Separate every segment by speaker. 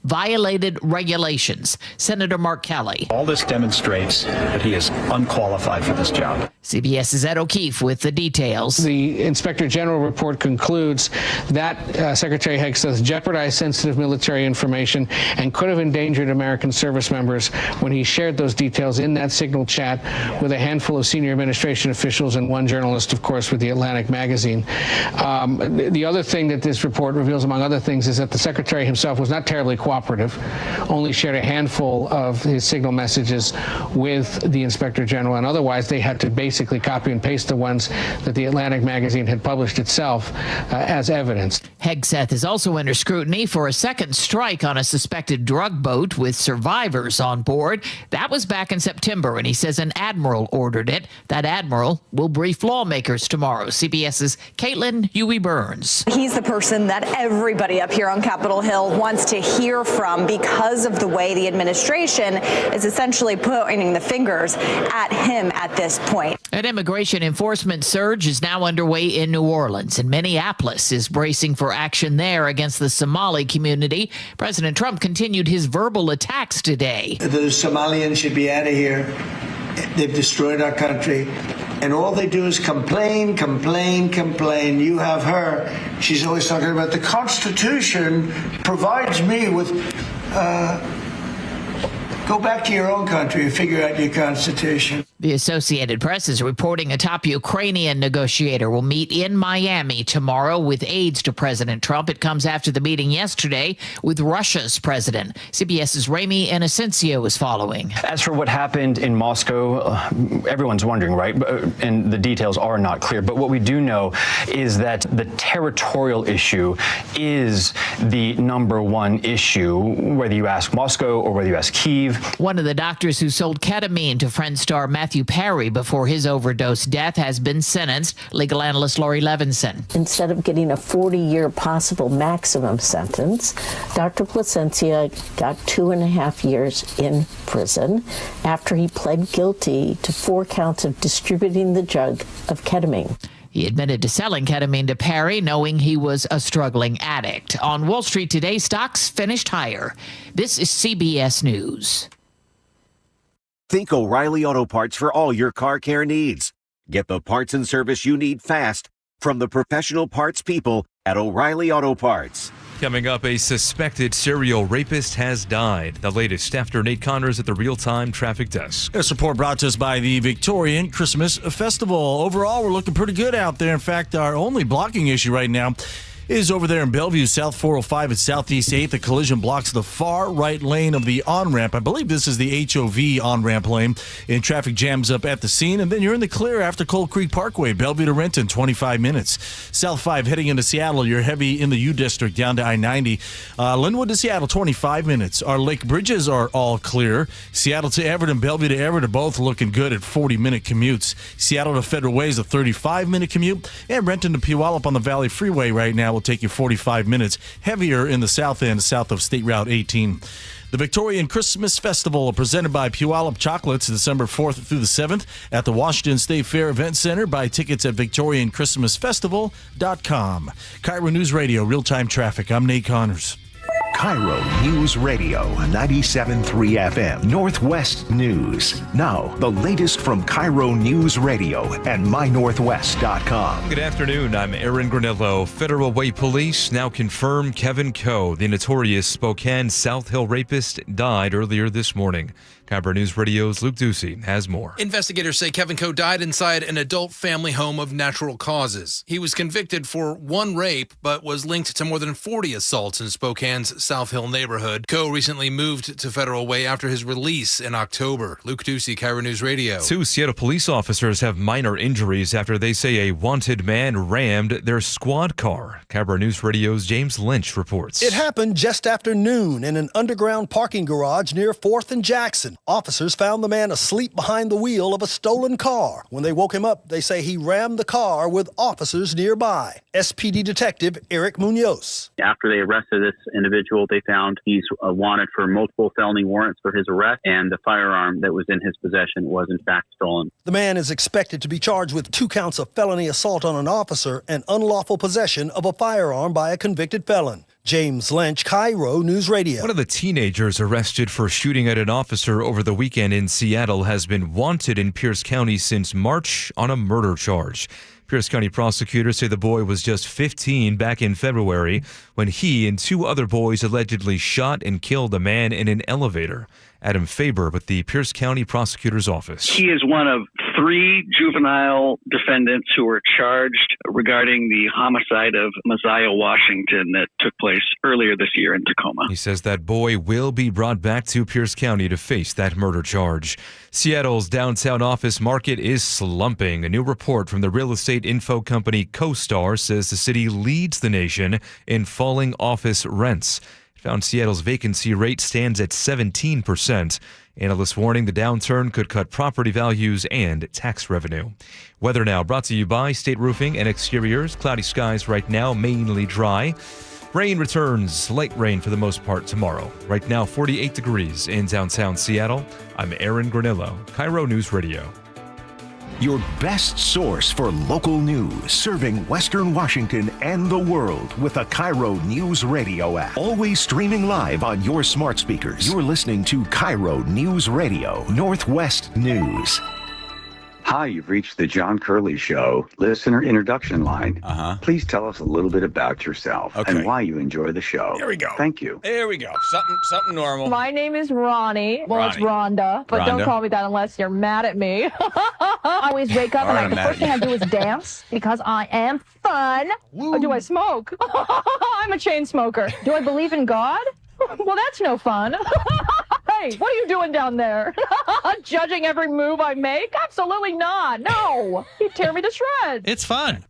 Speaker 1: violated regulations. Senator Mark Kelly.
Speaker 2: All this demonstrates that he is unqualified for this job.
Speaker 1: CBS's Ed O'Keefe with the details.
Speaker 3: The Inspector General report concludes that Secretary Hegseth jeopardized sensitive military information and could have endangered American service members when he shared those details in that Signal chat with a handful of senior administration officials and one journalist, of course, with the Atlantic magazine. The other thing that this report reveals, among other things, is that the Secretary himself was not terribly cooperative, only shared a handful of his Signal messages with the Inspector General, and otherwise they had to basically copy and paste the ones that the Atlantic magazine had published itself as evidence.
Speaker 1: Hegseth is also under scrutiny for a second strike on a suspected drug boat with survivors on board. That was back in September, and he says an admiral ordered it. That admiral will brief lawmakers tomorrow. CBS's Caitlin Huey-Burns.
Speaker 4: He's the person that everybody up here on Capitol Hill wants to hear from because of the way the administration is essentially pointing the fingers at him at this point.
Speaker 1: An immigration enforcement surge is now underway in New Orleans, and Minneapolis is bracing for action there against the Somali community. President Trump continued his verbal attacks today.
Speaker 5: The Somalians should be out of here. They've destroyed our country. And all they do is complain, complain, complain. You have her. She's always talking about the Constitution provides me with... Go back to your own country and figure out your Constitution.
Speaker 1: The Associated Press is reporting a top Ukrainian negotiator will meet in Miami tomorrow with aides to President Trump. It comes after the meeting yesterday with Russia's president. CBS's Ramy Inocencio is following.
Speaker 6: As for what happened in Moscow, everyone's wondering, right? And the details are not clear. But what we do know is that the territorial issue is the number one issue, whether you ask Moscow or whether you ask Kyiv.
Speaker 1: One of the doctors who sold ketamine to Friends star Matthew Perry before his overdose death has been sentenced. Legal analyst Lori Levinson.
Speaker 7: Instead of getting a 40-year possible maximum sentence, Dr. Placencia got 2.5 years in prison after he pled guilty to 4 counts of distributing the drug of ketamine.
Speaker 1: He admitted to selling ketamine to Perry, knowing he was a struggling addict. On Wall Street today, stocks finished higher. This is CBS News.
Speaker 8: Think O'Reilly Auto Parts for all your car care needs. Get the parts and service you need fast from the professional parts people at O'Reilly Auto Parts.
Speaker 9: Coming up, a suspected serial rapist has died. The latest after Nate Connors at the Real-Time Traffic Desk.
Speaker 10: This report brought to us by the Victorian Christmas Festival. Overall, we're looking pretty good out there. In fact, our only blocking issue right now is over there in Bellevue, South 405 at Southeast 8th. The collision blocks the far right lane of the on-ramp. I believe this is the HOV on-ramp lane. And traffic jams up at the scene. And then you're in the clear after Cold Creek Parkway, Bellevue to Renton, 25 minutes. South 5 heading into Seattle, you're heavy in the U District down to I-90. Linwood to Seattle, 25 minutes. Our lake bridges are all clear. Seattle to Everett and Bellevue to Everett are both looking good at 40-minute commutes. Seattle to Federal Way is a 35-minute commute. And Renton to Puyallup on the Valley Freeway right now will take you 45 minutes. Heavier in the south end, south of State Route 18. The Victorian Christmas Festival presented by Puyallup Chocolates, December 4th through the 7th at the Washington State Fair Event Center. Buy tickets at victorianchristmasfestival.com. KIRO Newsradio, real-time traffic. I'm Nate Connors.
Speaker 11: KIRO Newsradio, 97.3 FM, Northwest News. Now, the latest from KIRO Newsradio and mynorthwest.com.
Speaker 9: Good afternoon. I'm Aaron Granillo. Federal Way Police now confirm Kevin Coe, the notorious Spokane South Hill rapist, died earlier this morning. KIRO News Radio's Luke Ducey has more.
Speaker 12: Investigators say Kevin Coe died inside an adult family home of natural causes. He was convicted for 1 rape, but was linked to more than 40 assaults in Spokane's South Hill neighborhood. Coe recently moved to Federal Way after his release in October. Luke Ducey, KIRO News Radio.
Speaker 9: 2 Seattle police officers have minor injuries after they say a wanted man rammed their squad car. KIRO News Radio's James Lynch reports.
Speaker 13: It happened just after noon in an underground parking garage near 4th and Jackson. Officers found the man asleep behind the wheel of a stolen car. When they woke him up, they say he rammed the car with officers nearby. SPD Detective Eric Munoz.
Speaker 14: After they arrested this individual, they found he's wanted for multiple felony warrants for his arrest, and the firearm that was in his possession was in fact stolen.
Speaker 13: The man is expected to be charged with 2 counts of felony assault on an officer and unlawful possession of a firearm by a convicted felon. James Lynch, KIRO News Radio.
Speaker 9: One of the teenagers arrested for shooting at an officer over the weekend in Seattle has been wanted in Pierce County since March on a murder charge. Pierce County prosecutors say the boy was just 15 back in February when he and 2 other boys allegedly shot and killed a man in an elevator. Adam Faber with the Pierce County Prosecutor's Office.
Speaker 15: He is one of 3 juvenile defendants who were charged regarding the homicide of Messiah Washington that took place earlier this year in Tacoma.
Speaker 9: He says that boy will be brought back to Pierce County to face that murder charge. Seattle's downtown office market is slumping. A new report from the real estate info company CoStar says the city leads the nation in falling office rents. Found Seattle's vacancy rate stands at 17%. Analysts warning the downturn could cut property values and tax revenue. Weather now brought to you by State Roofing and Exteriors. Cloudy skies right now, mainly dry. Rain returns, light rain for the most part tomorrow. Right now, 48 degrees in downtown Seattle. I'm Aaron Granillo, KIRO News Radio.
Speaker 11: Your best source for local news, serving Western Washington and the world with the KIRO Newsradio app. Always streaming live on your smart speakers. You're listening to KIRO News Radio, Northwest News.
Speaker 16: Hi, you've reached the John Curley Show listener introduction line. Please tell us a little bit about yourself and why you enjoy the show.
Speaker 17: There we go.
Speaker 16: Thank you.
Speaker 17: There we go. Something normal.
Speaker 18: My name is Ronnie. Well, it's Rhonda, but don't call me that unless you're mad at me. I always wake up and the first thing I do is dance because I am fun. Or do I smoke? I'm a chain smoker. Do I believe in God? Well, that's no fun. Hey, what are you doing down there? Judging every move I make? Absolutely not. No. You tear me to shreds.
Speaker 10: It's fun.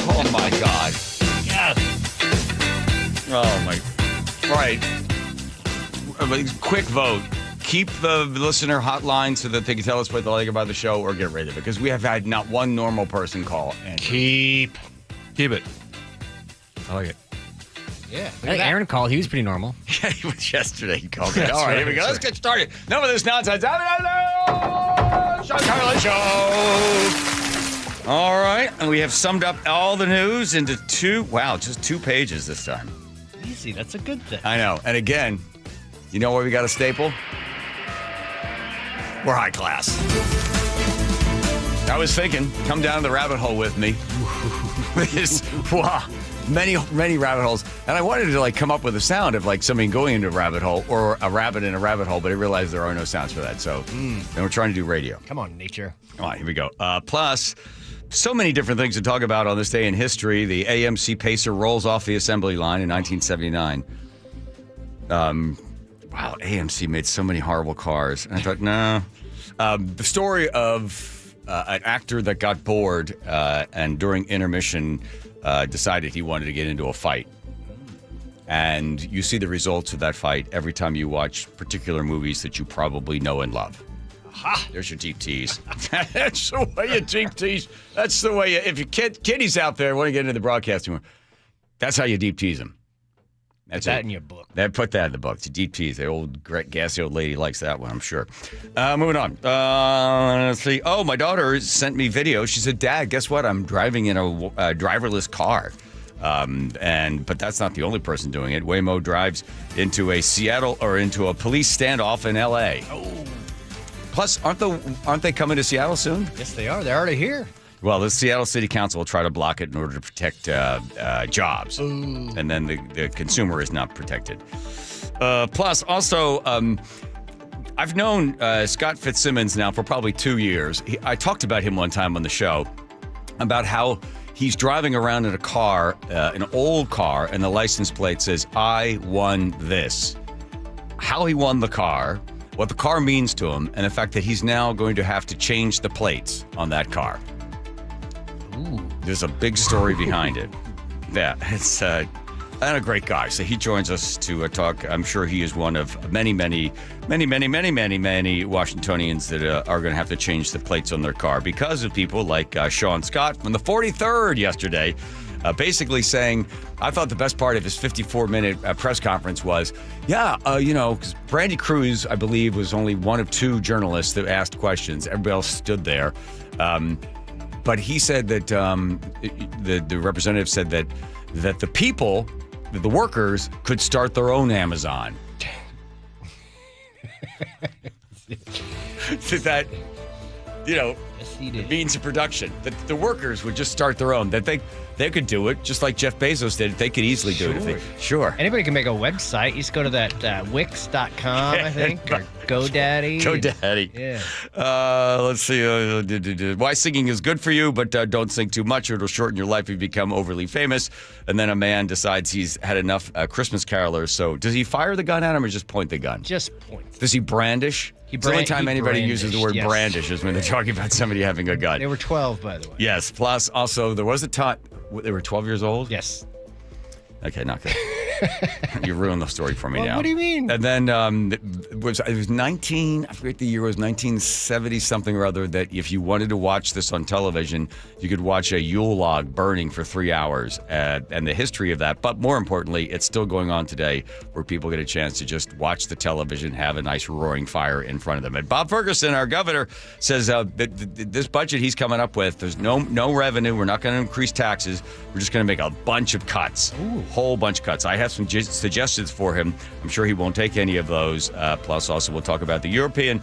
Speaker 17: Oh, my God. Yes. Oh, my. All right. Quick vote. Keep the listener hotline so that they can tell us what they like about the show, or get rid of it, because we have had not one normal person call. And
Speaker 10: Keep it. I like it.
Speaker 19: Yeah. I think Aaron called. He was pretty normal.
Speaker 17: Yeah, he was yesterday. He called me. All right, here we go. Let's get started. None of this nonsense. John Curley Show. All right, and we have summed up all the news into just 2 pages this time.
Speaker 19: Easy. That's a good thing.
Speaker 17: I know. And again, you know where we got a staple? We're high class. I was thinking, come down the rabbit hole with me. Many rabbit holes, and I wanted to come up with a sound of somebody going into a rabbit hole or a rabbit in a rabbit hole, but I realized there are no sounds for that. So then we're trying to do radio.
Speaker 19: Come on, nature.
Speaker 17: All right, here we go. Plus, so many different things to talk about on this day in history. The AMC Pacer rolls off the assembly line in 1979. Wow, AMC made so many horrible cars. And I thought, no. The story of an actor that got bored and during intermission decided he wanted to get into a fight. And you see the results of that fight every time you watch particular movies that you probably know and love. Aha! There's your deep tease. That's the way you deep tease. That's the way if your kiddies out there want to get into the broadcasting room, that's how you deep tease them. That's
Speaker 19: put that in your book.
Speaker 17: Put that in the book. It's a deep tease. The old gassy old lady likes that one, I'm sure. Moving on. Let's see. Oh, my daughter sent me video. She said, "Dad, guess what? I'm driving in a driverless car." But that's not the only person doing it. Waymo drives into a police standoff in L.A. Oh. Plus, aren't they coming to Seattle soon?
Speaker 19: Yes, they are. They're already here.
Speaker 17: Well, the Seattle City Council will try to block it in order to protect jobs.
Speaker 19: Ooh.
Speaker 17: And then the consumer is not protected. Plus, also, I've known Scott Fitzsimmons now for probably 2 years. I talked about him one time on the show, about how he's driving around in a car, an old car, and the license plate says, "I won this." How he won the car, what the car means to him, and the fact that he's now going to have to change the plates on that car.
Speaker 19: Ooh.
Speaker 17: There's a big story behind it. Yeah, it's and a great guy. So he joins us to talk. I'm sure he is one of many Washingtonians that are going to have to change the plates on their car because of people like Sean Scott from the 43rd yesterday, basically saying, I thought the best part of his 54-minute press conference was, because Brandy Cruz, I believe, was only one of 2 journalists that asked questions. Everybody else stood there. But he said that the representative said that the people, the workers, could start their own Amazon. That, means of production. That the workers would just start their own. That they could do it just like Jeff Bezos did. They could easily do it. If they, sure.
Speaker 19: Anybody can make a website. You just go to that Wix.com, I think, or GoDaddy.
Speaker 17: GoDaddy.
Speaker 19: Yeah.
Speaker 17: Let's see. Why singing is good for you, but don't sing too much or it'll shorten your life if you become overly famous. And then a man decides he's had enough Christmas carolers. So does he fire the gun at him or just point the gun?
Speaker 19: Just point.
Speaker 17: Does he brandish? The only time anybody uses the word brandish is when they're talking about somebody having a gun.
Speaker 19: They were 12, by the way.
Speaker 17: Yes. Plus, also, there was a time they were 12 years old?
Speaker 19: Yes.
Speaker 17: Okay, not good. You ruined the story for me now.
Speaker 19: What do you mean?
Speaker 17: And then it was 19, I forget the year, it was 1970 something or other, that if you wanted to watch this on television, you could watch a Yule log burning for 3 hours and the history of that. But more importantly, it's still going on today where people get a chance to just watch the television, have a nice roaring fire in front of them. And Bob Ferguson, our governor, says that this budget he's coming up with, there's no revenue. We're not going to increase taxes. We're just going to make a bunch of cuts. Whole bunch of cuts. I have some suggestions for him. I'm sure he won't take any of those. Plus, also, we'll talk about the European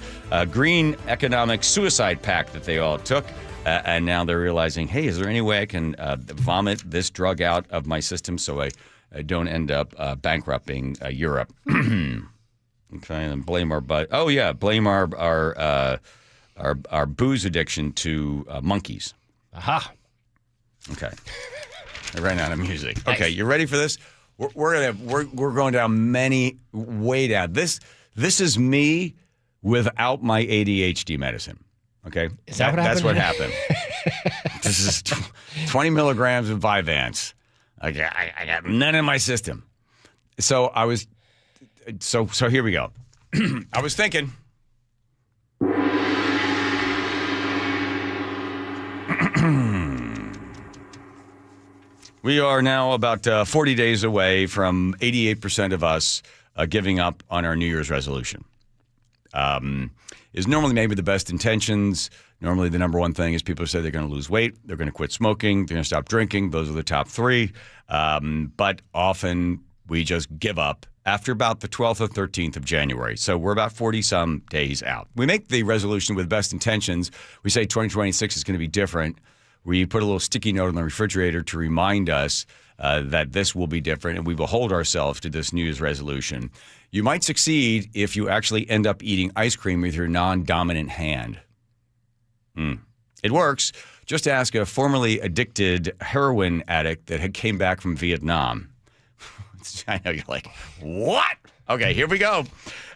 Speaker 17: Green Economic Suicide Pact that they all took. And now they're realizing, hey, is there any way I can vomit this drug out of my system so I don't end up bankrupting Europe? Okay, and blame our blame our booze addiction to monkeys.
Speaker 19: Aha.
Speaker 17: Okay. I ran out of music. Okay, you ready for this? We're going down way down. This is me without my ADHD medicine. Okay,
Speaker 19: is that
Speaker 17: that's what happened. This is 20 milligrams of Vyvanse. I got none in my system. So I was. So here we go. I was thinking. We are now about 40 days away from 88% of us giving up on our New Year's resolution. Is normally maybe the best intentions. Normally the number one thing is people say they're going to lose weight, they're going to quit smoking, they're going to stop drinking. Those are the top three. But often we just give up after about the 12th or 13th of January. So we're about 40-some days out. We make the resolution with best intentions. We say 2026 is going to be different. We put a little sticky note on the refrigerator to remind us that this will be different, and we will hold ourselves to this New Year's resolution. You might succeed if you actually end up eating ice cream with your non-dominant hand. It works. Just ask a formerly addicted heroin addict that came back from Vietnam. I know you're like, what? Okay, here we go.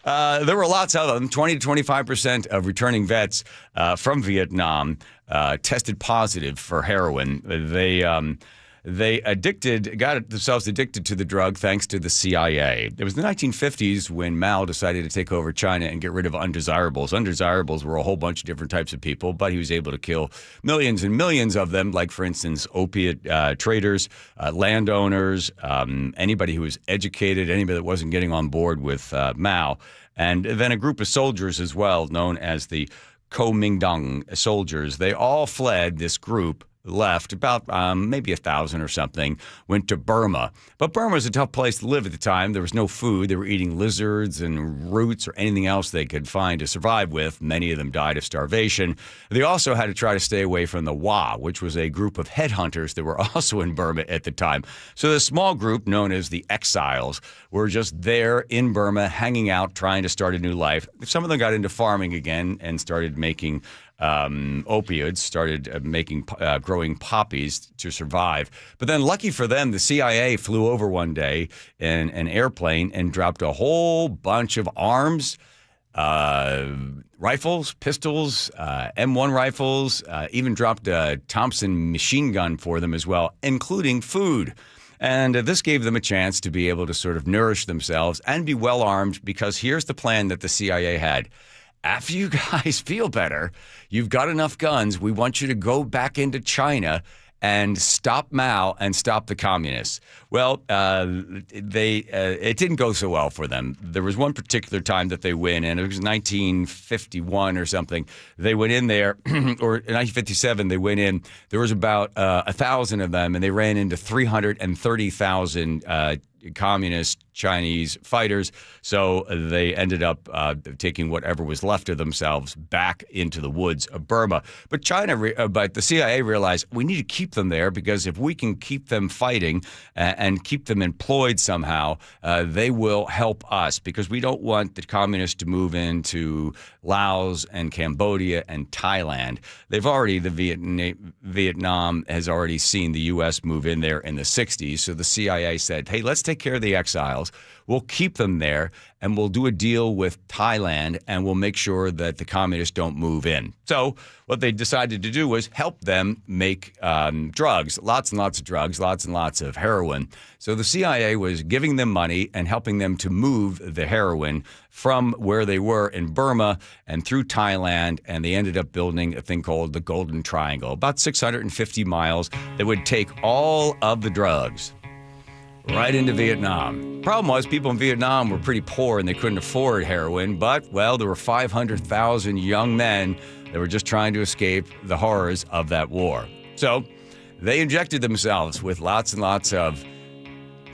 Speaker 17: There were lots of them. 20 to 25% of returning vets from Vietnam tested positive for heroin. They got themselves addicted to the drug thanks to the CIA. It was the 1950s when Mao decided to take over China and get rid of undesirables. Undesirables were a whole bunch of different types of people, but he was able to kill millions and millions of them, like, for instance, opiate traders, landowners, anybody who was educated, anybody that wasn't getting on board with Mao. And then a group of soldiers as well, known as the Kuomintang soldiers. They all fled. This group left, about maybe 1,000 or something, went to Burma. But Burma was a tough place to live at the time. There was no food. They were eating lizards and roots or anything else they could find to survive with. Many of them died of starvation. They also had to try to stay away from the Wa, which was a group of headhunters that were also in Burma at the time. So this small group, known as the Exiles, were just there in Burma, hanging out, trying to start a new life. Some of them got into farming again and started making opioids, started growing poppies to survive. But then, lucky for them, the CIA flew over one day in an airplane and dropped a whole bunch of arms, rifles, pistols, M1 rifles, even dropped a Thompson machine gun for them as well, including food. And this gave them a chance to be able to sort of nourish themselves and be well armed, because here's the plan that the CIA had. After you guys feel better, you've got enough guns, we want you to go back into China and stop Mao and stop the communists. Well, it didn't go so well for them. There was one particular time that they went in. It was 1951 or something. They went in there, or in 1957 they went in. There was about 1,000 of them, and they ran into 330,000 communist Chinese fighters. So they ended up taking whatever was left of themselves back into the woods of Burma. But but the CIA realized we need to keep them there, because if we can keep them fighting and keep them employed somehow, they will help us, because we don't want the communists to move into Laos and Cambodia and Thailand. Vietnam has already seen the U.S. move in there in the 60s. So the CIA said, hey, let's take care of the exiles. We'll keep them there, and we'll do a deal with Thailand, and we'll make sure that the communists don't move in. So what they decided to do was help them make drugs, lots and lots of drugs, lots and lots of heroin. So the CIA was giving them money and helping them to move the heroin from where they were in Burma and through Thailand, and they ended up building a thing called the Golden Triangle, about 650 miles that would take all of the drugs right into Vietnam. Problem was, people in Vietnam were pretty poor and they couldn't afford heroin, but, well, there were 500,000 young men that were just trying to escape the horrors of that war. So they injected themselves with lots and lots of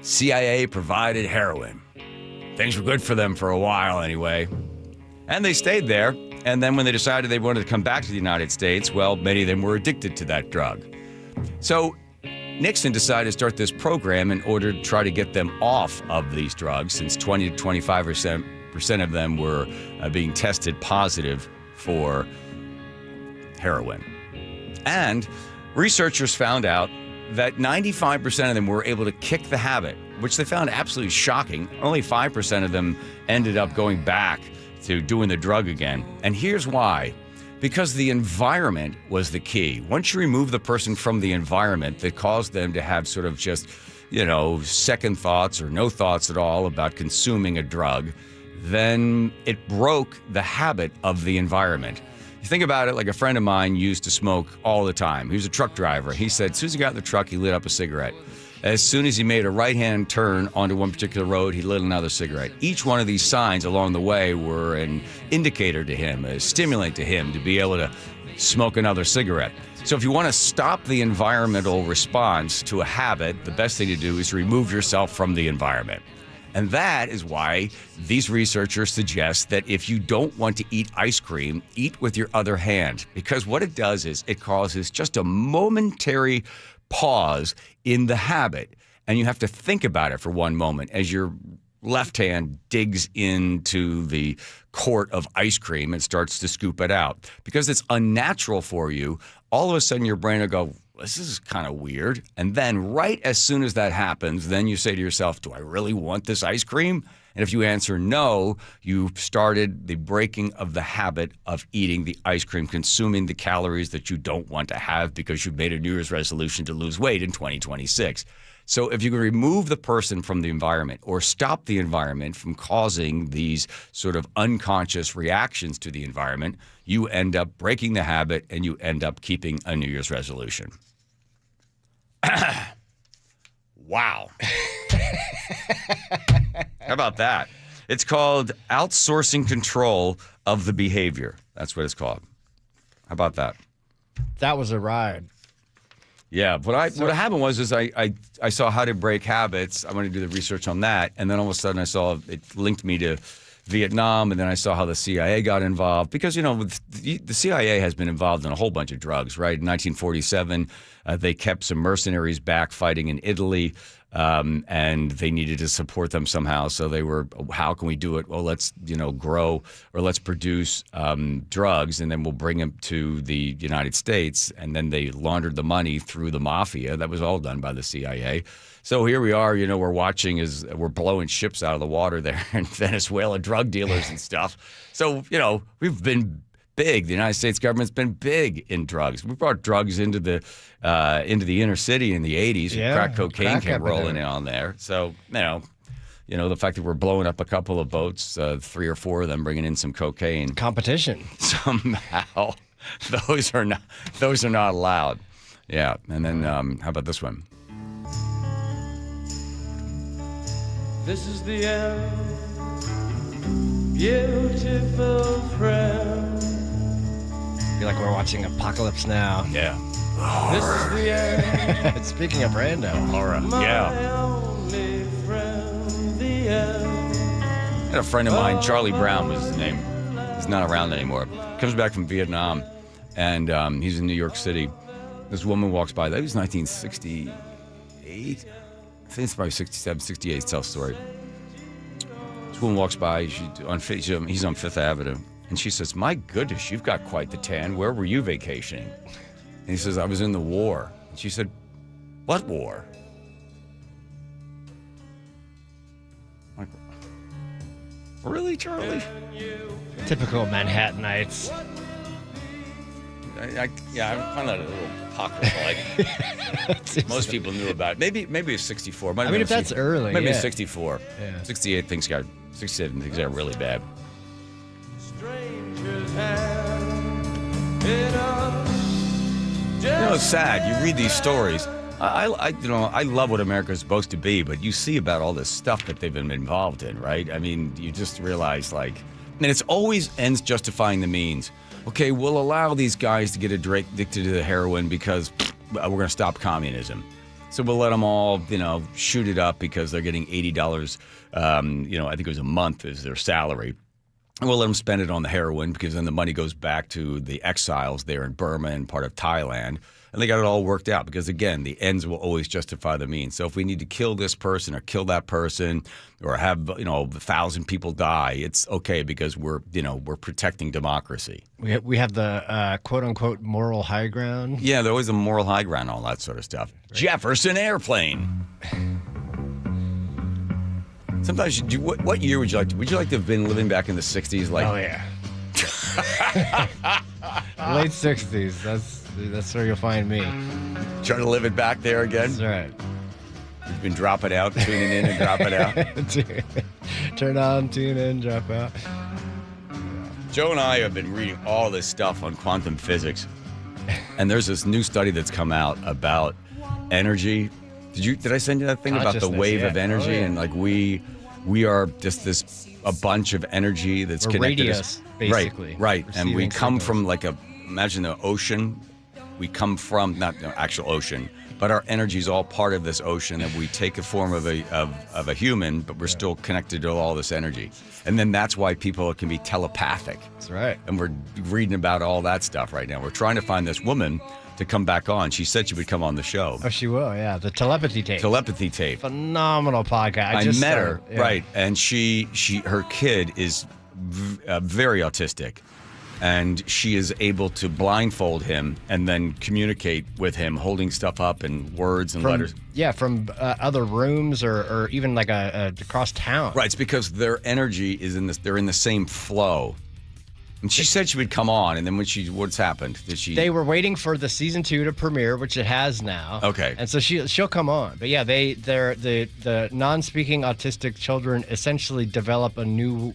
Speaker 17: CIA-provided heroin. Things were good for them for a while anyway. And they stayed there, and then when they decided they wanted to come back to the United States, well, many of them were addicted to that drug. So Nixon decided to start this program in order to try to get them off of these drugs, since 20 to 25% of them were being tested positive for heroin. And researchers found out that 95% of them were able to kick the habit, which they found absolutely shocking. Only 5% of them ended up going back to doing the drug again. And here's why. Because the environment was the key. Once you remove the person from the environment that caused them to have sort of just, second thoughts or no thoughts at all about consuming a drug, then it broke the habit of the environment. You think about it, like a friend of mine used to smoke all the time. He was a truck driver. He said as soon as he got in the truck, he lit up a cigarette. As soon as he made a right-hand turn onto one particular road, he lit another cigarette. Each one of these signs along the way were an indicator to him, a stimulant to him to be able to smoke another cigarette. So if you want to stop the environmental response to a habit, the best thing to do is remove yourself from the environment. And that is why these researchers suggest that if you don't want to eat ice cream, eat with your other hand. Because what it does is it causes just a momentary pause in the habit, and you have to think about it for one moment as your left hand digs into the quart of ice cream and starts to scoop it out. Because it's unnatural for you, all of a sudden your brain will go, this is kind of weird. And then right as soon as that happens, then you say to yourself, do I really want this ice cream? And if you answer no, you've started the breaking of the habit of eating the ice cream, consuming the calories that you don't want to have because you've made a New Year's resolution to lose weight in 2026. So if you can remove the person from the environment or stop the environment from causing these sort of unconscious reactions to the environment, you end up breaking the habit and you end up keeping a New Year's resolution. Wow. How about that? It's called outsourcing control of the behavior. That's what it's called. How about that?
Speaker 19: That was a ride.
Speaker 17: Yeah, what happened was I saw how to break habits. I wanted to do the research on that, and then all of a sudden I saw it linked me to Vietnam, and then I saw how the CIA got involved because, the CIA has been involved in a whole bunch of drugs, right? In 1947, they kept some mercenaries back fighting in Italy, and they needed to support them somehow. So they were, how can we do it? Well, let's, grow or let's produce drugs, and then we'll bring them to the United States. And then they laundered the money through the mafia. That was all done by the CIA. So here we are, we're watching as we're blowing ships out of the water there in Venezuela, drug dealers and stuff. So, we've been big. The United States government's been big in drugs. We brought drugs into the inner city in the 80s. Yeah, crack cocaine came rolling in on there. So, the fact that we're blowing up a couple of boats, 3 or 4 of them bringing in some cocaine.
Speaker 19: Competition.
Speaker 17: Somehow, those are not allowed. Yeah, and then how about this one?
Speaker 20: This is the end, beautiful friend.
Speaker 19: I feel like we're watching Apocalypse Now.
Speaker 17: Yeah.
Speaker 20: This is the end.
Speaker 19: Speaking of random.
Speaker 17: Horror.
Speaker 20: My only friend, the end.
Speaker 17: I had a friend of mine, Charlie Brown was his name. He's not around anymore. Comes back from Vietnam, and he's in New York City. This woman walks by. That was 1968. I think it's probably 67, 68. Tell story. This woman walks by. He's on Fifth Avenue, and she says, "My goodness, you've got quite the tan. Where were you vacationing?" And he says, "I was in the war." And she said, "What war?" I'm like, really, Charlie?
Speaker 19: Typical Manhattanites.
Speaker 17: I find that a little apocryphal. Most people knew about it. Maybe it's 64.
Speaker 19: I mean, if that's early,
Speaker 17: maybe
Speaker 19: yeah.
Speaker 17: it's 64.
Speaker 19: Yeah.
Speaker 17: 67 things got really bad. You know, it's sad. You read these stories. I love what America's supposed to be, but you see about all this stuff that they've been involved in, right? I mean, you just realize, and it's always ends justifying the means. Okay, we'll allow these guys to get addicted to the heroin because we're going to stop communism. So we'll let them all, shoot it up because they're getting $80, I think it was a month is their salary. And we'll let them spend it on the heroin because then the money goes back to the exiles there in Burma and part of Thailand. And they got it all worked out because, again, the ends will always justify the means. So if we need to kill this person or kill that person or have, 1,000 people die, it's okay because we're protecting democracy.
Speaker 19: We have the quote-unquote moral high ground.
Speaker 17: Yeah, there's always a moral high ground, all that sort of stuff. Right. Jefferson Airplane. Sometimes, what year would you like to have been living back in the 60s?
Speaker 19: Oh, yeah. Late 60s. That's where you'll find me.
Speaker 17: Trying to live it back there again?
Speaker 19: That's right.
Speaker 17: You've been dropping out, tuning in and dropping out.
Speaker 19: Turn on, tune in, drop out.
Speaker 17: Joe and I have been reading all this stuff on quantum physics. And there's this new study that's come out about energy. Did I send you that thing about the wave of energy? And we are just a bunch of energy that's connected.
Speaker 19: Radius, basically.
Speaker 17: Right. And we come from imagine the ocean. We come from not the actual ocean, but our energy is all part of this ocean, and we take the form of a human, but we're still connected to all this energy. And then that's why people can be telepathic.
Speaker 19: That's right.
Speaker 17: And we're reading about all that stuff right now. We're trying to find this woman to come back on. She said she would come on the show.
Speaker 19: Oh, she will, yeah. The telepathy tape. Phenomenal podcast.
Speaker 17: I met her, right, and her kid is very autistic. And she is able to blindfold him and then communicate with him, holding stuff up and words and letters.
Speaker 19: Yeah, from other rooms or even across town.
Speaker 17: Right, it's because their energy is they're in the same flow. And she said she would come on, and then what's happened?
Speaker 19: They were waiting for the season 2 to premiere, which it has now.
Speaker 17: Okay.
Speaker 19: And so she'll come on. But yeah, the non-speaking autistic children essentially develop a new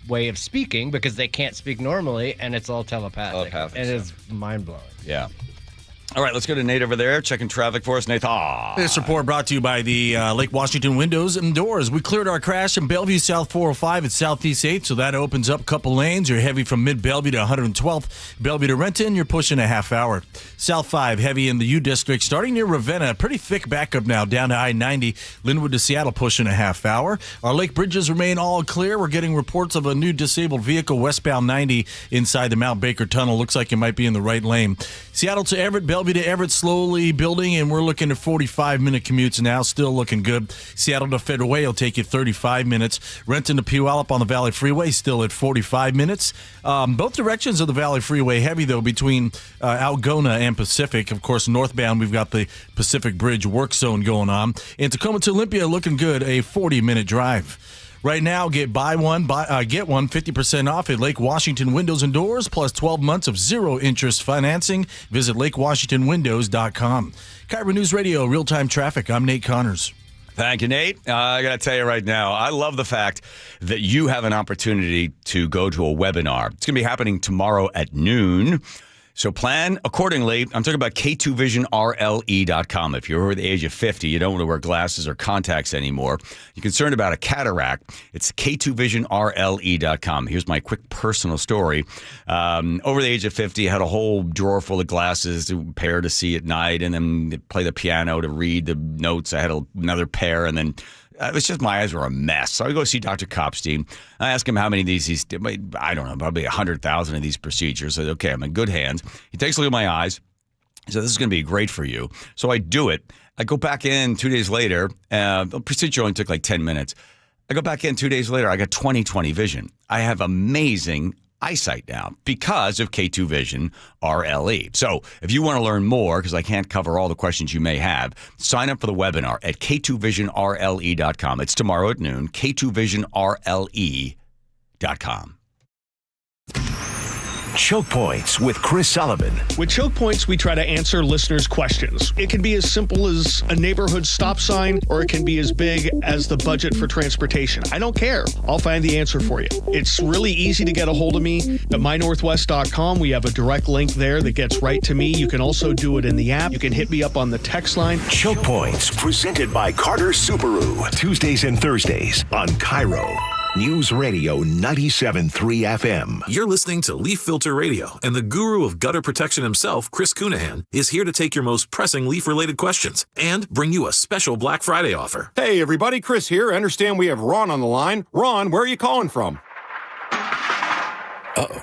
Speaker 19: way of speaking because they can't speak normally, and it's all telepathic. And it's mind-blowing.
Speaker 17: Yeah. All right, let's go to Nate over there, checking traffic for us. Nate.
Speaker 10: This report brought to you by the Lake Washington Windows and Doors. We cleared our crash in Bellevue South 405 at Southeast 8, so that opens up a couple lanes. You're heavy from mid-Bellevue to 112th. Bellevue to Renton, you're pushing a half hour. South 5, heavy in the U District, starting near Ravenna. Pretty thick backup now, down to I-90. Linwood to Seattle, pushing a half hour. Our lake bridges remain all clear. We're getting reports of a new disabled vehicle westbound 90 inside the Mount Baker Tunnel. Looks like it might be in the right lane. Seattle to Everett, Bellevue to Everett, slowly building, and we're looking at 45-minute commutes now, still looking good. Seattle to Federal Way will take you 35 minutes. Renton to Puyallup on the Valley Freeway, still at 45 minutes. Both directions of the Valley Freeway heavy, though, between Algona and Pacific. Of course, northbound, we've got the Pacific Bridge work zone going on. And Tacoma to Olympia, looking good, a 40-minute drive. Right now, get one 50% off at Lake Washington Windows and Doors, plus 12 months of zero-interest financing. Visit lakewashingtonwindows.com. KIRO News Radio, real-time traffic. I'm Nate Connors.
Speaker 17: Thank you, Nate. I got to tell you right now, I love the fact that you have an opportunity to go to a webinar. It's going to be happening tomorrow at noon. So plan accordingly. I'm talking about K2VisionRLE.com. If you're over the age of 50, you don't want to wear glasses or contacts anymore, you're concerned about a cataract, it's K2VisionRLE.com. Here's my quick personal story. Over the age of 50, I had a whole drawer full of glasses, a pair to see at night, and then play the piano to read the notes. I had another pair, and then it was just my eyes were a mess. So I go see Dr. Kopstein. I ask him how many of these he's did. I don't know, probably 100,000 of these procedures. I said, okay, I'm in good hands. He takes a look at my eyes. He said, this is going to be great for you. So I do it. I go back in 2 days later. The procedure only took like 10 minutes. I go back in 2 days later. I got 20/20 vision. I have amazing eyesight now because of K2 Vision RLE. So if you want to learn more, because I can't cover all the questions you may have, sign up for the webinar at K2VisionRLE.com. It's tomorrow at noon, K2VisionRLE.com.
Speaker 11: Choke Points with Chris Sullivan.
Speaker 21: With Choke Points, we try to answer listeners' questions. It can be as simple as a neighborhood stop sign, or it can be as big as the budget for transportation. I don't care. I'll find the answer for you. It's really easy to get a hold of me at mynorthwest.com. We have a direct link there that gets right to me. You can also do it in the app. You can hit me up on the text line.
Speaker 11: Choke Points, presented by Carter Subaru. Tuesdays and Thursdays on KIRO News Radio 97.3 FM.
Speaker 22: You're listening to Leaf Filter Radio, and the guru of gutter protection himself, Chris Cunahan, is here to take your most pressing leaf-related questions and bring you a special Black Friday offer.
Speaker 23: Hey, everybody, Chris here. I understand we have Ron on the line. Ron, where are you calling from?
Speaker 24: Uh-oh.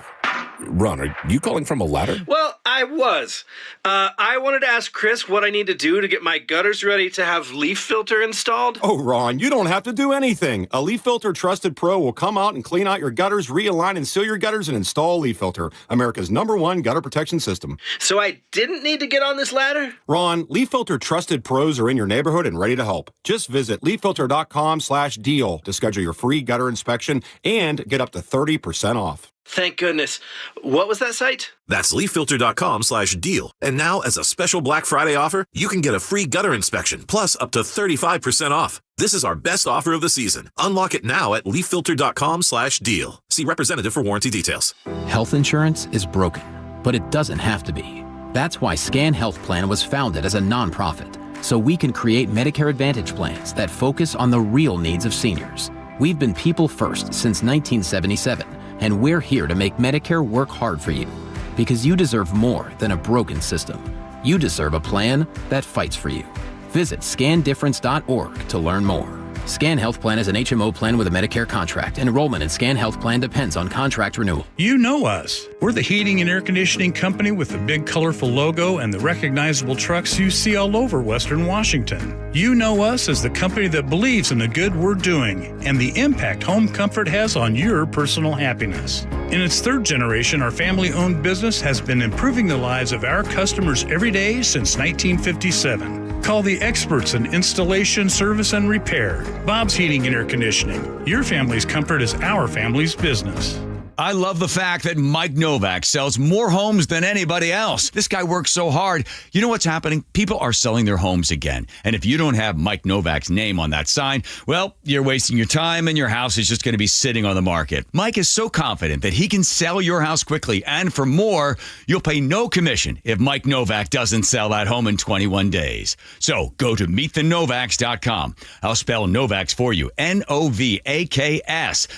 Speaker 24: Ron, are you calling from a ladder?
Speaker 25: Well, I was. I wanted to ask Chris what I need to do to get my gutters ready to have leaf filter installed.
Speaker 23: Oh, Ron, you don't have to do anything. A Leaf Filter Trusted Pro will come out and clean out your gutters, realign and seal your gutters, and install Leaf Filter, America's #1 gutter protection system.
Speaker 25: So I didn't need to get on this ladder?
Speaker 23: Ron, Leaf Filter Trusted Pros are in your neighborhood and ready to help. Just visit leaffilter.com/deal to schedule your free gutter inspection and get up to 30% off.
Speaker 25: Thank goodness. What was that site?
Speaker 22: That's leaffilter.com/deal. And now, as a special Black Friday offer, you can get a free gutter inspection, plus up to 35% off. This is our best offer of the season. Unlock it now at leaffilter.com/deal. See representative for warranty details.
Speaker 26: Health insurance is broken, but it doesn't have to be. That's why Scan Health Plan was founded as a nonprofit, so we can create Medicare Advantage plans that focus on the real needs of seniors. We've been people first since 1977. And we're here to make Medicare work hard for you, because you deserve more than a broken system. You deserve a plan that fights for you. Visit scandifference.org to learn more. Scan Health Plan is an HMO plan with a Medicare contract. Enrollment in Scan Health Plan depends on contract renewal.
Speaker 27: You know us. We're the heating and air conditioning company with the big colorful logo and the recognizable trucks you see all over Western Washington. You know us as the company that believes in the good we're doing and the impact home comfort has on your personal happiness. In its third generation, our family-owned business has been improving the lives of our customers every day since 1957. Call the experts in installation, service, and repair. Bob's Heating and Air Conditioning. Your family's comfort is our family's business.
Speaker 17: I love the fact that Mike Novak sells more homes than anybody else. This guy works so hard. You know what's happening? People are selling their homes again. And if you don't have Mike Novak's name on that sign, well, you're wasting your time and your house is just going to be sitting on the market. Mike is so confident that he can sell your house quickly. And for more, you'll pay no commission if Mike Novak doesn't sell that home in 21 days. So go to meetthenovaks.com. I'll spell Novaks for you. Novaks.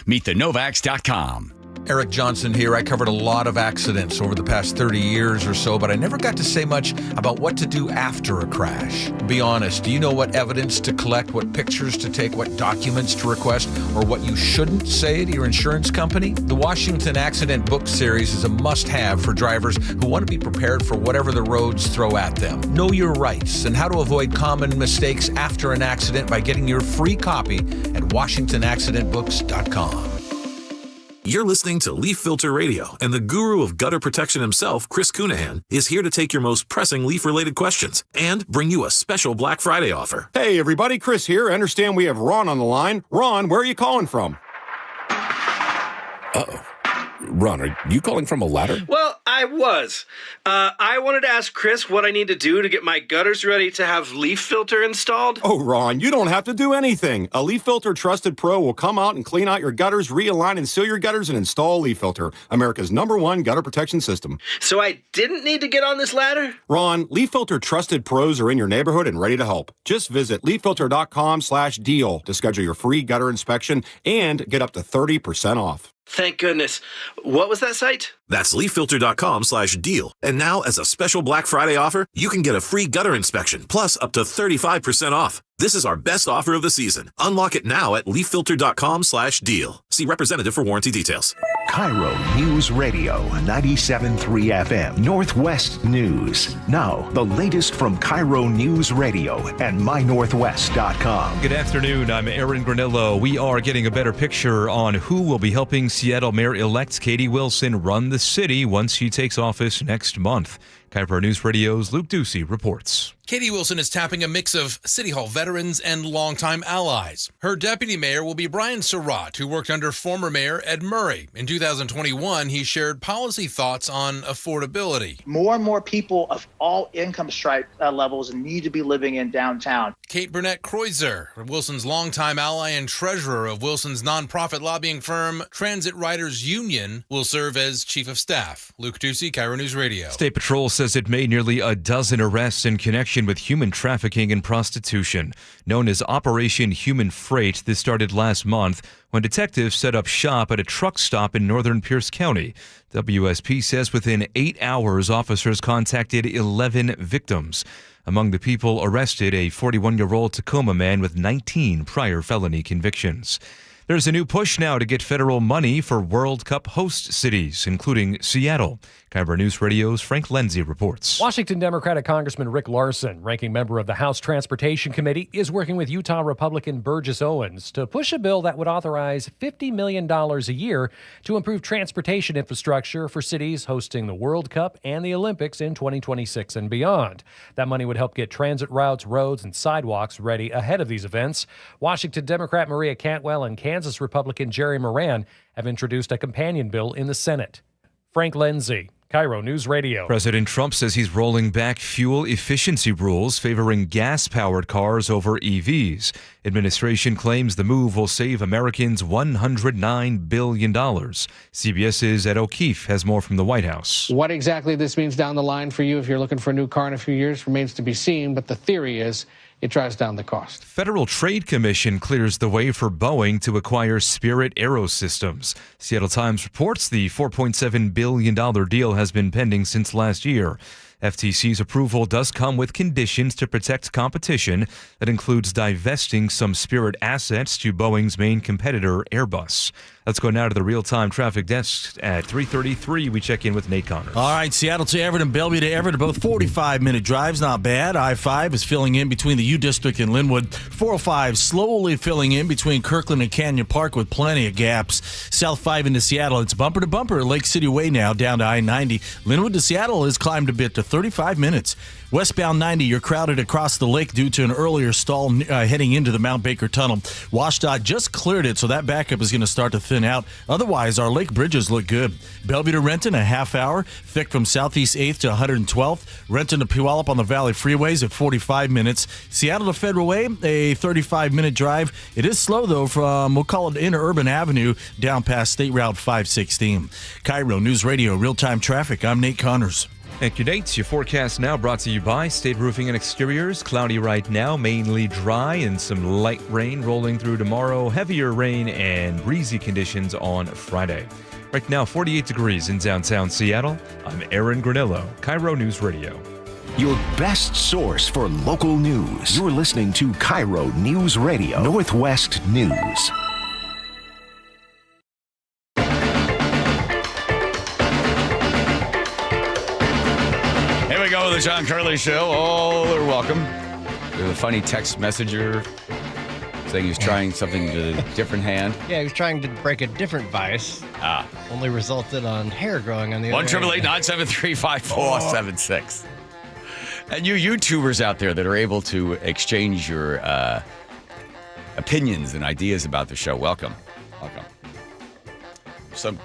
Speaker 17: Meetthenovaks.com.
Speaker 28: Eric Johnson here. I covered a lot of accidents over the past 30 years or so, but I never got to say much about what to do after a crash. Be honest, do you know what evidence to collect, what pictures to take, what documents to request, or what you shouldn't say to your insurance company? The Washington Accident Book Series is a must-have for drivers who want to be prepared for whatever the roads throw at them. Know your rights and how to avoid common mistakes after an accident by getting your free copy at WashingtonAccidentBooks.com.
Speaker 22: You're listening to Leaf Filter Radio, and the guru of gutter protection himself, Chris Cunahan, is here to take your most pressing leaf-related questions and bring you a special Black Friday offer.
Speaker 23: Hey, everybody, Chris here. I understand we have Ron on the line. Ron, where are you calling from?
Speaker 24: Uh-oh. Ron, are you calling from a ladder?
Speaker 25: Well, I was. I wanted to ask Chris what I need to do to get my gutters ready to have leaf filter installed.
Speaker 23: Oh, Ron, you don't have to do anything. A Leaf Filter Trusted Pro will come out and clean out your gutters, realign and seal your gutters, and install Leaf Filter, America's #1 gutter protection system.
Speaker 25: So I didn't need to get on this ladder?
Speaker 23: Ron, Leaf Filter Trusted Pros are in your neighborhood and ready to help. Just visit leaffilter.com/deal to schedule your free gutter inspection and get up to 30% off.
Speaker 25: Thank goodness. What was that site?
Speaker 22: That's leaffilter.com/deal. And now, as a special Black Friday offer, you can get a free gutter inspection, plus up to 35% off. This is our best offer of the season. Unlock it now at leaffilter.com/deal. See representative for warranty details.
Speaker 11: KIRO News Radio 97.3 FM Northwest News. Now, the latest from KIRO News Radio and mynorthwest.com.
Speaker 9: Good afternoon. I'm Aaron Granillo. We are getting a better picture on who will be helping Seattle Mayor-elect Katie Wilson run the city once she takes office next month. KIRO News Radio's Luke Ducey reports.
Speaker 12: Katie Wilson is tapping a mix of City Hall veterans and longtime allies. Her deputy mayor will be Brian Surratt, who worked under former mayor Ed Murray. In 2021, he shared policy thoughts on affordability.
Speaker 1: More and more people of all income stripe levels need to be living in downtown.
Speaker 12: Kate Burnett Kreuzer, Wilson's longtime ally and treasurer of Wilson's nonprofit lobbying firm Transit Riders Union, will serve as chief of staff. Luke Ducey, KIRO News Radio.
Speaker 9: State Patrol says it made nearly a dozen arrests in connection with human trafficking and prostitution. Known as Operation Human Freight, this started last month when detectives set up shop at a truck stop in northern Pierce County. WSP says within 8 hours, officers contacted 11 victims. Among the people arrested, a 41-year-old Tacoma man with 19 prior felony convictions. There's a new push now to get federal money for World Cup host cities, including Seattle. KIRO News Radio's Frank Lindsay reports.
Speaker 2: Washington Democratic Congressman Rick Larson, ranking member of the House Transportation Committee, is working with Utah Republican Burgess Owens to push a bill that would authorize $50 million a year to improve transportation infrastructure for cities hosting the World Cup and the Olympics in 2026 and beyond. That money would help get transit routes, roads, and sidewalks ready ahead of these events. Washington Democrat Maria Cantwell and Kansas Republican Jerry Moran have introduced a companion bill in the Senate. Frank Lindsay, KIRO News Radio.
Speaker 9: President Trump says he's rolling back fuel efficiency rules favoring gas-powered cars over EVs. Administration claims the move will save Americans $109 billion. CBS's Ed O'Keefe has more from the White House.
Speaker 3: What exactly this means down the line for you if you're looking for a new car in a few years remains to be seen, but the theory is it drives down the cost.
Speaker 9: Federal Trade Commission clears the way for Boeing to acquire Spirit Aerosystems. Seattle Times reports the $4.7 billion deal has been pending since last year. FTC's approval does come with conditions to protect competition that includes divesting some Spirit assets to Boeing's main competitor, Airbus. Let's go now to the real-time traffic desk at 3:33. We check in with Nate Connors.
Speaker 10: All right, Seattle to Everett and Bellevue to Everett, both 45-minute drives, not bad. I-5 is filling in between the U District and Linwood. 405 slowly filling in between Kirkland and Canyon Park with plenty of gaps. South 5 into Seattle, it's bumper to bumper at Lake City Way now, down to I-90. Linwood to Seattle has climbed a bit to 35 minutes. Westbound 90, you're crowded across the lake due to an earlier stall heading into the Mount Baker Tunnel. WashDOT just cleared it, so that backup is going to start to thin out. Otherwise, our lake bridges look good. Bellevue to Renton, a half hour. Thick from Southeast 8th to 112th. Renton to Puyallup on the Valley Freeways at 45 minutes. Seattle to Federal Way, a 35-minute drive. It is slow, though, from, we'll call it Interurban Avenue down past State Route 516. KIRO News Radio, real-time traffic. I'm Nate Connors.
Speaker 9: Thank you, Nate. Your forecast now brought to you by State Roofing and Exteriors. Cloudy right now, mainly dry, and some light rain rolling through tomorrow. Heavier rain and breezy conditions on Friday. Right now, 48 degrees in downtown Seattle. I'm Aaron Granillo, KIRO News Radio.
Speaker 11: Your best source for local news. You're listening to KIRO News Radio, Northwest News.
Speaker 17: The John Curley Show. Oh, they're welcome. There's a funny text messenger saying he's trying something with a different hand.
Speaker 19: Yeah, he was trying to break a different vice. Only resulted on hair growing on the other end.
Speaker 17: 1-888-973-5476. And you YouTubers out there that are able to exchange your opinions and ideas about the show, welcome. Welcome. Some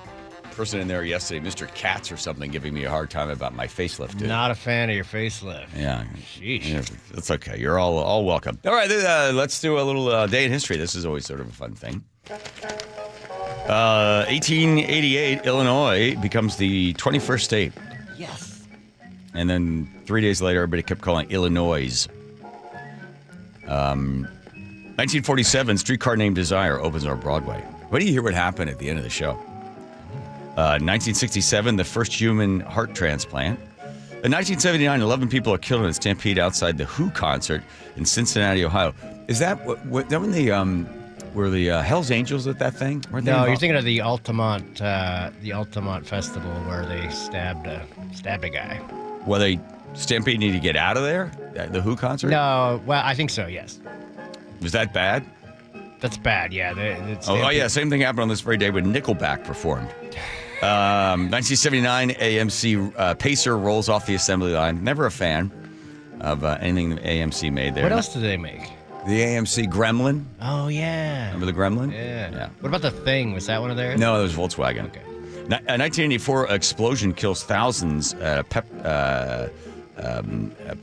Speaker 17: person in there yesterday, Mr. Katz or something, giving me a hard time about my facelift, dude.
Speaker 19: Not a fan of your facelift.
Speaker 17: Yeah.
Speaker 19: Sheesh.
Speaker 17: Yeah, that's okay. You're all welcome. All right, let's do a little day in history. This is always sort of a fun thing. 1888, Illinois becomes the 21st state.
Speaker 19: Yes.
Speaker 17: And then 3 days later, everybody kept calling it Illinois. 1947, Streetcar Named Desire opens on Broadway. Wait till you hear what happened at the end of the show. 1967, the first human heart transplant. In 1979, 11 people are killed in a stampede outside the Who concert in Cincinnati, Ohio. Is that when were the Hells Angels at that thing?
Speaker 19: No, you're thinking of the Altamont Festival where they stabbed a guy.
Speaker 17: Well, they stampede need to get out of there? The Who concert?
Speaker 19: No, well, I think so, yes.
Speaker 17: Was that bad?
Speaker 19: That's bad, yeah.
Speaker 17: Yeah, same thing happened on this very day when Nickelback performed. 1979, AMC Pacer rolls off the assembly line. Never a fan of anything that AMC made there.
Speaker 19: What else did they make?
Speaker 17: The AMC Gremlin.
Speaker 19: Oh, yeah.
Speaker 17: Remember the Gremlin?
Speaker 19: Yeah. What about the Thing? Was that one of theirs?
Speaker 17: No, it was Volkswagen.
Speaker 19: Okay.
Speaker 17: 1984, explosion kills thousands at a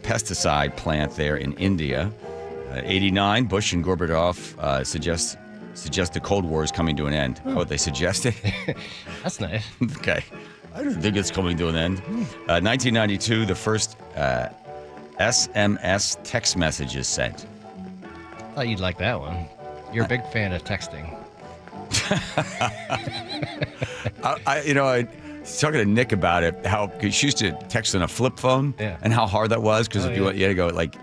Speaker 17: pesticide plant there in India. 89, Bush and Gorbachev suggest the Cold War is coming to an end. Oh, they suggested?
Speaker 19: That's nice.
Speaker 17: Okay. I don't think it's coming to an end. 1992, the first SMS text message is sent.
Speaker 19: I thought you'd like that one. You're a big fan of texting.
Speaker 17: I was talking to Nick about it, how she used to text on a flip phone, and how hard that was, because you had to go like,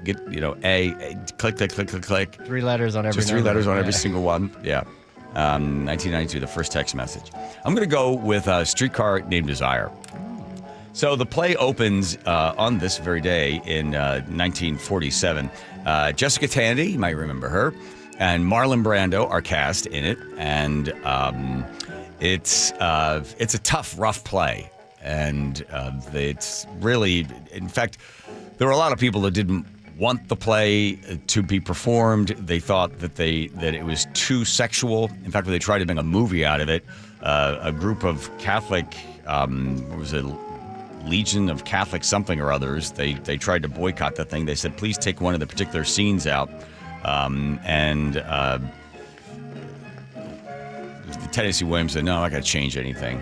Speaker 17: get, A, click, click, click, click, click.
Speaker 19: 3 letters on every
Speaker 17: Just 3 letters on every single one. Yeah. 1992, the first text message. I'm going to go with Streetcar Named Desire. So the play opens on this very day in 1947. Jessica Tandy, you might remember her, and Marlon Brando are cast in it, and it's a tough, rough play, and it's really, in fact, there were a lot of people that didn't want the play to be performed. They thought that it was too sexual. In fact, when they tried to make a movie out of it, a group of Catholic, what was it? Legion of Catholic something or others, they tried to boycott the thing. They said, please take one of the particular scenes out. Tennessee Williams said, no, I got to change anything.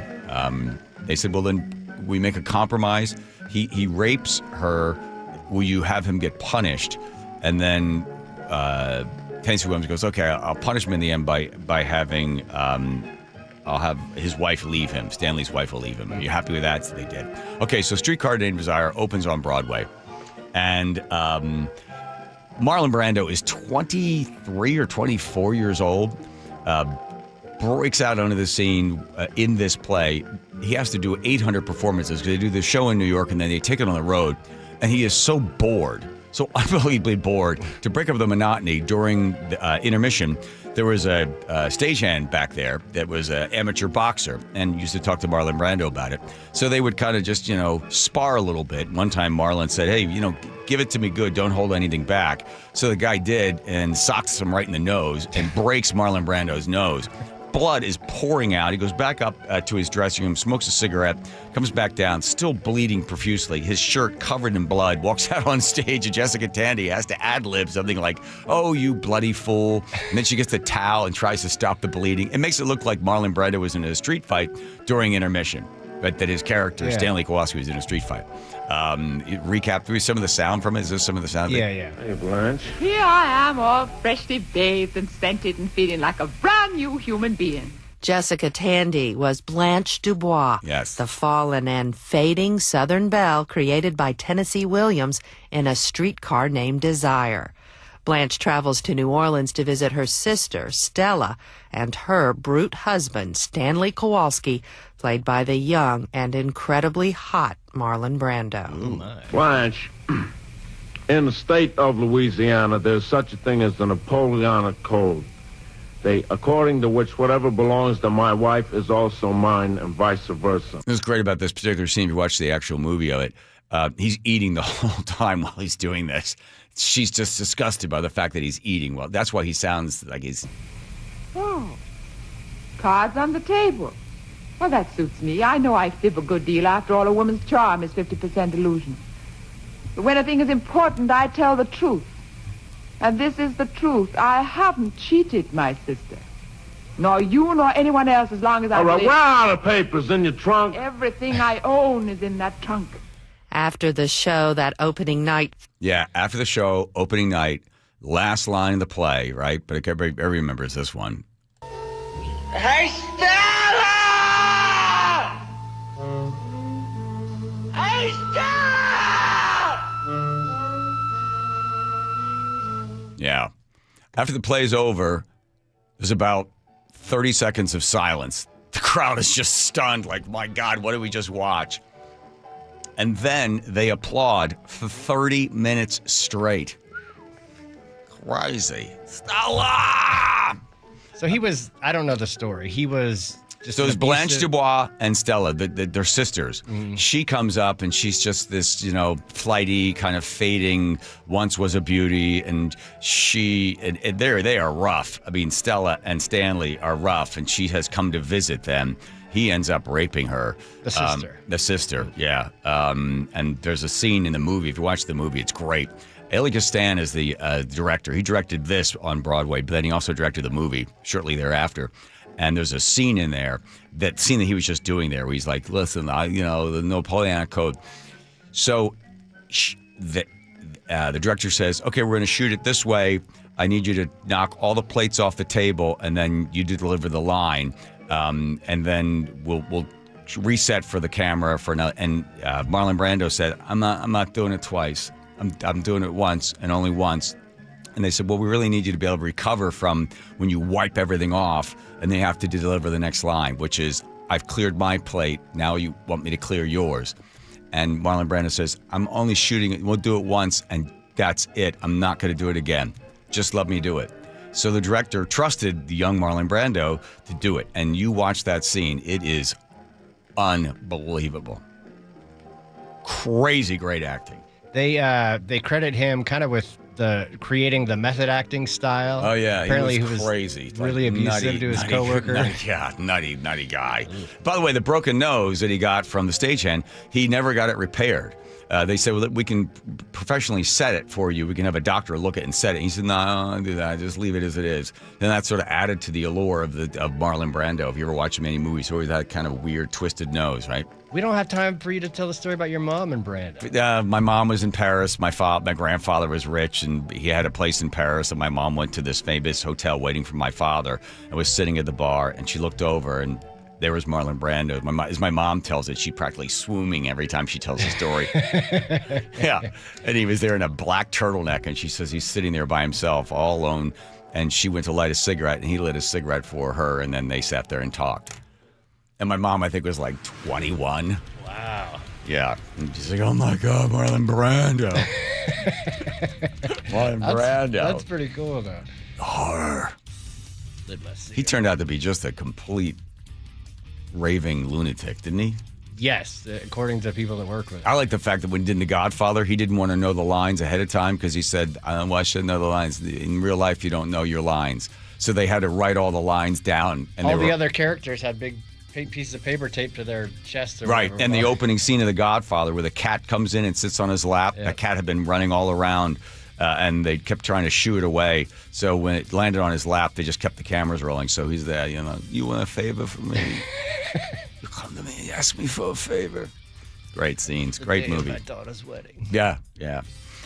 Speaker 17: They said, well, then we make a compromise. He rapes her. Will you have him get punished? And then Tennessee Williams goes, okay, I'll punish him in the end by having... I'll have his wife leave him. Stanley's wife will leave him. Are you happy with that? So they did. Okay, so Streetcar Named Desire opens on Broadway. And Marlon Brando is 23 or 24 years old, breaks out onto the scene in this play. He has to do 800 performances because they do the show in New York and then they take it on the road. And he is so bored, so unbelievably bored. To break up the monotony during the intermission, there was a stagehand back there that was an amateur boxer and used to talk to Marlon Brando about it. So they would kind of just, spar a little bit. One time Marlon said, hey, give it to me good. Don't hold anything back. So the guy did and socks him right in the nose and breaks Marlon Brando's nose. Blood is pouring out. He goes back up to his dressing room, smokes a cigarette, comes back down, still bleeding profusely, his shirt covered in blood, walks out on stage, and Jessica Tandy has to ad-lib something like, oh, you bloody fool. And then she gets the towel and tries to stop the bleeding. It makes it look like Marlon Brando was in a street fight during intermission, but that his character, Stanley Kowalski, was in a street fight. Recap, do we some of the sound from it? Is this some of the sound?
Speaker 19: Yeah.
Speaker 23: Hey, Blanche.
Speaker 4: Here I am, all freshly bathed and scented and feeling like a brand new human being.
Speaker 5: Jessica Tandy was Blanche Dubois,
Speaker 17: yes,
Speaker 5: the fallen and fading Southern belle created by Tennessee Williams in A Streetcar Named Desire. Blanche travels to New Orleans to visit her sister, Stella, and her brute husband, Stanley Kowalski, played by the young and incredibly hot Marlon Brando.
Speaker 19: Oh, my.
Speaker 6: Blanche, in the state of Louisiana, there's such a thing as the Napoleonic Code. According to which whatever belongs to my wife is also mine and vice versa.
Speaker 17: What's great about this particular scene, if you watch the actual movie of it, he's eating the whole time while he's doing this. She's just disgusted by the fact that he's eating. Well, that's why he sounds like he's...
Speaker 4: Oh, cards on the table. Well, that suits me. I know I fib a good deal. After all, a woman's charm is 50% illusion. But when a thing is important, I tell the truth. And this is the truth. I haven't cheated my sister. Nor you, nor anyone else, as long as I
Speaker 6: All right,
Speaker 4: live.
Speaker 6: where are the papers? In your trunk?
Speaker 4: Everything I own is in that trunk.
Speaker 5: After the show, that opening night.
Speaker 17: Yeah, after the show, opening night, last line of the play, right? But everybody remembers this one.
Speaker 7: Hey, Stella! Hey, Stella!
Speaker 17: Yeah. After the play's over, there's about 30 seconds of silence. The crowd is just stunned, like, my God, what did we just watch? And then they applaud for 30 minutes straight. Crazy. Stella!
Speaker 19: So he was, I don't know the story. He was just.
Speaker 17: So it was Blanche Dubois and Stella, they're sisters. Mm-hmm. She comes up and she's just this, flighty, kind of fading, once was a beauty. And they are rough. I mean, Stella and Stanley are rough, and she has come to visit them. He ends up raping her. The sister, yeah. And there's a scene in the movie. If you watch the movie, it's great. Elie Gaston is the director. He directed this on Broadway, but then he also directed the movie shortly thereafter. And there's a scene in there, that scene that he was just doing there, where he's like, listen, the Napoleonic Code. So the director says, okay, we're going to shoot it this way. I need you to knock all the plates off the table, and then you deliver the line. And then we'll reset for the camera for another. And Marlon Brando said, I'm not doing it twice. I'm doing it once and only once. And they said, well, we really need you to be able to recover from when you wipe everything off and then you have to deliver the next line, which is, I've cleared my plate. Now you want me to clear yours. And Marlon Brando says, I'm only shooting it. We'll do it once and that's it. I'm not going to do it again. Just let me do it. So the director trusted the young Marlon Brando to do it. And you watch that scene. It is unbelievable. Crazy great acting.
Speaker 19: They credit him kind of with creating the method acting style.
Speaker 17: Oh, yeah.
Speaker 19: Apparently
Speaker 17: he was crazy.
Speaker 19: Really abusive to his coworker.
Speaker 17: Nutty guy. By the way, the broken nose that he got from the stagehand, he never got it repaired. They said, well, we can professionally set it for you. We can have a doctor look at it and set it. And he said, no, don't do that. Just leave it as it is. And that sort of added to the allure of Marlon Brando. If you ever watch him in any movies, he always had kind of weird, twisted nose, right?
Speaker 19: We don't have time for you to tell the story about your mom and Brando.
Speaker 17: My mom was in Paris. My grandfather was rich, and he had a place in Paris. And my mom went to this famous hotel waiting for my father. I was sitting at the bar, and she looked over, and there was Marlon Brando. As my mom tells it, she practically swooming every time she tells the story. Yeah. And he was there in a black turtleneck, and she says he's sitting there by himself, all alone. And she went to light a cigarette, and he lit a cigarette for her, and then they sat there and talked. And my mom, I think, was like 21.
Speaker 19: Wow.
Speaker 17: Yeah. And she's like, oh, my God, Marlon Brando. Brando.
Speaker 19: That's pretty cool, though.
Speaker 17: Horror. He turned out to be just a complete raving lunatic, didn't he?
Speaker 19: Yes, according to people that work with him.
Speaker 17: I like the fact that when he did The Godfather, he didn't want to know the lines ahead of time because he said, well, I should know the lines. In real life, you don't know your lines. So they had to write all the lines down. And
Speaker 19: all the other characters had big pieces of paper taped to their chests.
Speaker 17: Right, and the opening scene of The Godfather where the cat comes in and sits on his lap. Yep. That cat had been running all around, and they kept trying to shoo it away. So when it landed on his lap, they just kept the cameras rolling. So he's there, you want a favor from me? You come to me and ask me for a favor. Great scenes, great movie.
Speaker 19: My daughter's wedding.
Speaker 17: Yeah.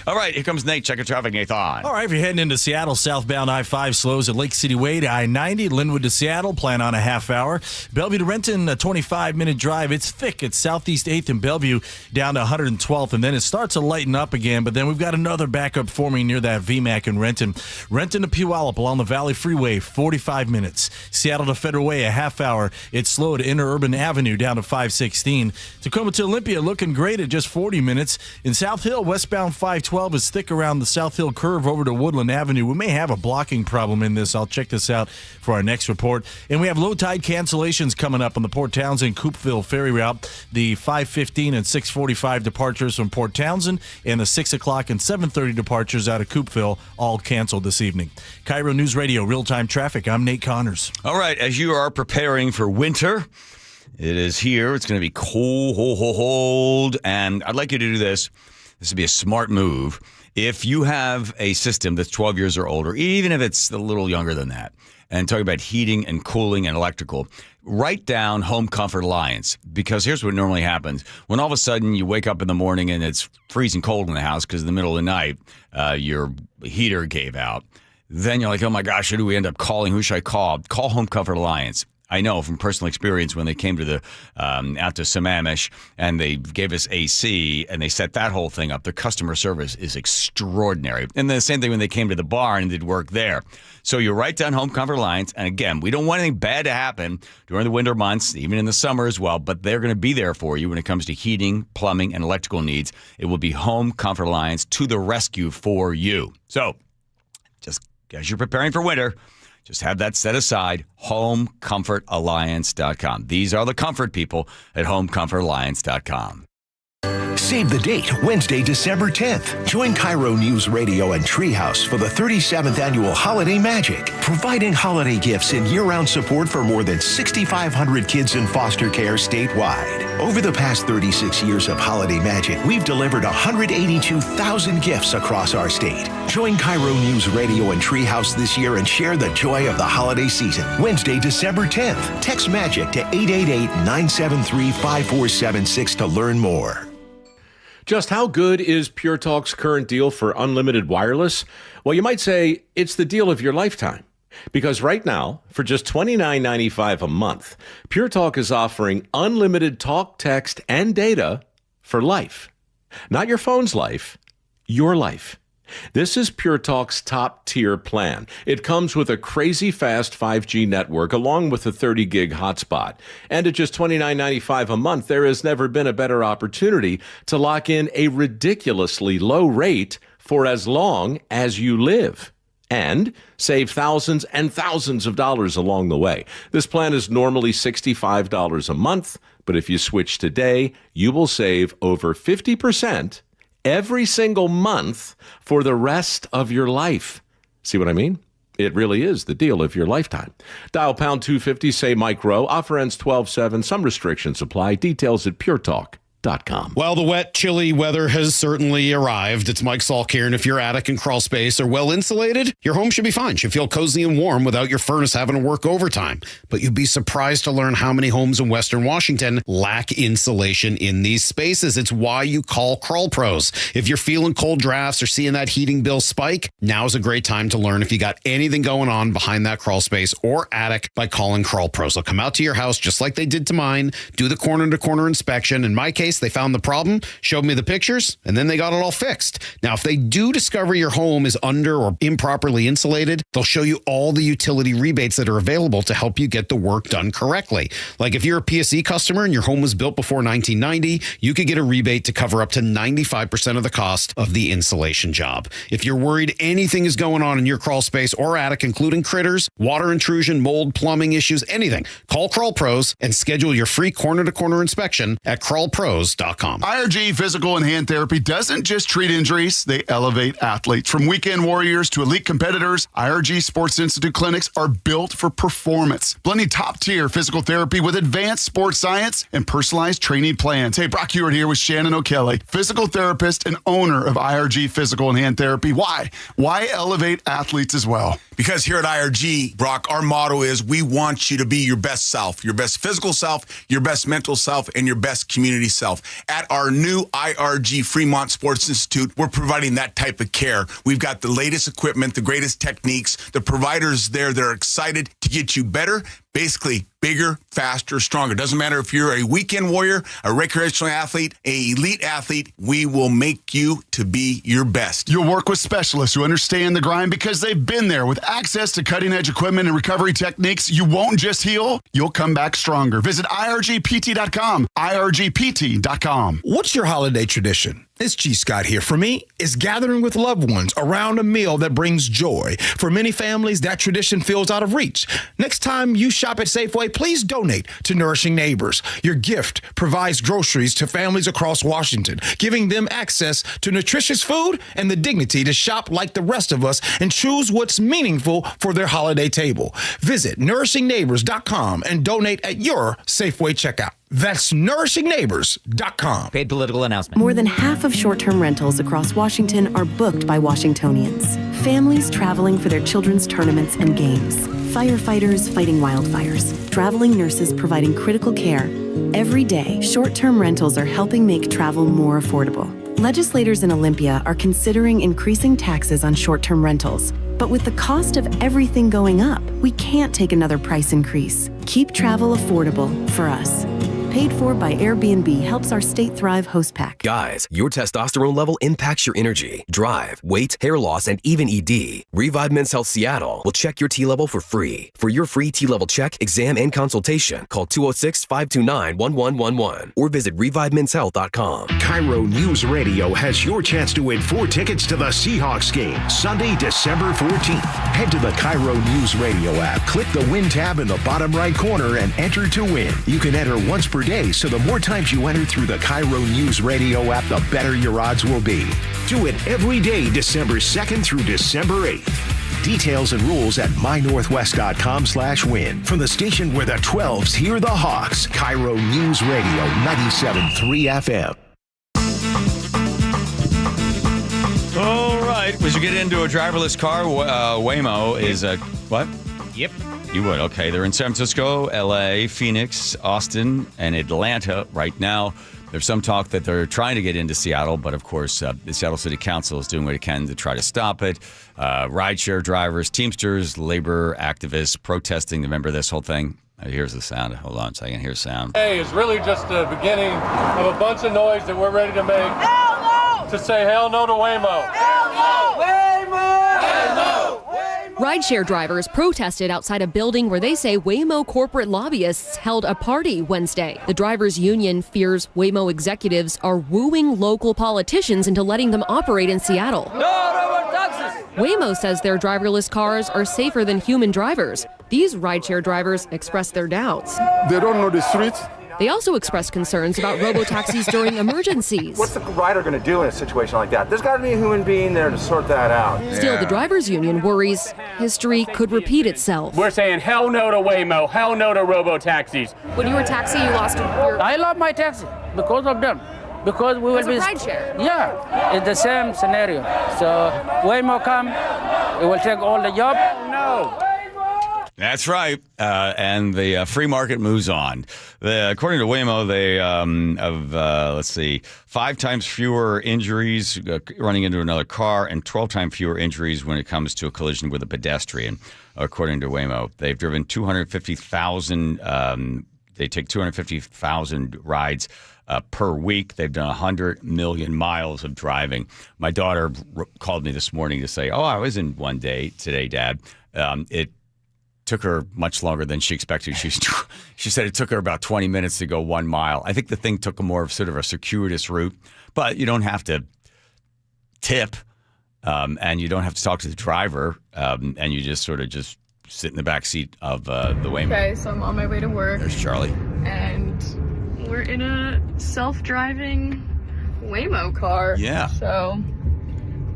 Speaker 17: All right, here comes Nate. Check your traffic, Nathan.
Speaker 10: All right, if you're heading into Seattle, southbound I-5 slows at Lake City Way to I-90. Linwood to Seattle, plan on a half hour. Bellevue to Renton, a 25-minute drive. It's thick at Southeast 8th and Bellevue down to 112th, and then it starts to lighten up again, but then we've got another backup forming near that VMAC in Renton. Renton to Puyallup along the Valley Freeway, 45 minutes. Seattle to Federal Way, a half hour. It's slow at Interurban Avenue down to 516. Tacoma to Olympia looking great at just 40 minutes. In South Hill, westbound 512 is thick around the South Hill curve over to Woodland Avenue. We may have a blocking problem in this. I'll check this out for our next report. And we have low tide cancellations coming up on the Port Townsend Coopville ferry route. The 5:15 and 6:45 departures from Port Townsend and the 6 o'clock and 7:30 departures out of Coopville all canceled this evening. KIRO News Radio, real-time traffic. I'm Nate Connors.
Speaker 17: All right, as you are preparing for winter, It is here. It's going to be cold, and I'd like you to do this. This would be a smart move. If you have a system that's 12 years or older, even if it's a little younger than that, and talking about heating and cooling and electrical, write down Home Comfort Alliance, because here's what normally happens. When all of a sudden you wake up in the morning and it's freezing cold in the house because in the middle of the night your heater gave out, then you're like, oh my gosh, who do we end up calling? Who should I call? Call Home Comfort Alliance. I know from personal experience when they came to the out to Sammamish and they gave us AC and they set that whole thing up. Their customer service is extraordinary. And then the same thing when they came to the barn and did work there. So you write down Home Comfort Alliance. And again, we don't want anything bad to happen during the winter months, even in the summer as well. But they're going to be there for you when it comes to heating, plumbing, and electrical needs. It will be Home Comfort Alliance to the rescue for you. So just as you're preparing for winter, just have that set aside, homecomfortalliance.com. These are the comfort people at homecomfortalliance.com.
Speaker 11: Save the date, Wednesday, December 10th. Join KIRO News Radio and Treehouse for the 37th Annual Holiday Magic, providing holiday gifts and year-round support for more than 6,500 kids in foster care statewide. Over the past 36 years of Holiday Magic, we've delivered 182,000 gifts across our state. Join KIRO News Radio and Treehouse this year and share the joy of the holiday season. Wednesday, December 10th. Text MAGIC to 888-973-5476 to learn more.
Speaker 24: Just how good is Pure Talk's current deal for unlimited wireless? Well, you might say it's the deal of your lifetime. Because right now, for just $29.95 a month, Pure Talk is offering unlimited talk, text, and data for life. Not your phone's life, your life. This is Pure Talk's top-tier plan. It comes with a crazy fast 5G network along with a 30-gig hotspot. And at just $29.95 a month, there has never been a better opportunity to lock in a ridiculously low rate for as long as you live. And save thousands and thousands of dollars along the way. This plan is normally $65 a month, but if you switch today, you will save over 50% every single month for the rest of your life. See what I mean? It really is the deal of your lifetime. Dial pound 250, say Mike Rowe. Offer ends 12/7. Some restrictions apply. Details at puretalk.com.
Speaker 8: Well, the wet, chilly weather has certainly arrived. It's Mike Salk here, and if your attic and crawl space are well insulated, your home should be fine. Should feel cozy and warm without your furnace having to work overtime. But you'd be surprised to learn how many homes in Western Washington lack insulation in these spaces. It's why you call Crawl Pros. If you're feeling cold drafts or seeing that heating bill spike, now's a great time to learn if you got anything going on behind that crawl space or attic by calling Crawl Pros. They'll come out to your house just like they did to mine, do the corner-to-corner inspection. In my case, they found the problem, showed me the pictures, and then they got it all fixed. Now, if they do discover your home is under or improperly insulated, they'll show you all the utility rebates that are available to help you get the work done correctly. Like if you're a PSE customer and your home was built before 1990, you could get a rebate to cover up to 95% of the cost of the insulation job. If you're worried anything is going on in your crawl space or attic, including critters, water intrusion, mold, plumbing issues, anything, call Crawl Pros and schedule your free corner-to-corner inspection at crawlpros.com.
Speaker 13: IRG Physical and Hand Therapy doesn't just treat injuries, they elevate athletes. From weekend warriors to elite competitors, IRG Sports Institute clinics are built for performance, blending top-tier physical therapy with advanced sports science and personalized training plans. Hey, Brock Hewitt here with Shannon O'Kelly, physical therapist and owner of IRG Physical and Hand Therapy. Why? Why elevate athletes as well?
Speaker 14: Because here at IRG, Brock, our motto is we want you to be your best self, your best physical self, your best mental self, and your best community self. At our new IRG Fremont Sports Institute, we're providing that type of care. We've got the latest equipment, the greatest techniques, the providers there that are excited to get you better, basically bigger, faster, stronger. Doesn't matter if you're a weekend warrior, a recreational athlete, an elite athlete, we will make you to be your best.
Speaker 13: You'll work with specialists who understand the grind because they've been there. With access to cutting-edge equipment and recovery techniques, you won't just heal, you'll come back stronger. Visit irgpt.com, irgpt.com.
Speaker 15: What's your holiday tradition? It's G. Scott here. For me, it's gathering with loved ones around a meal that brings joy. For many families, that tradition feels out of reach. Next time you shop at Safeway, please donate to Nourishing Neighbors. Your gift provides groceries to families across Washington, giving them access to nutritious food and the dignity to shop like the rest of us and choose what's meaningful for their holiday table. Visit nourishingneighbors.com and donate at your Safeway checkout. That's nourishingneighbors.com.
Speaker 16: Paid political announcement.
Speaker 18: More than half of short-term rentals across Washington are booked by Washingtonians. Families traveling for their children's tournaments and games. Firefighters fighting wildfires. Traveling nurses providing critical care. Every day, short-term rentals are helping make travel more affordable. Legislators in Olympia are considering increasing taxes on short-term rentals. But with the cost of everything going up, we can't take another price increase. Keep travel affordable for us. Paid for by Airbnb helps our State Thrive host pack.
Speaker 20: Guys, your testosterone level impacts your energy, drive, weight, hair loss, and even ED. Revive Men's Health Seattle will check your T level for free. For your free T level check, exam, and consultation, call 206-529-1111 or visit ReviveMen'sHealth.com.
Speaker 11: KIRO News Radio has your chance to win 4 tickets to the Seahawks game, Sunday, December 14th. Head to the KIRO News Radio app, click the Win tab in the bottom right corner, and enter to win. You can enter once per day, so the more times you enter through the KIRO News Radio app, the better your odds will be. Do it every day, December 2nd through December 8th. Details and rules at mynorthwest.com/win. From the station where the 12s hear the Hawks, KIRO News Radio 97.3 FM.
Speaker 17: All right. Would you get into a driverless car? Waymo is a what?
Speaker 19: Yep.
Speaker 17: You would. Okay. They're in San Francisco, LA, Phoenix, Austin, and Atlanta right now. There's some talk that they're trying to get into Seattle, but of course, the Seattle City Council is doing what it can to try to stop it. Rideshare drivers, Teamsters, labor activists protesting. Remember this whole thing? Here's the sound. Hold on a second. Here's sound.
Speaker 21: Hey, it's really just the beginning of a bunch of noise that we're ready to make. Hell no! To say hell no to Waymo.
Speaker 7: Hell no! Waymo! Hell no!
Speaker 26: Rideshare drivers protested outside a building where they say Waymo corporate lobbyists held a party Wednesday. The drivers' union fears Waymo executives are wooing local politicians into letting them operate in Seattle.
Speaker 7: No more taxes!
Speaker 26: Waymo says their driverless cars are safer than human drivers. These rideshare drivers expressed their doubts.
Speaker 27: They don't know the streets.
Speaker 26: They also expressed concerns about robo-taxis during emergencies.
Speaker 28: What's the rider going to do in a situation like that? There's got to be a human being there to sort that out.
Speaker 26: Still, the drivers' union worries history could repeat itself.
Speaker 29: We're saying hell no to Waymo, hell no to robo-taxis.
Speaker 26: When you were taxi, you lost your...
Speaker 29: I love my taxi because of them. Because we will be...
Speaker 26: rideshare.
Speaker 29: Yeah, it's the same scenario. So Waymo come, it will take all the job. No.
Speaker 17: That's right. And the free market moves on. According to Waymo, they have, 5 times fewer injuries running into another car and 12 times fewer injuries when it comes to a collision with a pedestrian, according to Waymo. They've driven 250,000. They take 250,000 rides per week. They've done 100 million miles of driving. My daughter called me this morning to say, I was in one day today, Dad. It took her much longer than she expected. She said it took her about 20 minutes to go 1 mile. I think the thing took a more of sort of a circuitous route, but you don't have to tip, and you don't have to talk to the driver, and you just sort of just sit in the back seat of the Waymo.
Speaker 30: Okay, so I'm on my way to work.
Speaker 17: There's Charlie.
Speaker 30: And we're in a self-driving Waymo car.
Speaker 17: Yeah.
Speaker 30: So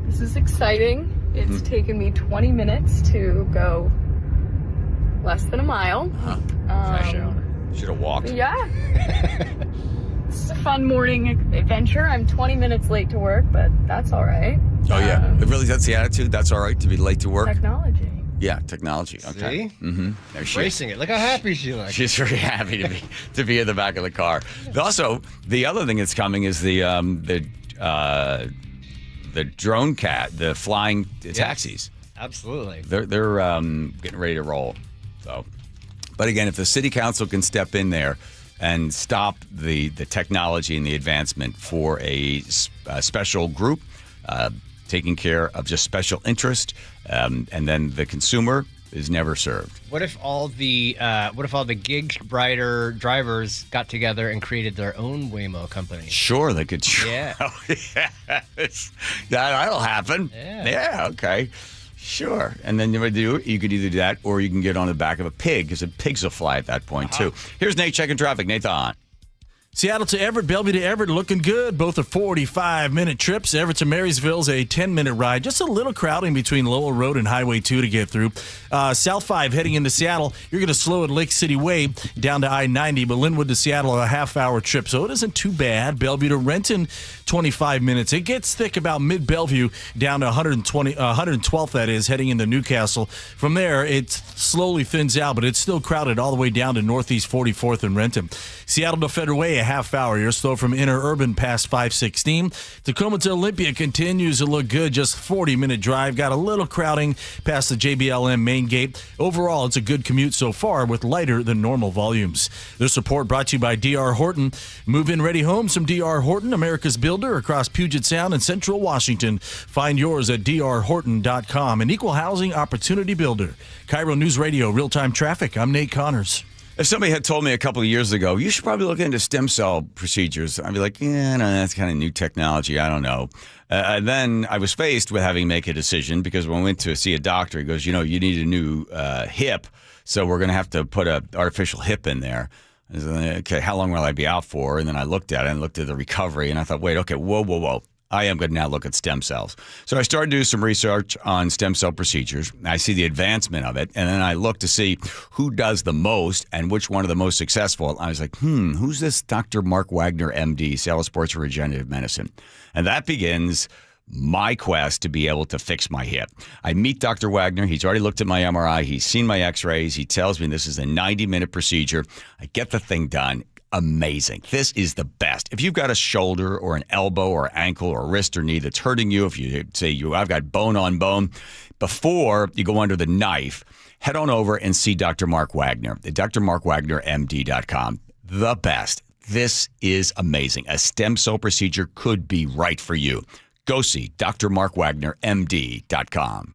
Speaker 30: this is exciting. It's taken me 20 minutes to go less than a mile.
Speaker 17: Should have walked.
Speaker 30: Yeah. It's a fun morning adventure. I'm 20 minutes late to work, but that's all right.
Speaker 17: Oh, yeah. Really, that's the attitude? That's all right to be late to work?
Speaker 30: Technology.
Speaker 17: Yeah, technology. Okay.
Speaker 19: See?
Speaker 17: Mm-hmm. There she
Speaker 19: Racing
Speaker 17: is.
Speaker 19: it. Look how happy she looks.
Speaker 17: She's very happy to be in the back of the car. Also, the other thing that's coming is the drone cat, the flying taxis.
Speaker 19: Absolutely.
Speaker 17: They're getting ready to roll. So, but again, if the city council can step in there and stop the technology and the advancement for a special group taking care of just special interest, and then the consumer is never served.
Speaker 19: What if all the gig rider drivers got together and created their own Waymo company?
Speaker 17: Sure, they could.
Speaker 19: Yeah.
Speaker 17: Oh, yes. That'll happen. Yeah, okay. Sure. And then you could either do that or you can get on the back of a pig, because pigs will fly at that point, too. Here's Nate checking traffic. Nathan.
Speaker 10: Seattle to Everett, Bellevue to Everett, looking good. Both are 45-minute trips. Everett to Marysville's a 10-minute ride. Just a little crowding between Lowell Road and Highway 2 to get through. South 5 heading into Seattle, you're going to slow at Lake City Way down to I-90, but Linwood to Seattle, a half-hour trip, so it isn't too bad. Bellevue to Renton, 25 minutes. It gets thick about mid-Bellevue down to 112th, that is, heading into Newcastle. From there, it slowly thins out, but it's still crowded all the way down to Northeast 44th and Renton. Seattle to Federal Way, a half hour. You're slow from Interurban past 516. Tacoma to Olympia continues to look good. Just 40-minute drive. Got a little crowding past the JBLM main gate. Overall, it's a good commute so far with lighter than normal volumes. This report brought to you by D.R. Horton. Move-in ready homes from D.R. Horton, America's builder across Puget Sound and Central Washington. Find yours at drhorton.com. An equal housing opportunity builder. KIRO News Radio, real-time traffic. I'm Nate Connors.
Speaker 17: If somebody had told me a couple of years ago, you should probably look into stem cell procedures, I'd be like, yeah, no, that's kind of new technology. I don't know. Then I was faced with having to make a decision, because when I went to see a doctor, he goes, you need a new hip, so we're going to have to put an artificial hip in there. I was like, okay, how long will I be out for? And then I looked at it and looked at the recovery, and I thought, wait, okay, whoa. I am going to now look at stem cells. So I started to do some research on stem cell procedures. I see the advancement of it, and then I look to see who does the most and which one of the most successful. I was like, who's this Dr. Mark Wagner, MD, Seattle Sports and Regenerative Medicine? And that begins my quest to be able to fix my hip. I meet Dr. Wagner. He's already looked at my MRI. He's seen my x-rays. He tells me this is a 90-minute procedure. I get the thing done. Amazing. This is the best. If you've got a shoulder or an elbow or ankle or wrist or knee that's hurting you, if you say I've got bone on bone, before you go under the knife, head on over and see Dr. Mark Wagner at drmarkwagnermd.com. The best. This is amazing. A stem cell procedure could be right for you. Go see drmarkwagnermd.com.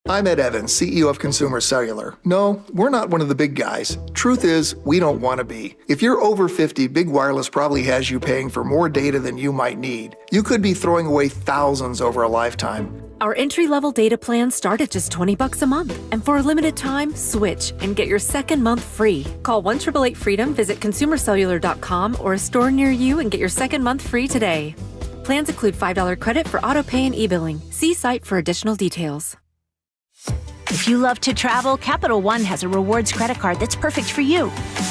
Speaker 1: I'm Ed Evans, CEO of Consumer Cellular. No, we're not one of the big guys. Truth is, we don't want to be. If you're over 50, Big Wireless probably has you paying for more data than you might need. You could be throwing away thousands over a lifetime.
Speaker 18: Our entry-level data plans start at just $20 a month. And for a limited time, switch and get your second month free. Call 1-888-FREEDOM, visit consumercellular.com or a store near you and get your second month free today. Plans include $5 credit for auto pay and e-billing. See site for additional details.
Speaker 2: If you love to travel, Capital One has a rewards credit card that's perfect for you.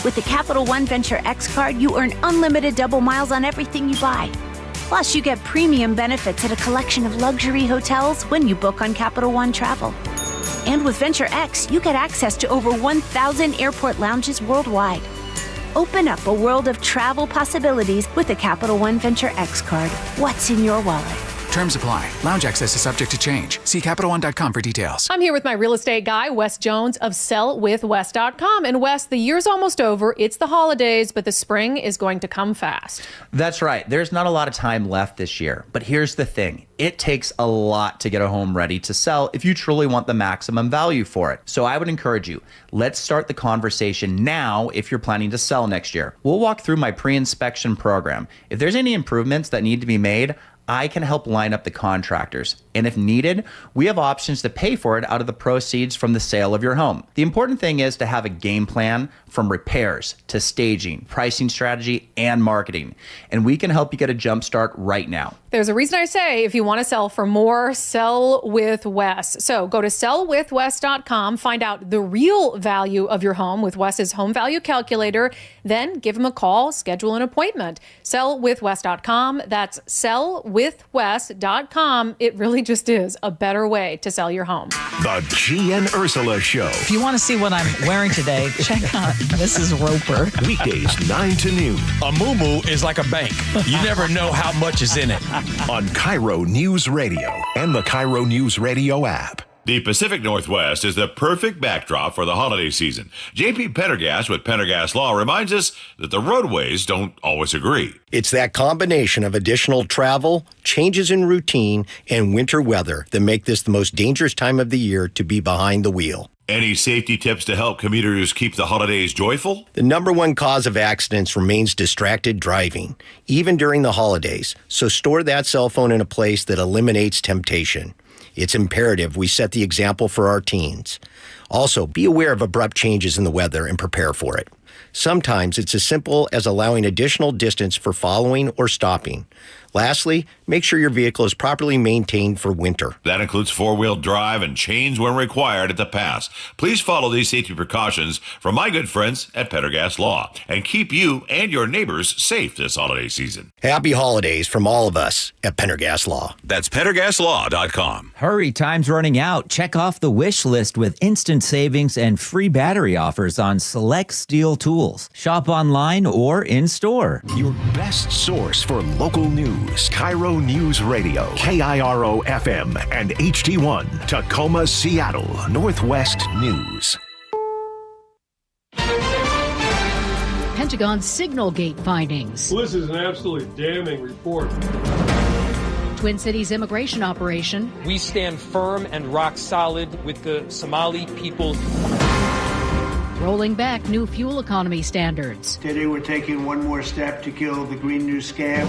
Speaker 2: With the Capital One Venture X card, you earn unlimited double miles on everything you buy. Plus, you get premium benefits at a collection of luxury hotels when you book on Capital One Travel. And with Venture X, you get access to over 1,000 airport lounges worldwide. Open up a world of travel possibilities with the Capital One Venture X card. What's in your wallet?
Speaker 3: Terms apply. Lounge access is subject to change. See CapitalOne.com for details.
Speaker 9: I'm here with my real estate guy, Wes Jones of sellwithwes.com. And Wes, the year's almost over. It's the holidays, but the spring is going to come fast.
Speaker 12: That's right. There's not a lot of time left this year. But here's the thing. It takes a lot to get a home ready to sell if you truly want the maximum value for it. So I would encourage you, let's start the conversation now if you're planning to sell next year. We'll walk through my pre-inspection program. If there's any improvements that need to be made, I can help line up the contractors. And if needed, we have options to pay for it out of the proceeds from the sale of your home. The important thing is to have a game plan from repairs to staging, pricing strategy, and marketing. And we can help you get a jump start right now.
Speaker 9: There's a reason I say if you want to sell for more, sell with Wes. So go to sellwithwes.com, find out the real value of your home with Wes's home value calculator, then give him a call, schedule an appointment. Sellwithwes.com. That's sellwithwes.com. It really just is a better way to sell your home.
Speaker 11: The G and Ursula Show.
Speaker 16: If you want to see what I'm wearing today, check out Mrs. Roper.
Speaker 11: Weekdays 9 to noon.
Speaker 15: A muumuu is like a bank. You never know how much is in it.
Speaker 11: On KIRO News Radio and the KIRO News Radio app.
Speaker 4: The Pacific Northwest is the perfect backdrop for the holiday season. JP Pendergast with Pendergast Law reminds us that the roadways don't always agree.
Speaker 5: It's that combination of additional travel, changes in routine, and winter weather that make this the most dangerous time of the year to be behind the wheel.
Speaker 4: Any safety tips to help commuters keep the holidays joyful?
Speaker 5: The number one cause of accidents remains distracted driving, even during the holidays. So store that cell phone in a place that eliminates temptation. It's imperative we set the example for our teens. Also, be aware of abrupt changes in the weather and prepare for it. Sometimes it's as simple as allowing additional distance for following or stopping. Lastly, make sure your vehicle is properly maintained for winter.
Speaker 4: That includes four-wheel drive and chains when required at the pass. Please follow these safety precautions from my good friends at Pendergast Law and keep you and your neighbors safe this holiday season.
Speaker 5: Happy holidays from all of us at Pendergast Law.
Speaker 4: That's PendergastLaw.com.
Speaker 6: Hurry, time's running out. Check off the wish list with instant savings and free battery offers on select steel tools. Shop online or in store.
Speaker 11: Your best source for local news. KIRO News Radio, KIRO FM and HD1, Tacoma, Seattle, Northwest News.
Speaker 8: Pentagon Signal Gate findings.
Speaker 21: Well, this is an absolutely damning report.
Speaker 8: Twin Cities immigration operation.
Speaker 14: We stand firm and rock solid with the Somali people.
Speaker 8: Rolling back new fuel economy standards.
Speaker 22: Today we're taking one more step to kill the Green New scam.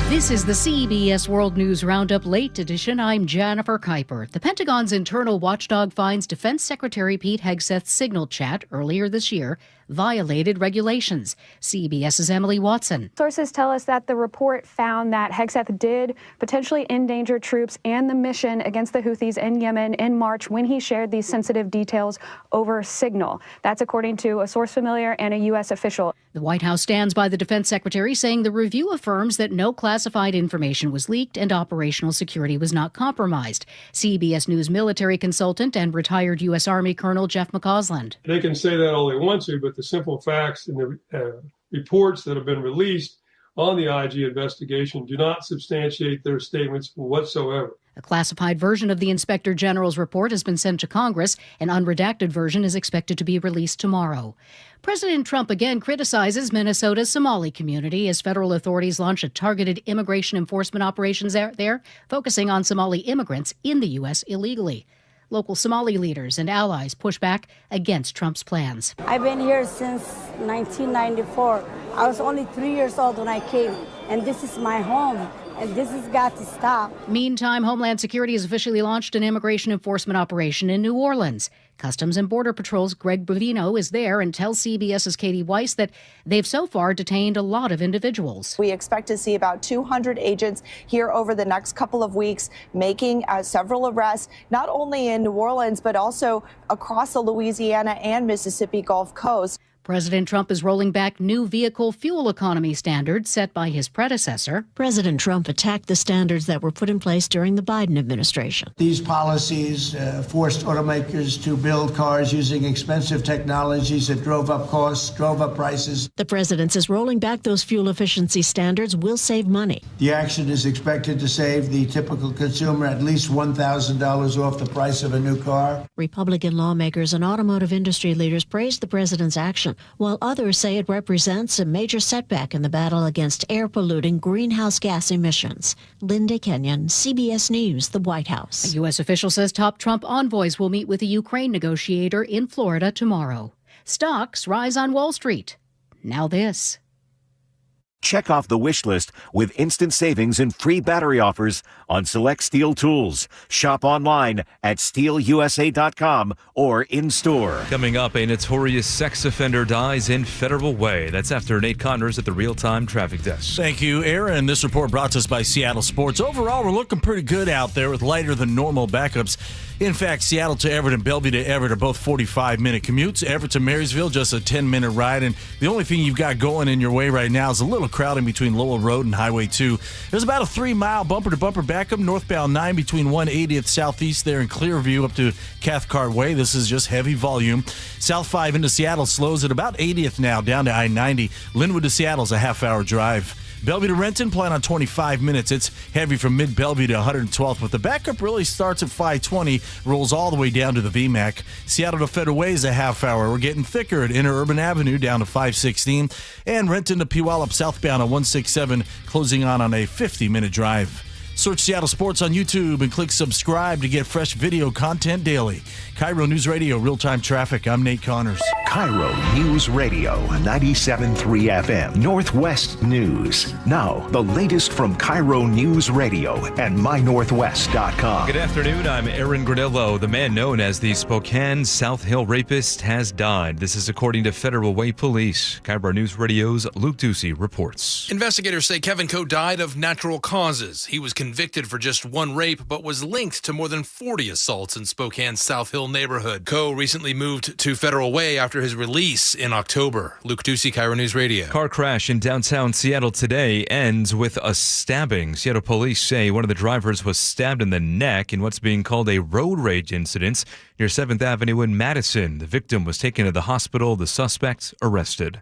Speaker 8: This is the CBS World News Roundup Late Edition. I'm Jennifer Kuiper. The Pentagon's internal watchdog finds Defense Secretary Pete Hegseth's signal chat earlier this year violated regulations. CBS's Emily Watson.
Speaker 23: Sources tell us that the report found that Hegseth did potentially endanger troops and the mission against the Houthis in Yemen in March when he shared these sensitive details over Signal. That's according to a source familiar and a U.S. official.
Speaker 8: The White House stands by the defense secretary, saying the review affirms that no classified information was leaked and operational security was not compromised. CBS News military consultant and retired U.S. Army Colonel Jeff McCausland.
Speaker 21: They can say that all they want to, but the simple facts in the reports that have been released on the IG investigation do not substantiate their statements whatsoever.
Speaker 8: A classified version of the Inspector General's report has been sent to Congress. An unredacted version is expected to be released tomorrow. President Trump again criticizes Minnesota's Somali community as federal authorities launch a targeted immigration enforcement operations there, focusing on Somali immigrants in the U.S. illegally. Local Somali leaders and allies push back against Trump's plans.
Speaker 24: I've been here since 1994. I was only 3 years old when I came, and this is my home. And this has got to stop.
Speaker 8: Meantime, Homeland Security has officially launched an immigration enforcement operation in New Orleans. Customs and Border Patrol's Greg Bovino is there and tells CBS's Katie Weiss that they've so far detained a lot of individuals.
Speaker 25: We expect to see about 200 agents here over the next couple of weeks making several arrests, not only in New Orleans, but also across the Louisiana and Mississippi Gulf Coast.
Speaker 8: President Trump is rolling back new vehicle fuel economy standards set by his predecessor.
Speaker 27: President Trump attacked the standards that were put in place during the Biden administration.
Speaker 22: These policies forced automakers to build cars using expensive technologies that drove up costs, drove up prices.
Speaker 27: The president says rolling back those fuel efficiency standards will save money.
Speaker 22: The action is expected to save the typical consumer at least $1,000 off the price of a new car.
Speaker 27: Republican lawmakers and automotive industry leaders praised the president's action, while others say it represents a major setback in the battle against air-polluting greenhouse gas emissions. Linda Kenyon, CBS News, the White House.
Speaker 8: A U.S. official says top Trump envoys will meet with a Ukraine negotiator in Florida tomorrow. Stocks rise on Wall Street. Now this.
Speaker 11: Check off the wish list with instant savings and free battery offers on select steel tools. Shop online at steelusa.com or in store.
Speaker 31: Coming up, a notorious sex offender dies in Federal Way. That's after Nate Connors at the Real-Time Traffic Desk.
Speaker 10: Thank you, Aaron. This report brought to us by Seattle Sports. Overall, we're looking pretty good out there with lighter than normal backups. In fact, Seattle to Everett and Bellevue to Everett are both 45-minute commutes. Everett to Marysville, just a 10-minute ride. And the only thing you've got going in your way right now is a little crowding between Lowell Road and Highway 2. There's about a 3-mile bumper-to-bumper backup northbound 9 between 180th Southeast there in Clearview up to Cathcart Way. This is just heavy volume. South 5 into Seattle slows at about 80th now, down to I-90. Linwood to Seattle is a half-hour drive. Bellevue to Renton, plan on 25 minutes. It's heavy from mid-Bellevue to 112th, but the backup really starts at 520, rolls all the way down to the VMAC. Seattle to Federal Way is a half hour. We're getting thicker at Interurban Avenue down to 516, and Renton to Puyallup southbound on 167, closing on a 50-minute drive. Search Seattle Sports on YouTube and click subscribe to get fresh video content daily. KIRO News Radio, real-time traffic. I'm Nate Connors.
Speaker 11: KIRO News Radio, 97.3 FM, Northwest News. Now, the latest from KIRO News Radio and mynorthwest.com.
Speaker 31: Good afternoon. I'm Aaron Granillo. The man known as the Spokane South Hill rapist has died. This is according to Federal Way Police. KIRO News Radio's Luke Ducey reports.
Speaker 1: Investigators say Kevin Coe died of natural causes. He was convicted for just one rape, but was linked to more than 40 assaults in Spokane's South Hill neighborhood. Coe recently moved to Federal Way after his release in October. Luke Ducey, KIRO News Radio.
Speaker 31: Car crash in downtown Seattle today ends with a stabbing. Seattle police say one of the drivers was stabbed in the neck in what's being called a road rage incident near 7th Avenue in Madison. The victim was taken to the hospital. The suspect arrested.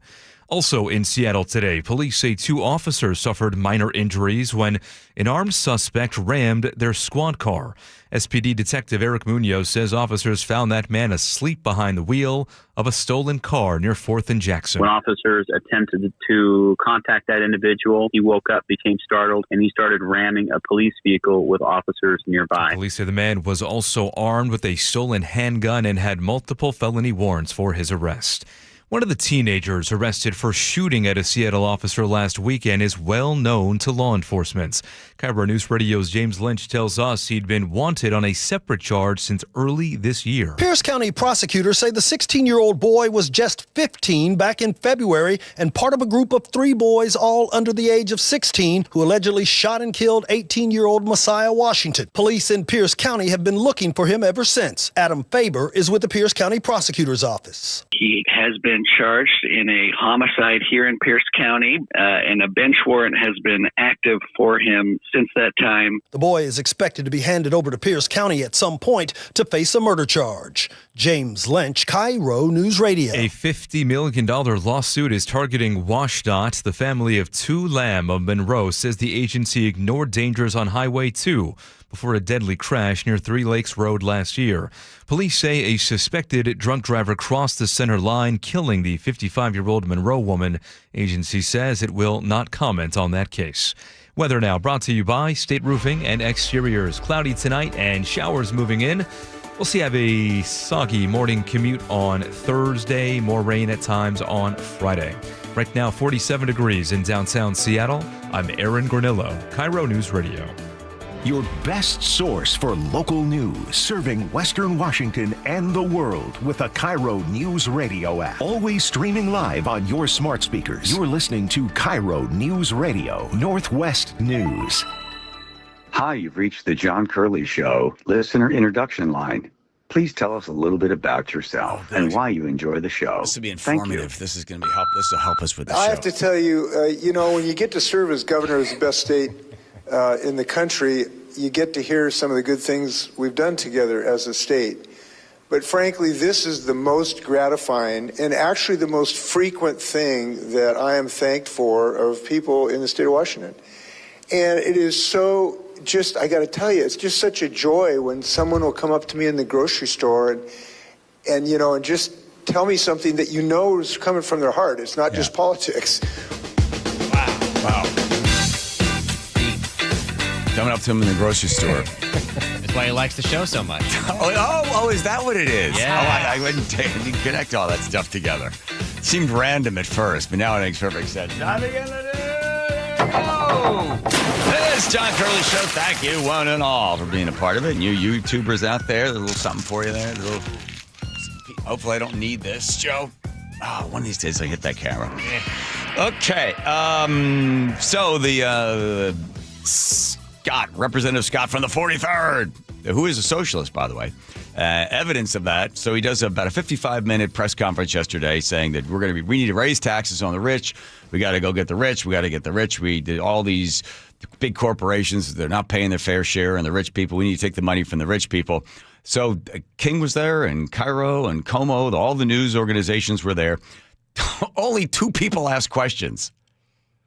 Speaker 31: Also in Seattle today, police say 2 officers suffered minor injuries when an armed suspect rammed their squad car. SPD Detective Eric Munoz says officers found that man asleep behind the wheel of a stolen car near 4th and Jackson.
Speaker 7: When officers attempted to contact that individual, he woke up, became startled, and he started ramming a police vehicle with officers nearby.
Speaker 31: Police say the man was also armed with a stolen handgun and had multiple felony warrants for his arrest. One of the teenagers arrested for shooting at a Seattle officer last weekend is well known to law enforcement. KIRO News Radio's James Lynch tells us he'd been wanted on a separate charge since early this year.
Speaker 13: Pierce County prosecutors say the 16-year-old boy was just 15 back in February and part of a group of 3 boys all under the age of 16 who allegedly shot and killed 18-year-old Messiah Washington. Police in Pierce County have been looking for him ever since. Adam Faber is with the Pierce County Prosecutor's Office.
Speaker 17: He has been charged in a homicide here in Pierce County, and a bench warrant has been active for him since that time.
Speaker 13: The boy is expected to be handed over to Pierce County at some point to face a murder charge. James Lynch, KIRO News Radio.
Speaker 31: A $50 million lawsuit is targeting WashDOT. The family of 2 Lamb of Monroe says the agency ignored dangers on Highway 2 before a deadly crash near 3 Lakes Road last year. Police say a suspected drunk driver crossed the center line, killing the 55-year-old Monroe woman. Agency says it will not comment on that case. Weather now brought to you by State Roofing and Exteriors. Cloudy tonight and showers moving in. We'll see have a soggy morning commute on Thursday. More rain at times on Friday. Right now, 47 degrees in downtown Seattle. I'm Aaron Granillo, KIRO News Radio.
Speaker 11: Your best source for local news, serving Western Washington and the world with the KIRO News Radio app. Always streaming live on your smart speakers. You're listening to KIRO News Radio, Northwest News.
Speaker 18: Hi, you've reached the John Curley Show listener introduction line. Please tell us a little bit about yourself and why you enjoy the show.
Speaker 19: This will be informative. This is going to be This will help us with the show.
Speaker 20: I have to tell you, when you get to serve as governor of the best state in the country, you get to hear some of the good things we've done together as a state. But frankly, this is the most gratifying and actually the most frequent thing that I am thanked for of people in the state of Washington. And it is so I got to tell you, it's just such a joy when someone will come up to me in the grocery store and just tell me something that is coming from their heart. It's not just politics.
Speaker 19: Wow. Coming up to him in the grocery store.
Speaker 26: That's why he likes the show so much.
Speaker 19: Oh, is that what it is?
Speaker 26: Yeah.
Speaker 19: I didn't connect all that stuff together. It seemed random at first, but now it makes perfect sense. Time again to do. There we go. This is John Curley Show. Thank you, one and all, for being a part of it. And you YouTubers out there, there's a little something for you there. Hopefully I don't need this, Joe. Oh, one of these days I hit that camera. Yeah. Okay. So the Representative Scott from the 43rd, who is a socialist, by the way, evidence of that. So he does about a 55-minute press conference yesterday saying that we need to raise taxes on the rich. We got to go get the rich. We got to get the rich. We did all these big corporations. They're not paying their fair share, and the rich people, we need to take the money from the rich people. So King was there, and KIRO and Como, all the news organizations were there. Only 2 people asked questions.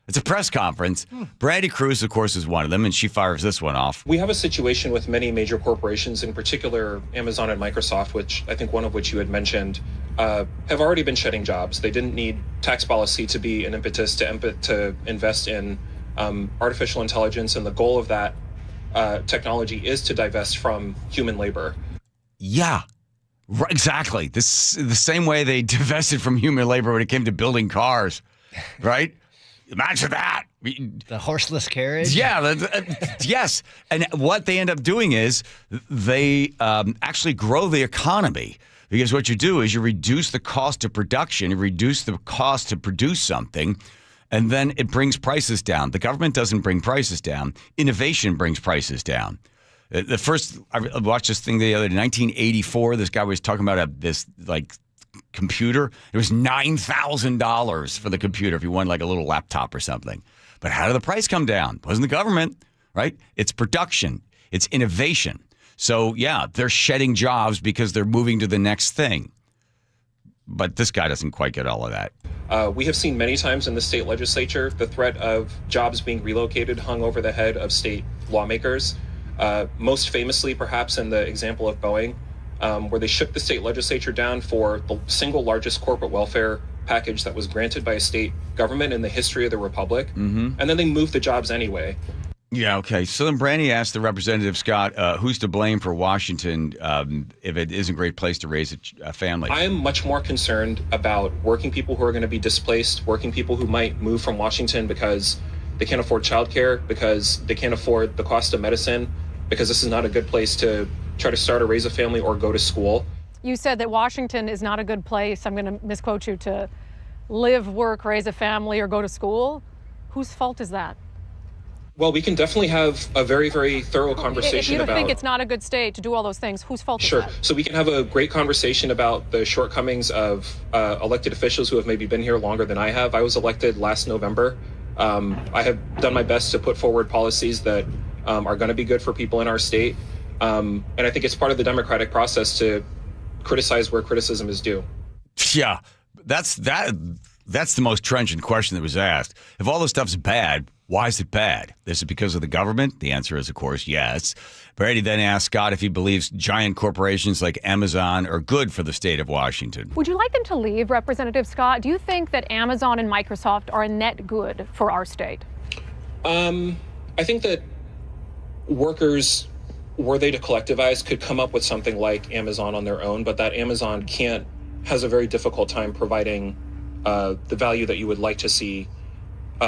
Speaker 19: It's a press conference. Brandy Cruz, of course, is one of them, and she fires this one off.
Speaker 2: We have a situation with many major corporations, in particular Amazon and Microsoft, which I think one of which you had mentioned, have already been shedding jobs. They didn't need tax policy to be an impetus to invest in artificial intelligence, and the goal of that technology is to divest from human labor.
Speaker 19: Yeah, right, exactly. The same way they divested from human labor when it came to building cars, right? Imagine that.
Speaker 3: The horseless carriage?
Speaker 19: Yeah, yes. And what they end up doing is they actually grow the economy, because what you do is you reduce the cost of production, you reduce the cost to produce something, and then it brings prices down. The government doesn't bring prices down. Innovation brings prices down. I watched this thing the other day, 1984. This guy was talking about this computer. It was $9,000 for the computer if you wanted like a little laptop or something. But how did the price come down? It wasn't the government, right? It's production. It's innovation. So, yeah, they're shedding jobs because they're moving to the next thing. But this guy doesn't quite get all of that.
Speaker 2: We have seen many times in the state legislature the threat of jobs being relocated hung over the head of state lawmakers. Most famously, perhaps, in the example of Boeing, where they shook the state legislature down for the single largest corporate welfare package that was granted by a state government in the history of the republic. And then they moved the jobs anyway.
Speaker 19: Yeah, okay. So then Brandy asked the representative, Scott, who's to blame for Washington if it isn't a great place to raise a family?
Speaker 2: I am much more concerned about working people who are going to be displaced, working people who might move from Washington because they can't afford childcare, because they can't afford the cost of medicine, because this is not a good place to try to start or raise a family or go to school.
Speaker 4: You said that Washington is not a good place, I'm going to misquote you, to live, work, raise a family, or go to school. Whose fault is that?
Speaker 2: Well, we can definitely have a very, very thorough conversation
Speaker 4: about... If you think
Speaker 2: about...
Speaker 4: it's not a good state to do all those things, whose fault is
Speaker 2: Sure.
Speaker 4: that?
Speaker 2: So we can have a great conversation about the shortcomings of elected officials who have maybe been here longer than I have. I was elected last November. I have done my best to put forward policies that are going to be good for people in our state. And I think it's part of the democratic process to criticize where criticism is due.
Speaker 19: Yeah, that's the most trenchant question that was asked. If all this stuff's bad, why is it bad? Is it because of the government? The answer is, of course, yes. Brady then asked Scott if he believes giant corporations like Amazon are good for the state of Washington.
Speaker 4: Would you like them to leave, Representative Scott? Do you think that Amazon and Microsoft are a net good for our state?
Speaker 2: I think that workers, were they to collectivize, could come up with something like Amazon on their own, but that Amazon has a very difficult time providing the value that you would like to see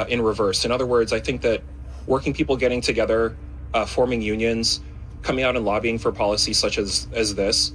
Speaker 2: in reverse. In other words, I think that working people getting together, forming unions, coming out and lobbying for policies such as this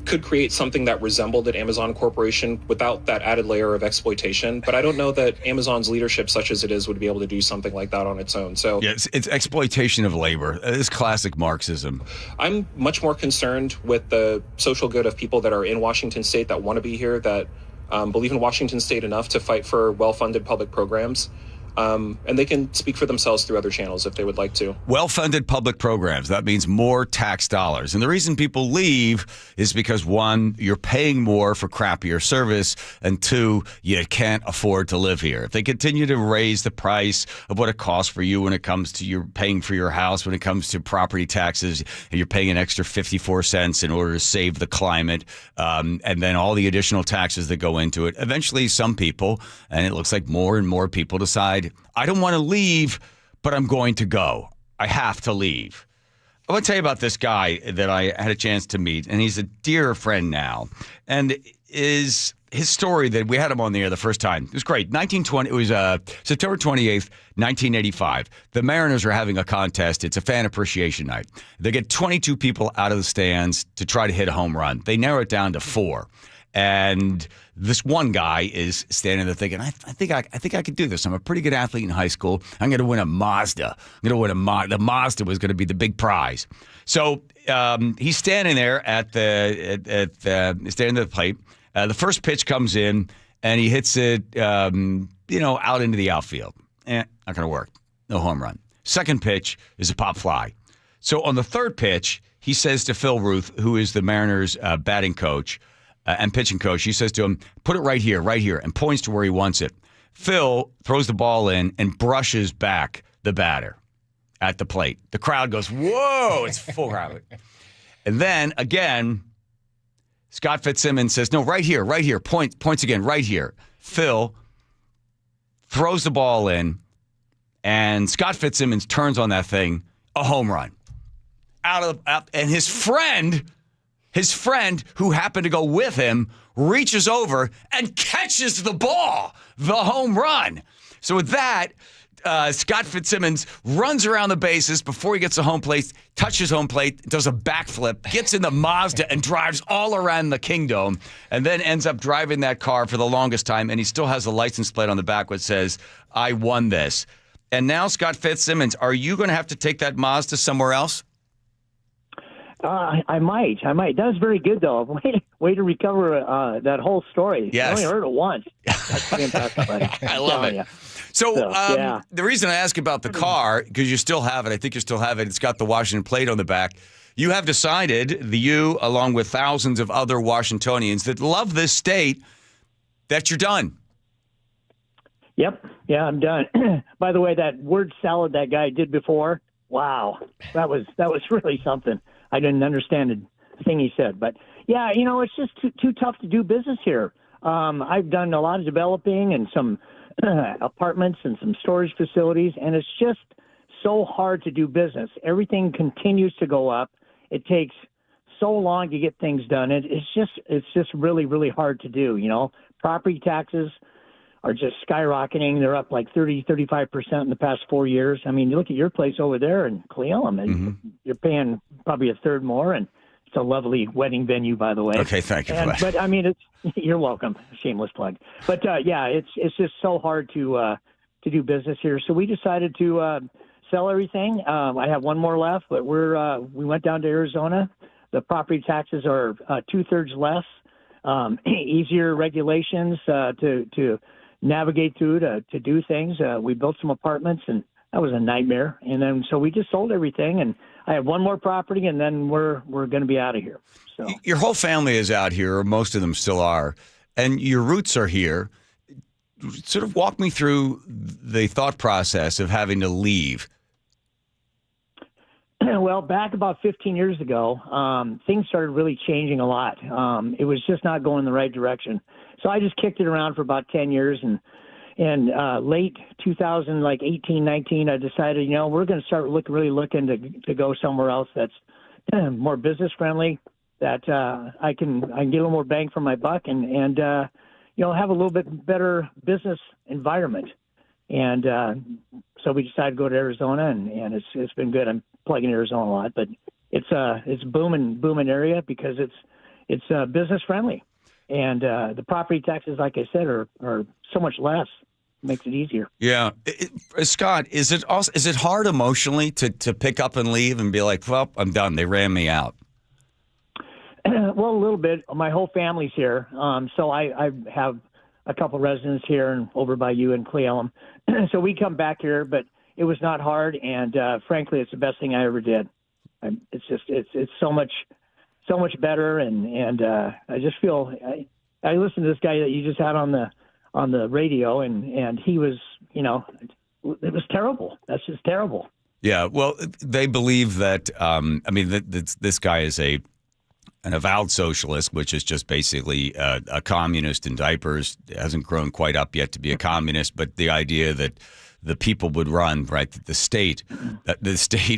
Speaker 2: could create something that resembled an Amazon corporation without that added layer of exploitation. But I don't know that Amazon's leadership, such as it is, would be able to do something like that on its own. So
Speaker 19: yeah, it's exploitation of labor. It's classic Marxism.
Speaker 2: I'm much more concerned with the social good of people that are in Washington state, that want to be here, that believe in Washington state enough to fight for well-funded public programs. And they can speak for themselves through other channels if they would like to.
Speaker 19: Well-funded public programs. That means more tax dollars. And the reason people leave is because, one, you're paying more for crappier service, and two, you can't afford to live here. If they continue to raise the price of what it costs for you when it comes to you're paying for your house, when it comes to property taxes, and you're paying an extra 54 cents in order to save the climate, and then all the additional taxes that go into it, eventually some people, and it looks like more and more people, decide, I don't want to leave, but I'm going to go. I have to leave. I want to tell you about this guy that I had a chance to meet, and he's a dear friend now. And his story that we had him on the air the first time, it was great. It was September 28th, 1985. The Mariners are having a contest. It's a fan appreciation night. They get 22 people out of the stands to try to hit a home run. They narrow it down to 4. And this one guy is standing there thinking, I think I could do this. I'm a pretty good athlete in high school. I'm going to win a Mazda. The Mazda was going to be the big prize. So he's standing there at the plate. The first pitch comes in, and he hits it, out into the outfield. Not going to work. No home run. Second pitch is a pop fly. So on the third pitch, he says to Phil Ruth, who is the Mariners' batting coach and pitching coach, he says to him, put it right here, and points to where he wants it. Phil throws the ball in and brushes back the batter at the plate. The crowd goes, whoa, it's full crowd. And then, again, Scott Fitzsimmons says, no, right here, points again, right here. Phil throws the ball in, and Scott Fitzsimmons turns on that thing, a home run. And his friend who happened to go with him reaches over and catches the ball, the home run. So with that, Scott Fitzsimmons runs around the bases before he gets to home plate, touches home plate, does a backflip, gets in the Mazda and drives all around the kingdom, and then ends up driving that car for the longest time, and he still has a license plate on the back which says, I won this. And now, Scott Fitzsimmons, are you going to have to take that Mazda somewhere else?
Speaker 5: I might. That was very good, though. Way to recover that whole story.
Speaker 19: Yes.
Speaker 5: I only heard it once. That's fantastic, buddy.
Speaker 19: I love it. So the reason I ask about the car, because you still have it, I think you still have it, it's got the Washington plate on the back. You have decided, you along with thousands of other Washingtonians that love this state, that you're done.
Speaker 5: Yep. Yeah, I'm done. By the way, that word salad that guy did before, wow, that was really something. I didn't understand the thing he said. But, yeah, it's just too tough to do business here. I've done a lot of developing and some apartments and some storage facilities, and it's just so hard to do business. Everything continues to go up. It takes so long to get things done. It's just really, really hard to do, Property taxes are just skyrocketing. They're up like 30-35% in the past 4 years. I mean, you look at your place over there in Cleveland, and you're paying probably a third more, and it's a lovely wedding venue, by the way.
Speaker 19: Okay, thank you for that.
Speaker 5: But I mean, you're welcome. Shameless plug. But it's just so hard to do business here. So we decided to sell everything. I have one more left, but we went down to Arizona. The property taxes are 2/3 less, easier regulations to navigate through to do things. We built some apartments, and that was a nightmare. And then so we just sold everything, and I have one more property, and then we're going to be out of here. So
Speaker 19: your whole family is out here, or most of them still are, and your roots are here. Sort of walk me through the thought process of having to leave.
Speaker 5: Well, back about 15 years ago, things started really changing a lot. It was just not going in the right direction. So I just kicked it around for about 10 years, and late 2018, 19, I decided, we're going to start really looking to go somewhere else that's more business friendly, that I can get a little more bang for my buck, and have a little bit better business environment. And so we decided to go to Arizona, and it's been good. I'm plugging Arizona a lot, but it's booming area because it's business friendly. And the property taxes, like I said, are so much less. Makes it easier.
Speaker 19: Yeah, Scott, is it hard emotionally to pick up and leave and be like, well, I'm done. They ran me out.
Speaker 5: Well, a little bit. My whole family's here, so I have a couple residents here and over by you in Cleveland. So we come back here, but it was not hard, and frankly, it's the best thing I ever did. It's so much better, and I just feel I listened to this guy that you just had on the radio, and he was, it was terrible. That's just terrible.
Speaker 19: Yeah, well, they believe that. This guy is an avowed socialist, which is just basically a communist in diapers. Hasn't grown quite up yet to be a communist, but the idea that the people would run, right, that the state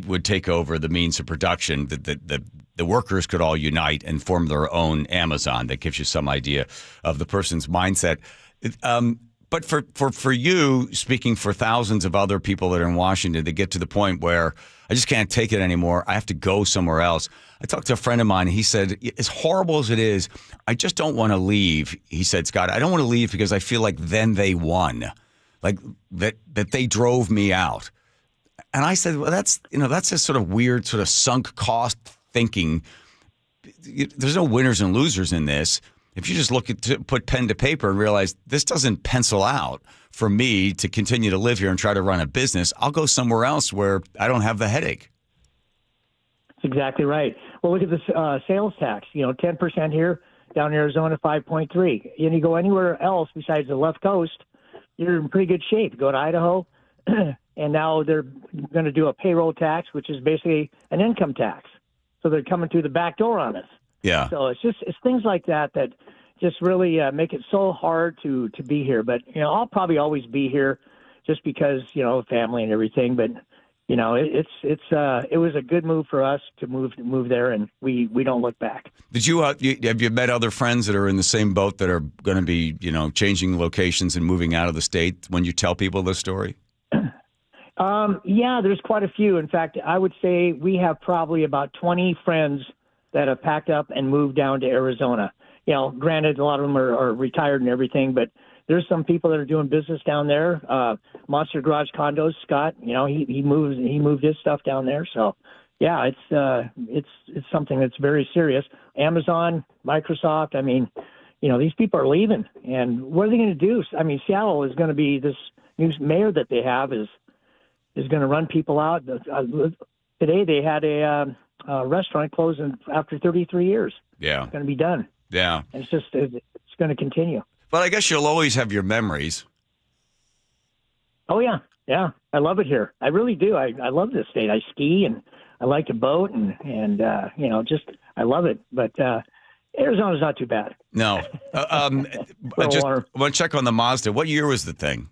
Speaker 19: would take over the means of production, that the workers could all unite and form their own Amazon. That gives you some idea of the person's mindset. But for you, speaking for thousands of other people that are in Washington, to get to the point where I just can't take it anymore, I have to go somewhere else. I talked to a friend of mine. He said, as horrible as it is, I just don't want to leave. He said, Scott, I don't want to leave because I feel like then they won, like that they drove me out. And I said, well, that's a sort of weird sort of sunk cost thinking. There's no winners and losers in this. If you just put pen to paper and realize this doesn't pencil out for me to continue to live here and try to run a business, I'll go somewhere else where I don't have the headache.
Speaker 5: That's exactly right. Well, look at this sales tax. 10% here, down in Arizona, 5.3. And you go anywhere else besides the left coast, you're in pretty good shape. Go to Idaho, and now they're going to do a payroll tax, which is basically an income tax. So they're coming through the back door on us.
Speaker 19: Yeah.
Speaker 5: So it's things like that just really make it so hard to be here. But I'll probably always be here, just because family and everything. But it was a good move for us to move there, and we don't look back.
Speaker 19: Did you have you met other friends that are in the same boat that are going to be changing locations and moving out of the state when you tell people this story?
Speaker 5: Yeah, there's quite a few. In fact, I would say we have probably about 20 friends that have packed up and moved down to Arizona. Granted, a lot of them are retired and everything, but there's some people that are doing business down there. Monster Garage Condos, Scott, he moved his stuff down there. So, yeah, it's something that's very serious. Amazon, Microsoft, I mean, these people are leaving, and what are they going to do? I mean, Seattle is going to be, this new mayor that they have is going to run people out. Today they had a restaurant closing after 33 years.
Speaker 19: Yeah.
Speaker 5: It's going to be done.
Speaker 19: Yeah.
Speaker 5: And it's going to continue.
Speaker 19: But I guess you'll always have your memories.
Speaker 5: Oh, yeah. Yeah. I love it here. I really do. I love this state. I ski and I like to boat and I love it. But Arizona's not too bad.
Speaker 19: No. I want to check on the Mazda. What year was the thing?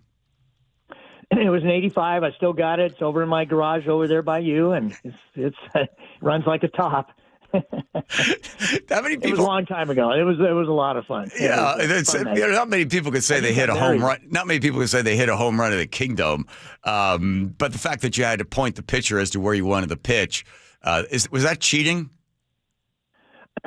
Speaker 5: It was an 85. I still got it. It's over in my garage over there by you, and it runs like a top.
Speaker 19: How many people?
Speaker 5: It was a long time ago. It was a lot of fun.
Speaker 19: Yeah, not many people could say they hit a home run. Not many people could say they hit a home run at the Kingdom. But the fact that you had to point the pitcher as to where you wanted the pitch, was that cheating?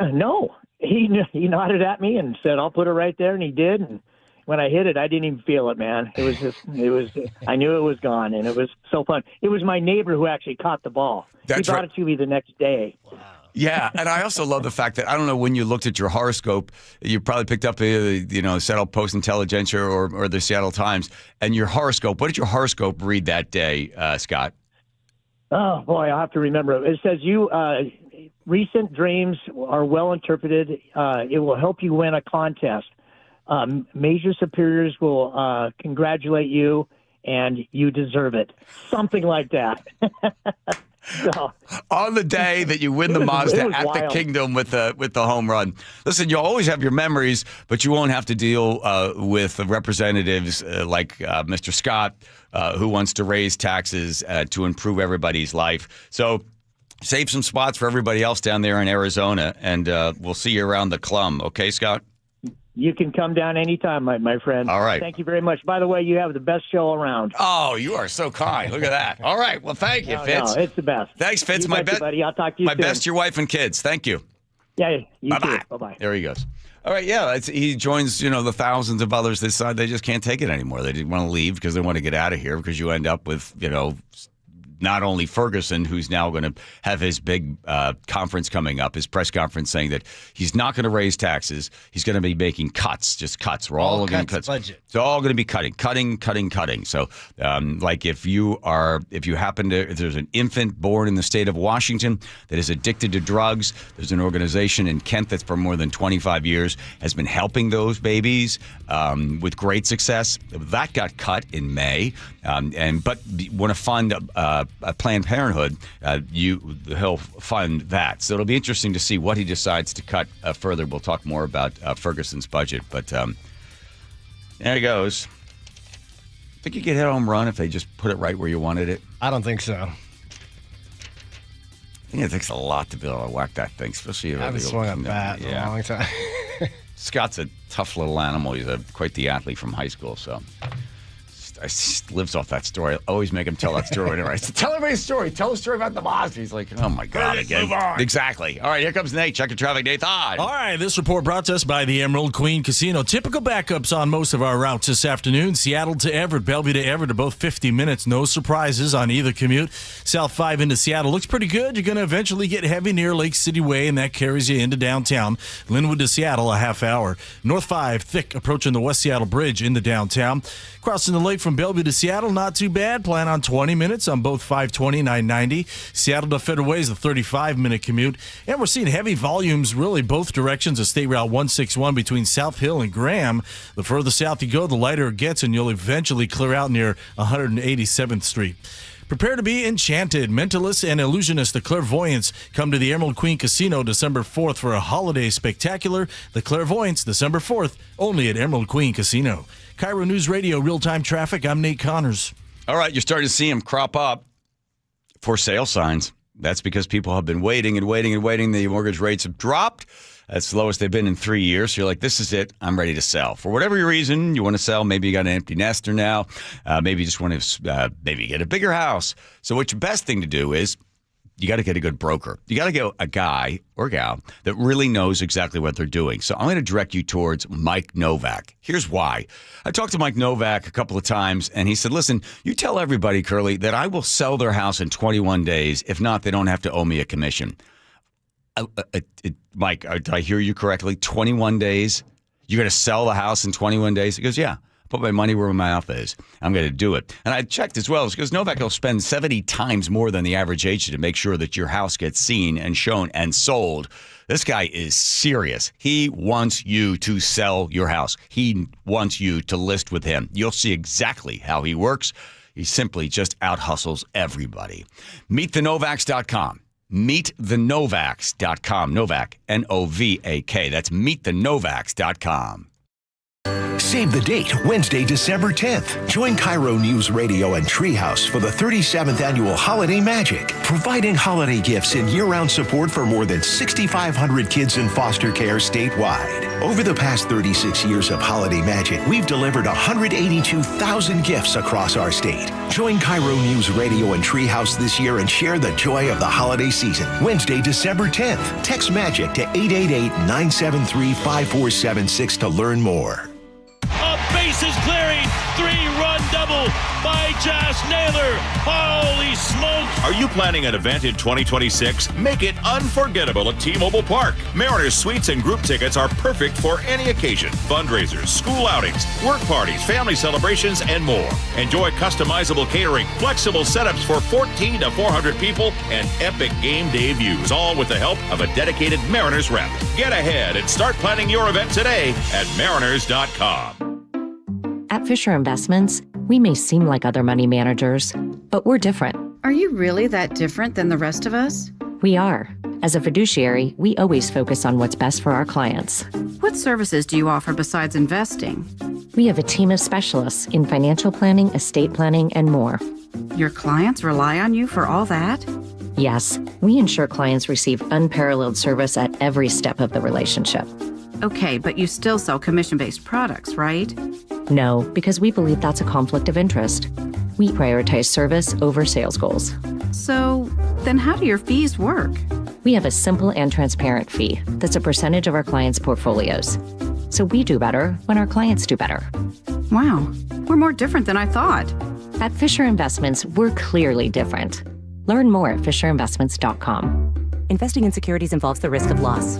Speaker 5: No, he nodded at me and said, "I'll put it right there," and he did. And when I hit it, I didn't even feel it, man. I knew it was gone, and it was so fun. It was my neighbor who actually caught the ball. He brought it to me the next day. Wow.
Speaker 19: Yeah, and I also love the fact that, I don't know when you looked at your horoscope, you probably picked up Seattle Post-Intelligencer or the Seattle Times, and your horoscope, what did your horoscope read that day, Scott?
Speaker 5: Oh, boy, I'll have to remember. It says recent dreams are well interpreted. It will help you win a contest. Major superiors will congratulate you, and you deserve it. Something like that. So,
Speaker 19: on the day that you win the Mazda at
Speaker 5: wild.
Speaker 19: the Kingdom with the home run. Listen, you'll always have your memories, but you won't have to deal with representatives like Mr. Scott, who wants to raise taxes to improve everybody's life. So save some spots for everybody else down there in Arizona, and we'll see you around the Clum. Okay, Scott?
Speaker 5: You can come down anytime, my friend.
Speaker 19: All right.
Speaker 5: Thank you very much. By the way, you have the best show around.
Speaker 19: Oh, you are so kind. Look at that. All right. Well, thank you, Fitz.
Speaker 5: No, it's the best.
Speaker 19: Thanks, Fitz.
Speaker 5: My best, buddy. I'll talk to you soon.
Speaker 19: My best, your wife and kids. Thank you.
Speaker 5: Yeah, you
Speaker 19: Bye-bye.
Speaker 5: too. Bye-bye.
Speaker 19: There he goes. All right, yeah, he joins, the thousands of others this side. They just can't take it anymore. They didn't want to leave because they want to get out of here, because you end up with, not only Ferguson, who's now going to have his big conference coming up, his press conference, saying that he's not going to raise taxes. He's going to be making cuts, just cuts. We're all going to cut.
Speaker 3: Budget.
Speaker 19: It's all going to be cutting. So, like if there's an infant born in the state of Washington that is addicted to drugs, there's an organization in Kent that's for more than 25 years has been helping those babies with great success. That got cut in May, but you want to fund Planned Parenthood, he'll fund that. So it'll be interesting to see what he decides to cut further. We'll talk more about Ferguson's budget, but there he goes. Think you could hit a home run if they just put it right where you wanted it?
Speaker 3: I don't think so.
Speaker 19: I think it takes a lot to be able to whack that thing, especially if
Speaker 3: I haven't swung a bat in a long time.
Speaker 19: Scott's a tough little animal. He's quite the athlete from high school, so he lives off that story. I always make him tell that story whenever I say, tell everybody a story. Tell a story about the Mazda. He's like, oh, my God, again.
Speaker 10: Move on.
Speaker 19: Exactly. All right, here comes Nate. Check your traffic, Nathan.
Speaker 10: All right, this report brought to us by the Emerald Queen Casino. Typical backups on most of our routes this afternoon. Seattle to Everett, Bellevue to Everett are both 50 minutes. No surprises on either commute. South 5 into Seattle looks pretty good. You're going to eventually get heavy near Lake City Way, and that carries you into downtown. Linwood to Seattle, a half hour. North 5, thick approaching the West Seattle Bridge into downtown. Crossing the lake from Bellevue to Seattle, not too bad. Plan on 20 minutes on both 520 and 990. Seattle to Federal Way is a 35-minute commute. And we're seeing heavy volumes really both directions of State Route 161 between South Hill and Graham. The further south you go, the lighter it gets, and you'll eventually clear out near 187th Street. Prepare to be enchanted. Mentalists and illusionists, the clairvoyants, come to the Emerald Queen Casino December 4th for a holiday spectacular. The Clairvoyants, December 4th, only at Emerald Queen Casino. KIRO News Radio, real-time traffic. I'm Nate Connors.
Speaker 19: All right, you're starting to see them crop up. For sale signs. That's because people have been waiting and waiting and waiting. The mortgage rates have dropped. That's the lowest they've been in 3 years. So you're like, this is it. I'm ready to sell. For whatever reason, you want to sell. Maybe you got an empty nester now. Maybe you just want to maybe get a bigger house. So what's your best thing to do is you got to get a good broker. You got to get a guy or gal that really knows exactly what they're doing. So I'm going to direct you towards Mike Novak. Here's why. I talked to Mike Novak a couple of times, and he said, listen, you tell everybody, Curly, that I will sell their house in 21 days. If not, they don't have to owe me a commission. Mike, did I hear you correctly? 21 days? You're going to sell the house in 21 days? He goes, yeah. Put my money where my mouth is. I'm going to do it. And I checked as well because Novak will spend 70 times more than the average agent to make sure that your house gets seen and shown and sold. This guy is serious. He wants you to sell your house. He wants you to list with him. You'll see exactly how he works. He simply just out-hustles everybody. MeetTheNovaks.com. MeetTheNovaks.com. Novak, N-O-V-A-K. That's MeetTheNovaks.com.
Speaker 11: Save the date, Wednesday, December 10th. Join KIRO News Radio and Treehouse for the 37th Annual Holiday Magic, providing holiday gifts and year-round support for more than 6,500 kids in foster care statewide. Over the past 36 years of Holiday Magic, we've delivered 182,000 gifts across our state. Join KIRO News Radio and Treehouse this year and share the joy of the holiday season. Wednesday, December 10th. Text MAGIC to 888-973-5476 to learn more.
Speaker 6: A bases clearing, three-run double by Josh Naylor. Holy smokes!
Speaker 9: Are you planning an event in 2026? Make it unforgettable at T-Mobile Park. Mariners suites and group tickets are perfect for any occasion. Fundraisers, school outings, work parties, family celebrations, and more. Enjoy customizable catering, flexible setups for 14 to 400 people, and epic game day views, all with the help of a dedicated Mariners rep. Get ahead and start planning your event today at mariners.com.
Speaker 12: At Fisher Investments, we may seem like other money managers, but we're different.
Speaker 31: Are you really that different than the rest of us?
Speaker 12: We are. As a fiduciary, we always focus on what's best for our clients.
Speaker 31: What services do you offer besides investing?
Speaker 12: We have a team of specialists in financial planning, estate planning, and more.
Speaker 31: Your clients rely on you for all that?
Speaker 12: Yes, we ensure clients receive unparalleled service at every step of the relationship.
Speaker 31: Okay, but you still sell commission-based products, right?
Speaker 12: No, because we believe that's a conflict of interest. We prioritize service over sales goals.
Speaker 31: So, then how do your fees work?
Speaker 12: We have a simple and transparent fee that's a percentage of our clients' portfolios. So we do better when our clients do better.
Speaker 31: Wow, we're more different than I thought.
Speaker 12: At Fisher Investments, we're clearly different. Learn more at FisherInvestments.com.
Speaker 14: Investing in securities involves the risk of loss.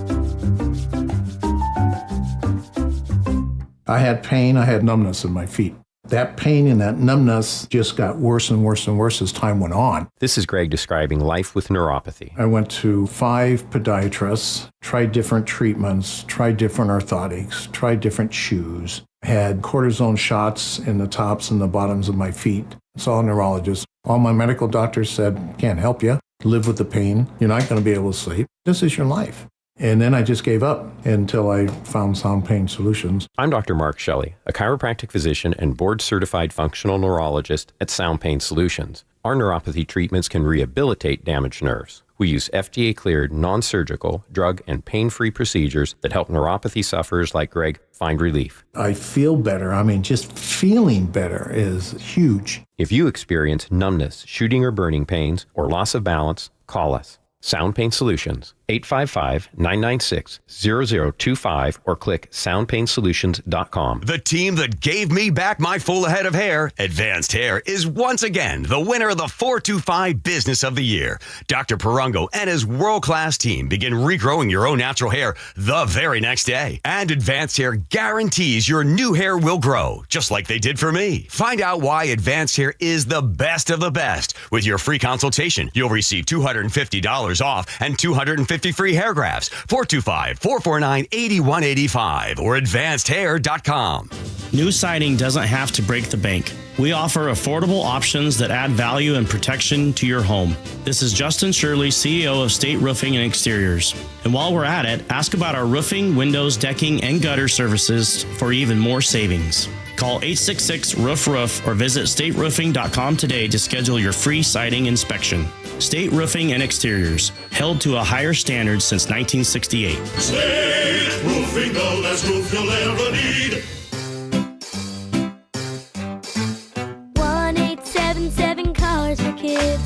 Speaker 15: I had pain, I had numbness in my feet. That pain and that numbness just got worse and worse and worse as time went on.
Speaker 16: This is Greg describing life with neuropathy.
Speaker 15: I went to 5 podiatrists, tried different treatments, tried different orthotics, tried different shoes, had cortisone shots in the tops and the bottoms of my feet. Saw a neurologist. All my medical doctors said, can't help you. Live with the pain. You're not going to be able to sleep. This is your life. And then I just gave up until I found Sound Pain Solutions.
Speaker 16: I'm Dr. Mark Shelley, a chiropractic physician and board-certified functional neurologist at Sound Pain Solutions. Our neuropathy treatments can rehabilitate damaged nerves. We use FDA-cleared, non-surgical, drug and pain-free procedures that help neuropathy sufferers like Greg find relief.
Speaker 15: I feel better. I mean, just feeling better is huge.
Speaker 16: If you experience numbness, shooting or burning pains, or loss of balance, call us. Sound Pain Solutions, 855-996-0025 or click soundpainsolutions.com.
Speaker 1: The team that gave me back my full head of hair, Advanced Hair, is once again the winner of the 425 Business of the Year. Dr. Perungo and his world-class team begin regrowing your own natural hair the very next day. And Advanced Hair guarantees your new hair will grow, just like they did for me. Find out why Advanced Hair is the best of the best. With your free consultation, you'll receive $250 off and 250 free hair grafts. 425-449-8185 or advancedhair.com.
Speaker 8: New siding doesn't have to break the bank. We offer affordable options that add value and protection to your home. This is Justin Shirley, CEO of State Roofing and Exteriors. And while we're at it, ask about our roofing, windows, decking, and gutter services for even more savings. Call 866-ROOF-ROOF or visit stateroofing.com today to schedule your free siding inspection. State Roofing and Exteriors, held to a higher standard since 1968.
Speaker 6: State Roofing, the last roof you'll ever need.
Speaker 21: 1-877 Cars for Kids.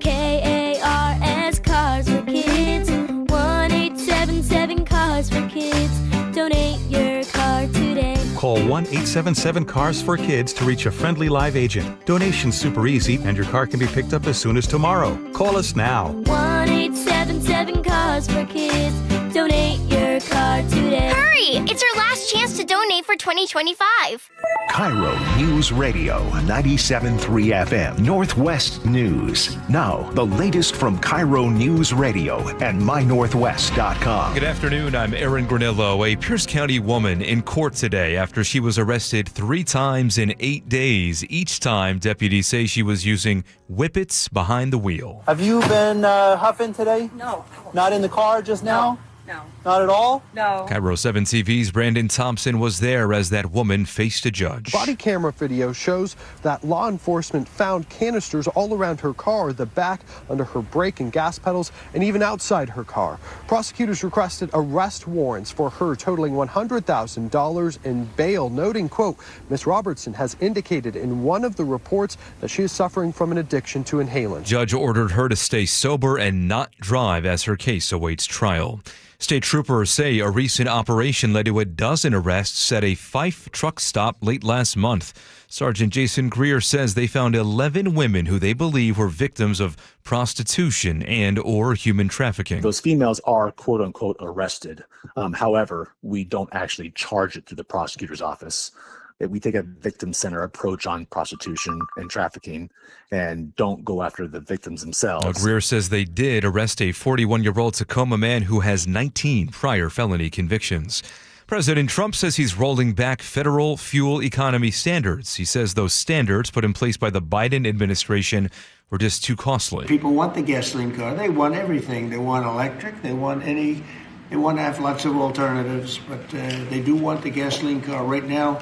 Speaker 21: KARS Cars for Kids. 1-877 Cars for Kids. Donate your car today.
Speaker 22: Call 1-877-CARS for Kids to reach a friendly live agent. Donation's super easy, and your car can be picked up as soon as tomorrow. Call us now.
Speaker 21: 1-877 Cars for Kids. Donate your car today.
Speaker 23: Hurry! It's our last chance to donate for 2025.
Speaker 11: KIRO News Radio 97.3 FM Northwest News. Now, the latest from KIRO News Radio and mynorthwest.com.
Speaker 31: Good afternoon. I'm Aaron Granillo. A Pierce County woman in court today after she was arrested 3 times in 8 days. Each time, deputies say she was using whippets behind the wheel.
Speaker 24: Have you been huffing today?
Speaker 23: No.
Speaker 24: Not in the car just now?
Speaker 23: No.
Speaker 24: Not at all?
Speaker 23: No.
Speaker 31: KIRO 7 TV's Brandon Thompson was there as that woman faced a judge.
Speaker 25: Body camera video shows that law enforcement found canisters all around her car, the back, under her brake and gas pedals, and even outside her car. Prosecutors requested arrest warrants for her totaling $100,000 in bail, noting, quote, Ms. Robertson has indicated in one of the reports that she is suffering from an addiction to inhalants.
Speaker 31: Judge ordered her to stay sober and not drive as her case awaits trial. State troopers say a recent operation led to a dozen arrests at a Fife truck stop late last month. Sergeant Jason Greer says they found 11 women who they believe were victims of prostitution and or human trafficking.
Speaker 27: Those females are quote unquote arrested. However, we don't actually charge it to the prosecutor's office. We take a victim-centered approach on prostitution and trafficking and don't go after the victims themselves.
Speaker 31: Greer says they did arrest a 41-year-old Tacoma man who has 19 prior felony convictions. President Trump says he's rolling back federal fuel economy standards. He says those standards put in place by the Biden administration were just too costly.
Speaker 28: People want the gasoline car. They want everything. They want electric. They want to have lots of alternatives, but they do want the gasoline car. Right now,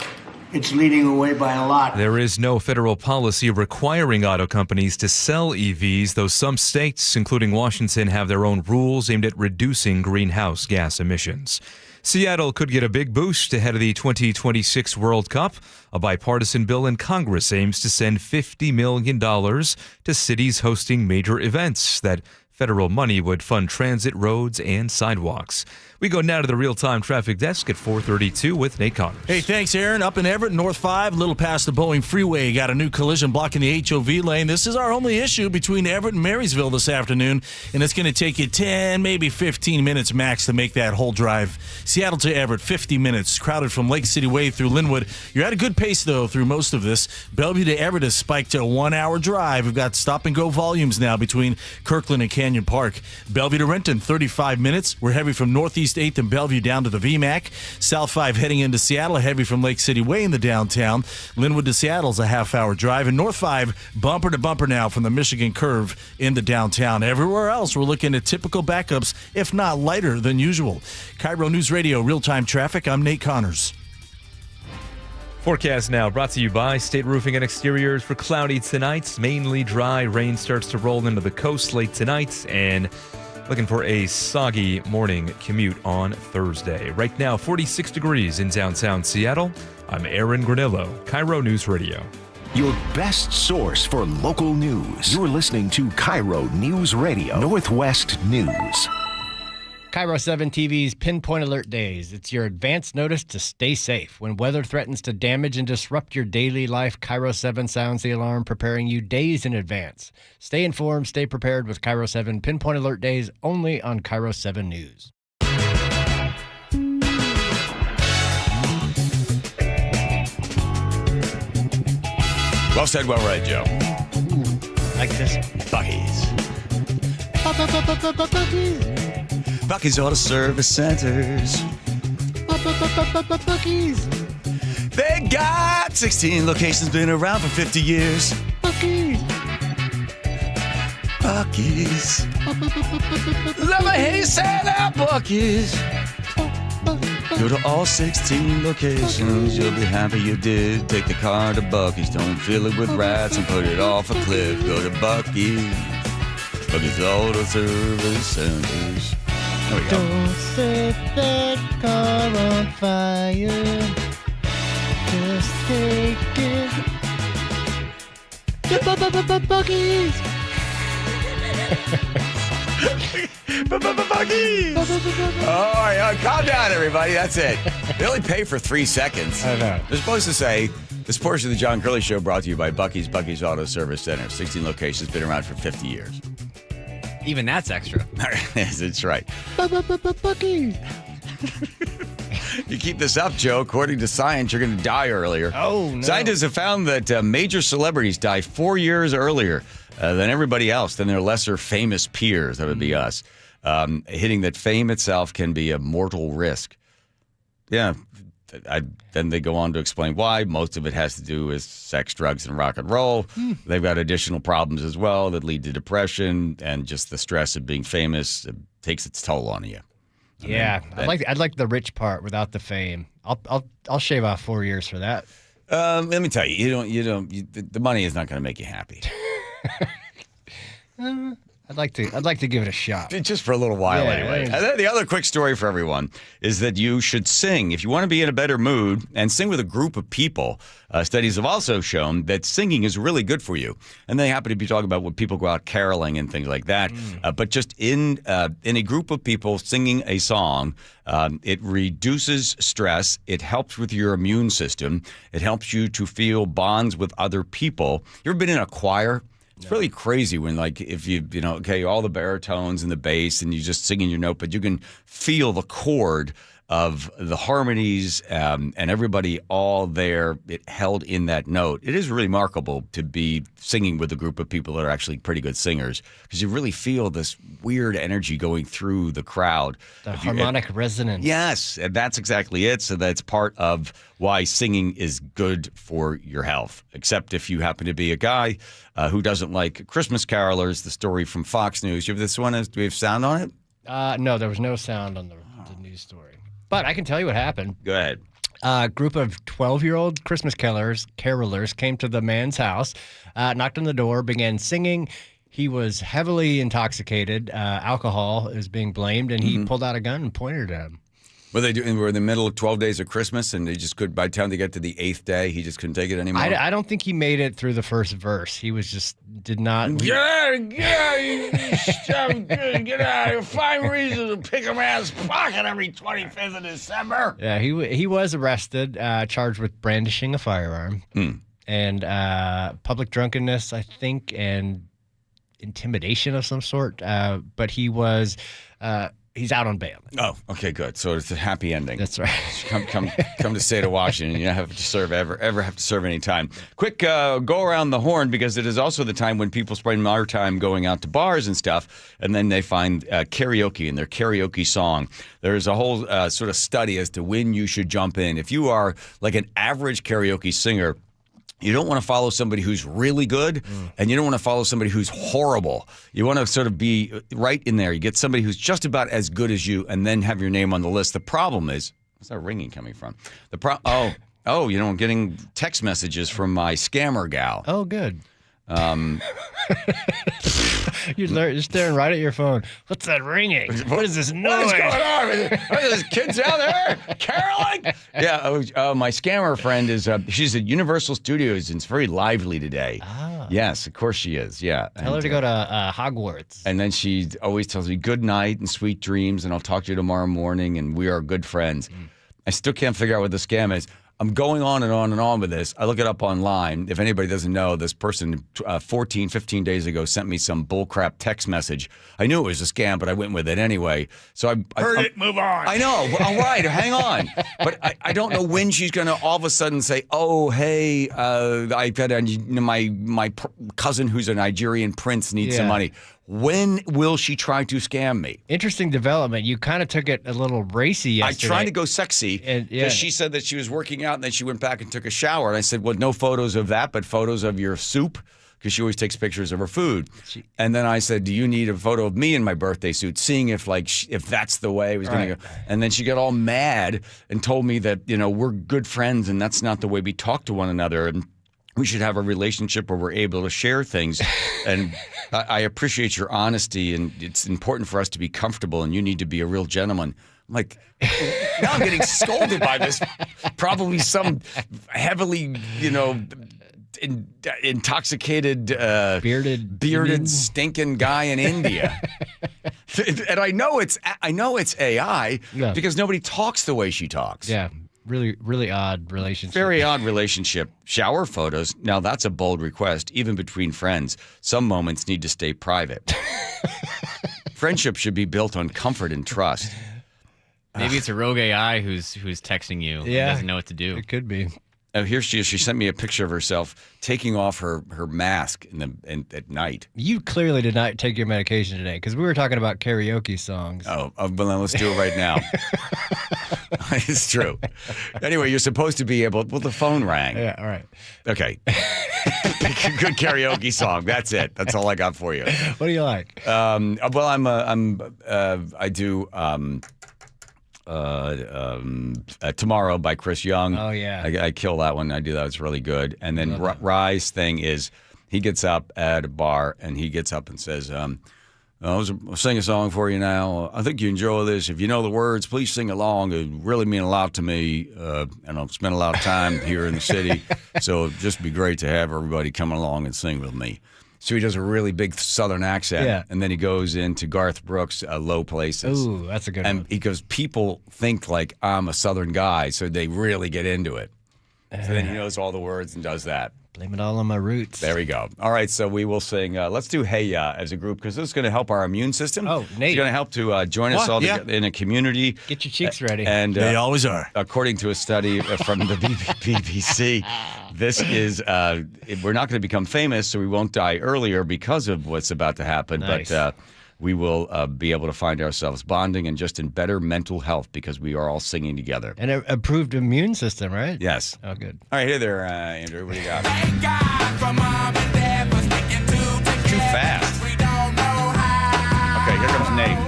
Speaker 28: it's leading away by a lot.
Speaker 31: There is no federal policy requiring auto companies to sell EVs, though some states, including Washington, have their own rules aimed at reducing greenhouse gas emissions. Seattle could get a big boost ahead of the 2026 World Cup. A bipartisan bill in Congress aims to send $50 million to cities hosting major events. That federal money would fund transit, roads, and sidewalks. We go now to the real-time traffic desk at 4:32 with Nate Connors.
Speaker 10: Hey, thanks, Aaron. Up in Everett, North 5, a little past the Boeing Freeway. Got a new collision blocking the HOV lane. This is our only issue between Everett and Marysville this afternoon, and it's going to take you 10, maybe 15 minutes max to make that whole drive. Seattle to Everett, 50 minutes. Crowded from Lake City Way through Linwood. You're at a good pace, though, through most of this. Bellevue to Everett has spiked to a 1-hour drive. We've got stop-and-go volumes now between Kirkland and Canyon Park. Bellevue to Renton, 35 minutes. We're heavy from Northeast 8th and Bellevue down to the VMAC. South 5 heading into Seattle, heavy from Lake City Way in the downtown. Linwood to Seattle's a half-hour drive. And North 5, bumper to bumper now from the Michigan Curve in the downtown. Everywhere else, we're looking at typical backups, if not lighter than usual. KIRO News Radio, real-time traffic. I'm Nate Connors.
Speaker 31: Forecast now brought to you by State Roofing and Exteriors. For cloudy tonight, mainly dry. Rain starts to roll into the coast late tonight, and looking for a soggy morning commute on Thursday. Right now, 46 degrees in downtown Seattle. I'm Aaron Granillo, KIRO News Radio.
Speaker 11: Your best source for local news. You're listening to KIRO News Radio, Northwest News.
Speaker 3: KIRO 7 TV's Pinpoint Alert Days. It's your advance notice to stay safe. When weather threatens to damage and disrupt your daily life, KIRO 7 sounds the alarm, preparing you days in advance. Stay informed, stay prepared with KIRO 7 Pinpoint Alert Days only on KIRO 7 News.
Speaker 19: Well said, well read, Joe.
Speaker 3: Like this.
Speaker 19: Buc-ee's.
Speaker 3: Buc-ee's.
Speaker 19: Buc-ee's Auto Service Centers.
Speaker 3: Buc-ee's.
Speaker 19: They got 16 locations, been around for 50 years.
Speaker 3: Buc-ee's.
Speaker 19: Buc-ee's. Let me hear you say that, Buc-ee's. Go to all 16 locations, you'll be happy you did. Take the car to Buc-ee's, don't fill it with rats and put it off a cliff. Go to Buc-ee's. Buc-ee's Auto Service Centers. There we go.
Speaker 3: Don't set that car on fire. Just take it. Buc-ee's.
Speaker 19: Buc-ee's. All right, calm down, everybody. That's it. They only pay for 3 seconds.
Speaker 3: I know.
Speaker 19: They're supposed to say, this portion of the John Curley Show brought to you by Buc-ee's Auto Service Center. 16 locations, been around for 50 years.
Speaker 2: Even that's extra.
Speaker 19: Yes, that's right.
Speaker 3: Buc-ee's.
Speaker 19: You keep this up, Joe, according to science, you're going to die earlier.
Speaker 3: Oh, no.
Speaker 19: Scientists have found that major celebrities die 4 years earlier than everybody else, than their lesser famous peers. That would be us. Hitting that fame itself can be a mortal risk. Yeah. Then they go on to explain why. Most of it has to do with sex, drugs, and rock and roll. They've got additional problems as well that lead to depression, and just the stress of being famous takes its toll on you.
Speaker 3: Yeah, I'd like the rich part without the fame. I'll shave off 4 years for that.
Speaker 19: Let me tell you, the money is not going to make you happy.
Speaker 3: I'd like to give it a shot.
Speaker 19: Just for a little while, anyway. And then the other quick story for everyone is that you should sing. If you want to be in a better mood, and sing with a group of people. Studies have also shown that singing is really good for you. And they happen to be talking about when people go out caroling and things like that. But just in a group of people singing a song, it reduces stress. It helps with your immune system. It helps you to feel bonds with other people. You ever been in a choir? It's really crazy when, like, if all the baritones and the bass and you just singing your note, but you can feel the chord of the harmonies and everybody all there held in that note. It is really remarkable to be singing with a group of people that are actually pretty good singers, because you really feel this weird energy going through the crowd.
Speaker 3: The harmonic resonance.
Speaker 19: Yes, and that's exactly it. So that's part of why singing is good for your health, except if you happen to be a guy who doesn't like Christmas carolers. The story from Fox News. You have this one? Do we have sound on it?
Speaker 3: No, there was no sound on the news story. But I can tell you what happened.
Speaker 19: Go ahead.
Speaker 3: A group of 12-year-old Christmas carolers came to the man's house, knocked on the door, began singing. He was heavily intoxicated. Alcohol is being blamed, and he pulled out a gun and pointed at him.
Speaker 19: What they doing? We're in the middle of 12 days of Christmas, and they just could. By the time they get to the 8th day, he just couldn't take it anymore.
Speaker 3: I don't think he made it through the first verse. He was did not.
Speaker 4: Get out! Find reason to pick a man's pocket every 25th of December.
Speaker 3: Yeah, he was arrested, charged with brandishing a firearm and public drunkenness, I think, and intimidation of some sort. But he was. He's out on bail.
Speaker 19: Oh, okay, good. So it's a happy ending.
Speaker 3: That's right.
Speaker 19: Come to the state of Washington. You don't have to serve ever have to serve any time. Quick, go around the horn, because it is also the time when people spend more time going out to bars and stuff, and then they find karaoke in their karaoke song. There's a whole sort of study as to when you should jump in. If you are like an average karaoke singer, you don't want to follow somebody who's really good, and you don't want to follow somebody who's horrible. You want to sort of be right in there. You get somebody who's just about as good as you, and then have your name on the list. The problem is, where's that ringing coming from? I'm getting text messages from my scammer gal.
Speaker 3: Oh, good. You're staring right at your phone. What's that ringing? What is this noise?
Speaker 19: What's going on? Are those kids out there caroling? Yeah. My scammer friend is. She's at Universal Studios and it's very lively today.
Speaker 3: Ah.
Speaker 19: Yes, of course she is. Yeah.
Speaker 3: Tell her to go to Hogwarts.
Speaker 19: And then she always tells me good night and sweet dreams, and I'll talk to you tomorrow morning, and we are good friends. I still can't figure out what the scam is. I'm going on and on and on with this. I look it up online. If anybody doesn't know, this person 15 days ago sent me some bullcrap text message. I knew it was a scam, but I went with it anyway. So I
Speaker 4: Heard it, move on.
Speaker 19: I know. All right, hang on. But I don't know when she's going to all of a sudden say, oh, hey, I've got my cousin who's a Nigerian prince needs some money. When will she try to scam me?
Speaker 3: Interesting development. You kind of took it a little racy yesterday.
Speaker 19: I tried to go sexy because she said that she was working out and then she went back and took a shower. And I said, well, no photos of that, but photos of your soup because she always takes pictures of her food. And then I said, do you need a photo of me in my birthday suit? Seeing if that's the way it was going to go. And then she got all mad and told me that, we're good friends and that's not the way we talk to one another. And we should have a relationship where we're able to share things. And I appreciate your honesty, and it's important for us to be comfortable, and you need to be a real gentleman. I'm like, now I'm getting scolded by this, probably some heavily, intoxicated, bearded, stinking guy in India. And I know it's AI because nobody talks the way she talks.
Speaker 3: Yeah. Really, really odd relationship.
Speaker 19: Very odd relationship. Shower photos. Now, that's a bold request, even between friends. Some moments need to stay private. Friendship should be built on comfort and trust.
Speaker 2: Maybe it's a rogue AI who's texting you.
Speaker 3: Yeah.
Speaker 2: And doesn't know what to do.
Speaker 3: It could be.
Speaker 19: Here she is. She sent me a picture of herself taking off her mask at night.
Speaker 3: You clearly did not take your medication today because we were talking about karaoke songs.
Speaker 19: Oh, but then let's do it right now. It's true. Anyway, you're supposed to be able. Well, the phone rang.
Speaker 3: Yeah. All right.
Speaker 19: Okay. Pick a good karaoke song. That's it. That's all I got for you.
Speaker 3: What do you like?
Speaker 19: Well, I do. Tomorrow by Chris Young.
Speaker 3: Oh, yeah.
Speaker 19: I kill that one. I do that. It's really good. And then Rye's thing is he gets up at a bar and he gets up and says, I'll sing a song for you now. I think you enjoy this. If you know the words, please sing along. It really mean a lot to me. And I've spent a lot of time here in the city. So it'd just be great to have everybody come along and sing with me. So he does a really big Southern accent, and then he goes into Garth Brooks' Low Places.
Speaker 3: Ooh, that's a good one.
Speaker 19: And because people think like I'm a Southern guy, so they really get into it. So then he knows all the words and does that.
Speaker 3: Blame it all on my roots.
Speaker 19: There we go. All right, so we will sing. Let's do Hey Ya as a group because this is going to help our immune system.
Speaker 3: Oh, Nate.
Speaker 19: It's going to help to join us all together in a community.
Speaker 3: Get your cheeks ready.
Speaker 19: And
Speaker 10: they always are.
Speaker 19: According to a study from the BBC, this is, we're not going to become famous, so we won't die earlier because of what's about to happen.
Speaker 3: Nice.
Speaker 19: But we will be able to find ourselves bonding and just in better mental health because we are all singing together.
Speaker 3: And an improved immune system, right?
Speaker 19: Yes.
Speaker 3: Oh, good.
Speaker 19: All right, hey there, Andrew. What do you got? Too fast. Okay, here comes Nate.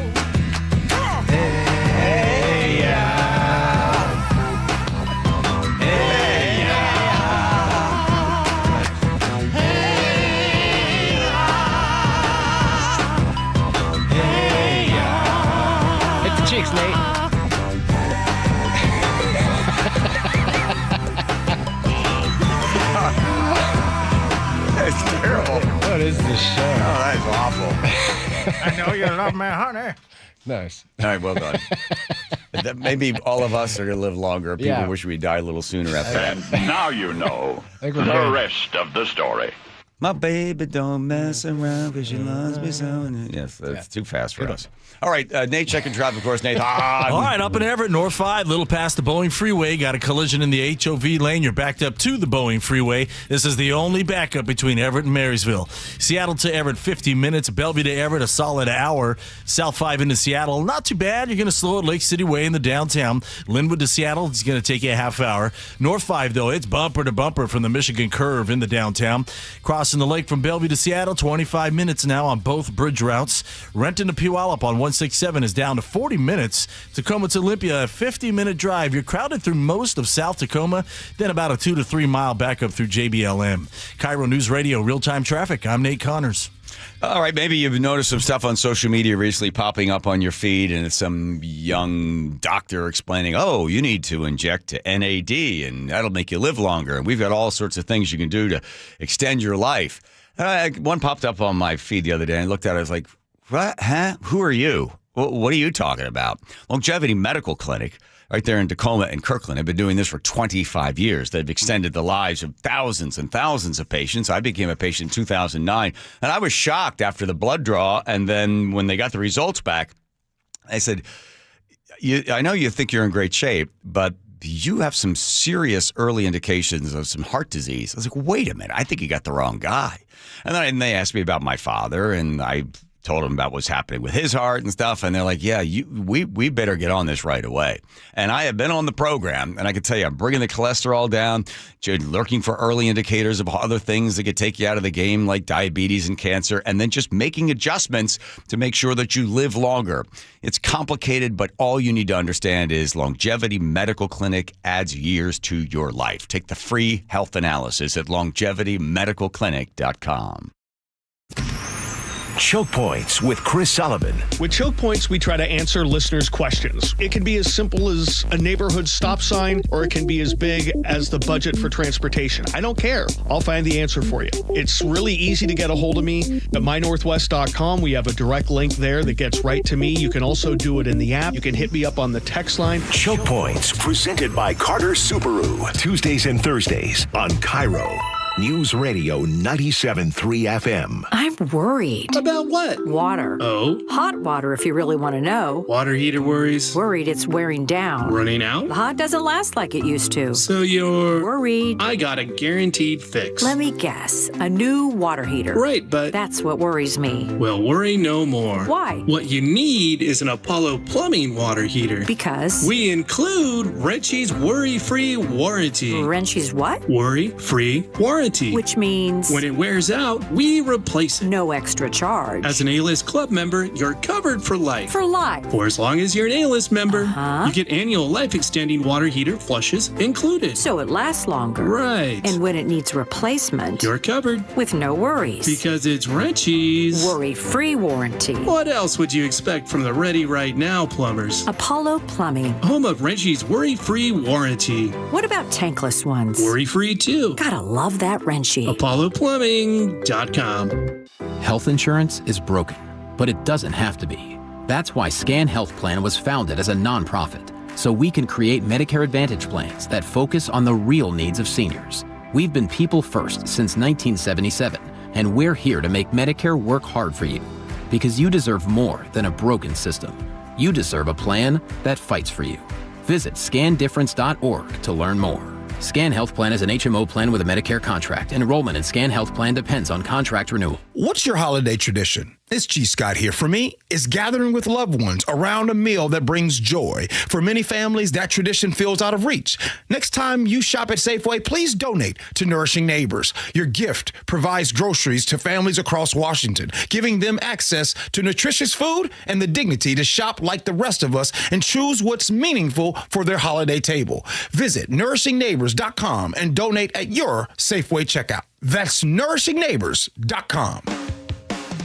Speaker 19: Hey,
Speaker 3: Hit the cheeks, Nate.
Speaker 19: It's terrible.
Speaker 3: What is this show?
Speaker 19: Oh, that is awful.
Speaker 4: I know you love me, honey.
Speaker 3: Nice.
Speaker 19: All right, well done. Maybe all of us are going to live longer. People wish we'd die a little sooner after that.
Speaker 6: Now you know the rest of the story.
Speaker 19: My baby don't mess around because she loves me so. Yes, that's too fast for us. All right, Nate, checking traffic, of course. Nate.
Speaker 10: All right, up in Everett, North 5, little past the Boeing Freeway. Got a collision in the HOV lane. You're backed up to the Boeing Freeway. This is the only backup between Everett and Marysville. Seattle to Everett, 50 minutes. Bellevue to Everett, a solid hour. South 5 into Seattle, not too bad. You're going to slow at Lake City Way in the downtown. Linwood to Seattle, it's going to take you a half hour. North 5, though, it's bumper to bumper from the Michigan Curve in the downtown. Cross Crossing the lake from Bellevue to Seattle, 25 minutes now on both bridge routes. Renton to Puyallup on 167 is down to 40 minutes. Tacoma to Olympia, a 50-minute drive. You're crowded through most of South Tacoma, then about a 2 to 3 mile backup through JBLM. KIRO News Radio, real-time traffic. I'm Nate Connors.
Speaker 19: All right, maybe you've noticed some stuff on social media recently popping up on your feed, and it's some young doctor explaining, oh, you need to inject NAD, and that'll make you live longer. And we've got all sorts of things you can do to extend your life. One popped up on my feed the other day, and I looked at it, I was like, what? Huh? Who are you? What are you talking about? Longevity Medical Clinic, right there in Tacoma and Kirkland, have been doing this for 25 years. They've extended the lives of thousands and thousands of patients. I became a patient in 2009, and I was shocked after the blood draw. And then when they got the results back, I said, I know you think you're in great shape, but you have some serious early indications of some heart disease. I was like, wait a minute, I think you got the wrong guy. And then they asked me about my father, and I told them about what's happening with his heart and stuff, and they're like, yeah, we better get on this right away. And I have been on the program, and I can tell you, I'm bringing the cholesterol down, looking for early indicators of other things that could take you out of the game, like diabetes and cancer, and then just making adjustments to make sure that you live longer. It's complicated, but all you need to understand is Longevity Medical Clinic adds years to your life. Take the free health analysis at longevitymedicalclinic.com.
Speaker 11: Choke Points with Chris Sullivan.
Speaker 5: With Choke Points, we try to answer listeners' questions. It can be as simple as a neighborhood stop sign, or it can be as big as the budget for transportation. I don't care. I'll find the answer for you. It's really easy to get a hold of me at mynorthwest.com. We have a direct link there that gets right to me. You can also do it in the app. You can hit me up on the text line.
Speaker 11: Choke Points, presented by Carter Subaru. Tuesdays and Thursdays on KIRO News Radio 97.3 FM.
Speaker 7: I'm worried.
Speaker 5: About what?
Speaker 7: Water.
Speaker 5: Oh?
Speaker 7: Hot water, if you really want to know.
Speaker 5: Water heater worries?
Speaker 7: Worried it's wearing down.
Speaker 5: Running out?
Speaker 7: The hot doesn't last like it used to.
Speaker 5: So you're...
Speaker 7: worried.
Speaker 5: I got a guaranteed fix.
Speaker 7: Let me guess. A new water heater.
Speaker 5: Right, but...
Speaker 7: that's what worries me.
Speaker 5: Well, worry no more.
Speaker 7: Why?
Speaker 5: What you need is an Apollo Plumbing water heater.
Speaker 7: Because?
Speaker 5: We include Wrenchy's worry-free warranty.
Speaker 7: Wrenchy's what?
Speaker 5: Worry-free warranty.
Speaker 7: Which means?
Speaker 5: When it wears out, we replace it.
Speaker 7: No extra charge.
Speaker 5: As an A-List Club member, you're covered for life.
Speaker 7: For life?
Speaker 5: For as long as you're an A-List member. You get annual life-extending water heater flushes included.
Speaker 7: So it lasts longer.
Speaker 5: Right.
Speaker 7: And when it needs replacement,
Speaker 5: you're covered.
Speaker 7: With no worries.
Speaker 5: Because it's Wrenchy's
Speaker 7: worry-free warranty.
Speaker 5: What else would you expect from the Ready Right Now plumbers?
Speaker 7: Apollo Plumbing.
Speaker 5: Home of Wrenchy's worry-free warranty.
Speaker 7: What about tankless ones?
Speaker 5: Worry-free too.
Speaker 7: Gotta love that Wrenchy.
Speaker 5: ApolloPlumbing.com.
Speaker 9: Health insurance is broken, but it doesn't have to be. That's why Scan Health Plan was founded as a nonprofit, so we can create Medicare Advantage plans that focus on the real needs of seniors. We've been people first since 1977, and we're here to make Medicare work hard for you, because you deserve more than a broken system. You deserve a plan that fights for you. Visit scandifference.org to learn more. Scan Health Plan is an HMO plan with a Medicare contract. Enrollment in Scan Health Plan depends on contract renewal.
Speaker 12: What's your holiday tradition? It's G. Scott here. For me, it's gathering with loved ones around a meal that brings joy. For many families, that tradition feels out of reach. Next time you shop at Safeway, please donate to Nourishing Neighbors. Your gift provides groceries to families across Washington, giving them access to nutritious food and the dignity to shop like the rest of us and choose what's meaningful for their holiday table. Visit nourishingneighbors.com and donate at your Safeway checkout. That's nourishingneighbors.com.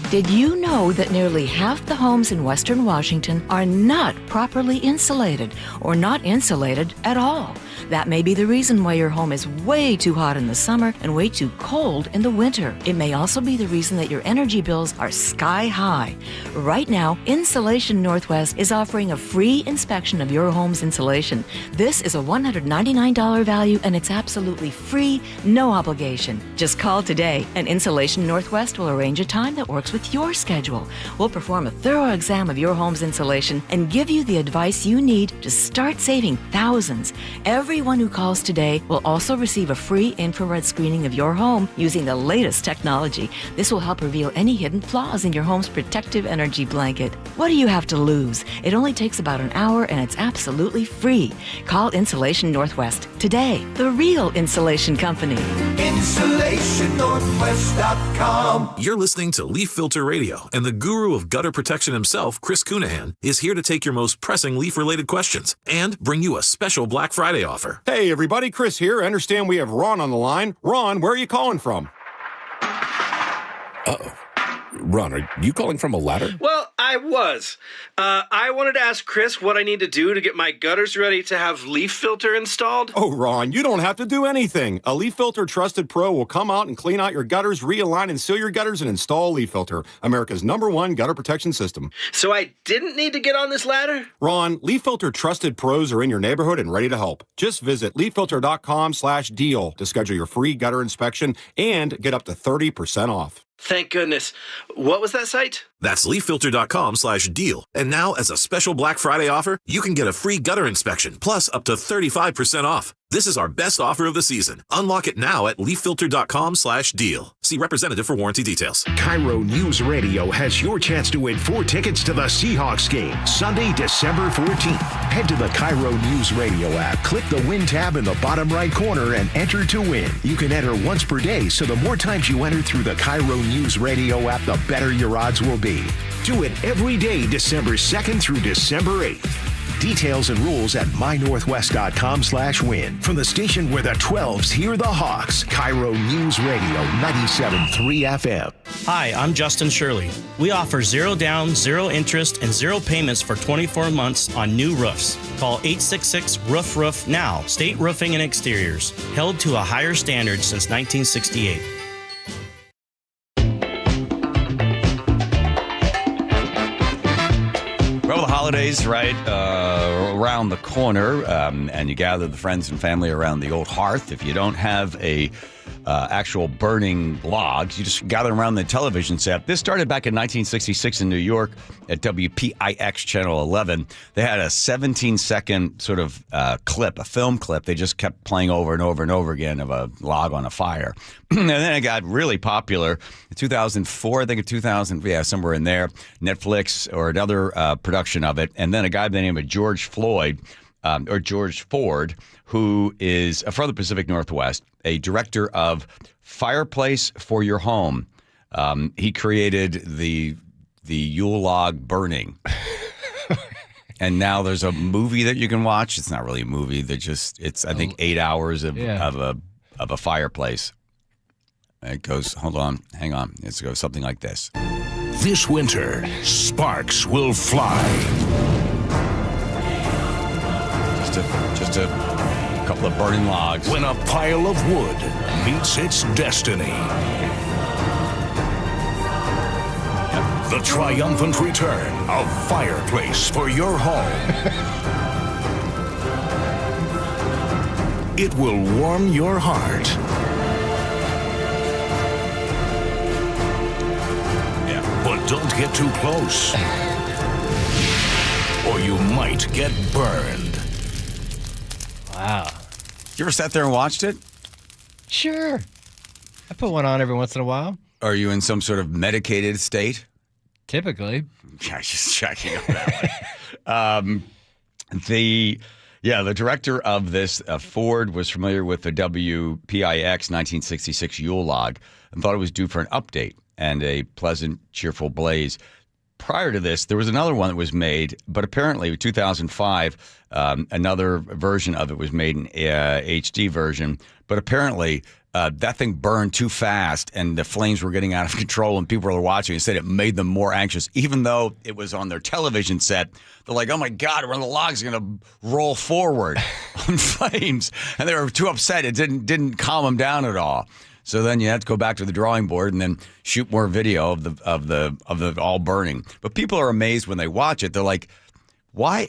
Speaker 13: Did you know that nearly half the homes in Western Washington are not properly insulated or not insulated at all? That may be the reason why your home is way too hot in the summer and way too cold in the winter. It may also be the reason that your energy bills are sky high. Right now, Insulation Northwest is offering a free inspection of your home's insulation. This is a $199 value and it's absolutely free, no obligation. Just call today and Insulation Northwest will arrange a time that works with your schedule. We'll perform a thorough exam of your home's insulation and give you the advice you need to start saving thousands. Every Everyone who calls today will also receive a free infrared screening of your home using the latest technology. This will help reveal any hidden flaws in your home's protective energy blanket. What do you have to lose? It only takes about an hour and it's absolutely free. Call Insulation Northwest today, the real insulation company.
Speaker 1: InsulationNorthwest.com. You're listening to Leaf Filter Radio, and the guru of gutter protection himself, Chris Cunahan, is here to take your most pressing leaf-related questions and bring you a special Black Friday offer.
Speaker 8: Hey, everybody, Chris here. I understand we have Ron on the line. Ron, where are you calling from?
Speaker 14: Uh-oh. Ron, are you calling from a ladder?
Speaker 15: Well, I was. I wanted to ask Chris what I need to do to get my gutters ready to have leaf filter installed.
Speaker 8: Oh, Ron, you don't have to do anything. A Leaf Filter Trusted Pro will come out and clean out your gutters, realign and seal your gutters, and install Leaf Filter, America's #1 gutter protection system.
Speaker 15: So I didn't need to get on this ladder?
Speaker 8: Ron, Leaf Filter Trusted Pros are in your neighborhood and ready to help. Just visit leaffilter.com/deal to schedule your free gutter inspection and get up to 30% off.
Speaker 15: Thank goodness. What was that site?
Speaker 1: That's leaffilter.com/deal. And now, as a special Black Friday offer, you can get a free gutter inspection, plus up to 35% off. This is our best offer of the season. Unlock it now at leaffilter.com/deal. See representative for warranty details.
Speaker 11: KIRO News Radio has your chance to win 4 tickets to the Seahawks game, Sunday, December 14th. Head to the KIRO News Radio app, click the Win tab in the bottom right corner, and enter to win. You can enter once per day, so the more times you enter through the KIRO News Radio app, the better your odds will be. Do it every day, December 2nd through December 8th. Details and rules at mynorthwest.com/win. From the station where the 12s hear the Hawks, KIRO News Radio 97.3 FM.
Speaker 16: Hi, I'm Justin Shirley. We offer 0 down, 0 interest, and 0 payments for 24 months on new roofs. Call 866-ROOF-ROOF now. State Roofing and Exteriors. Held to a higher standard since 1968.
Speaker 19: Well, the holidays right around the corner, and you gather the friends and family around the old hearth. If you don't have a actual burning logs, you just gather around the television set. This started back in 1966 in New York at WPIX Channel 11. They had a 17-second sort of clip, a film clip. They just kept playing over and over and over again of a log on a fire. And then it got really popular in 2004, I think in 2000, somewhere in there, Netflix or another production of it. And then a guy by the name of George Ford, who is from the Pacific Northwest, a director of Fireplace for Your Home. He created the Yule log burning. And now there's a movie that you can watch. It's not really a movie. It's I think 8 hours of a fireplace. It goes, hang on. It goes something like this.
Speaker 11: This winter, sparks will fly.
Speaker 19: Just a couple of burning logs.
Speaker 11: When a pile of wood meets its destiny. The triumphant return of Fireplace for Your Home. It will warm your heart. But don't get too close, or you might get burned.
Speaker 3: Wow.
Speaker 19: You ever sat there and watched it?
Speaker 3: Sure. I put one on every once in a while.
Speaker 19: Are you in some sort of medicated state?
Speaker 3: Typically.
Speaker 19: Yeah, just checking on that one. The director of this, Ford, was familiar with the WPIX 1966 Yule log and thought it was due for an update and a pleasant, cheerful blaze. Prior to this, there was another one that was made, but apparently in 2005, another version of it was made in HD version. But apparently, that thing burned too fast, and the flames were getting out of control, and people were watching and said it made them more anxious. Even though it was on their television set, they're like, oh my God, one of the logs is going to roll forward on flames. And they were too upset. It didn't calm them down at all. So then you had to go back to the drawing board and then shoot more video of the all burning. But people are amazed when they watch it. They're like, why?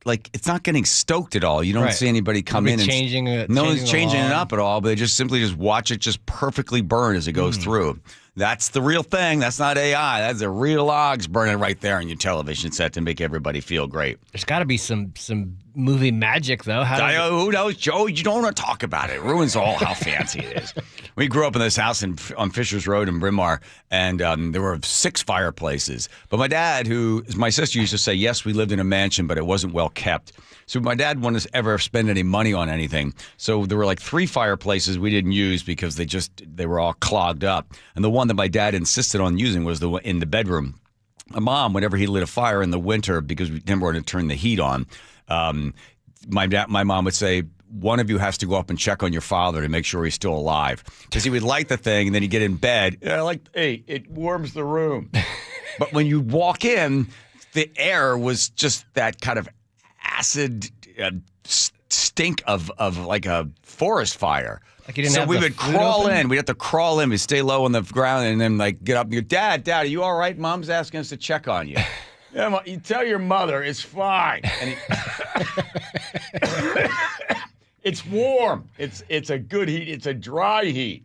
Speaker 19: Like, it's not getting stoked at all. You don't see anybody come in and
Speaker 3: changing it.
Speaker 19: No one's changing it up at all. But they just simply watch it just perfectly burn as it goes through. That's the real thing. That's not AI. That's the real logs burning right there on your television set to make everybody feel great.
Speaker 3: There's got to be some movie magic, though.
Speaker 19: Who knows, Joe? You don't want to talk about it. It ruins all how fancy it is. We grew up in this house on Fishers Road in Bryn Mawr, and there were 6 fireplaces. But my dad, my sister used to say, yes, we lived in a mansion, but it wasn't well kept. So my dad wanted us to ever spend any money on anything. So there were like 3 fireplaces we didn't use because they were all clogged up. And the one that my dad insisted on using was the one in the bedroom. My mom, whenever he lit a fire in the winter, because we never wanted to turn the heat on, my mom would say, one of you has to go up and check on your father to make sure he's still alive. Because he would light the thing and then he'd get in bed. Hey, it warms the room. But when you walk in, the air was just that kind of acid stink of like a forest fire.
Speaker 3: Like you didn't
Speaker 19: so
Speaker 3: have
Speaker 19: we
Speaker 3: the
Speaker 19: would
Speaker 3: flute
Speaker 19: crawl
Speaker 3: open?
Speaker 19: in. We'd have to crawl in. We'd stay low on the ground and then like get up and go, Dad, are you all right? Mom's asking us to check on you. Yeah, you tell your mother it's fine. And it's warm. It's a good heat. It's a dry heat.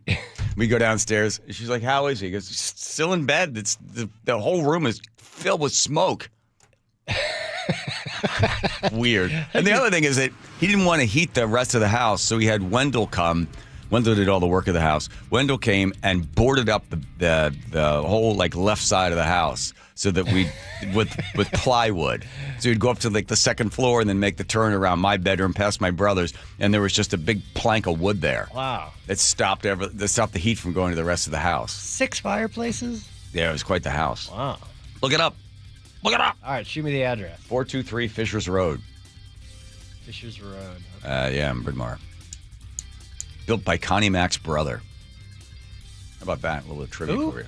Speaker 19: We go downstairs. She's like, how is he? He goes, still in bed. It's the whole room is filled with smoke. Weird. And the other thing is that he didn't want to heat the rest of the house, so he had Wendell come. Wendell did all the work of the house. Wendell came and boarded up the whole like left side of the house so that we with plywood. So he'd go up to like the second floor and then make the turn around my bedroom past my brother's, and there was just a big plank of wood there.
Speaker 3: Wow.
Speaker 19: That stopped the heat from going to the rest of the house.
Speaker 3: 6 fireplaces?
Speaker 19: Yeah, it was quite the house.
Speaker 3: Wow.
Speaker 19: Look it up. Look it up.
Speaker 3: All right, shoot me the address.
Speaker 19: 423 Fishers Road.
Speaker 3: Fishers Road. Okay.
Speaker 19: Yeah, in Bryn Mawr. Built by Connie Mac's brother. How about that? A little trivia for you.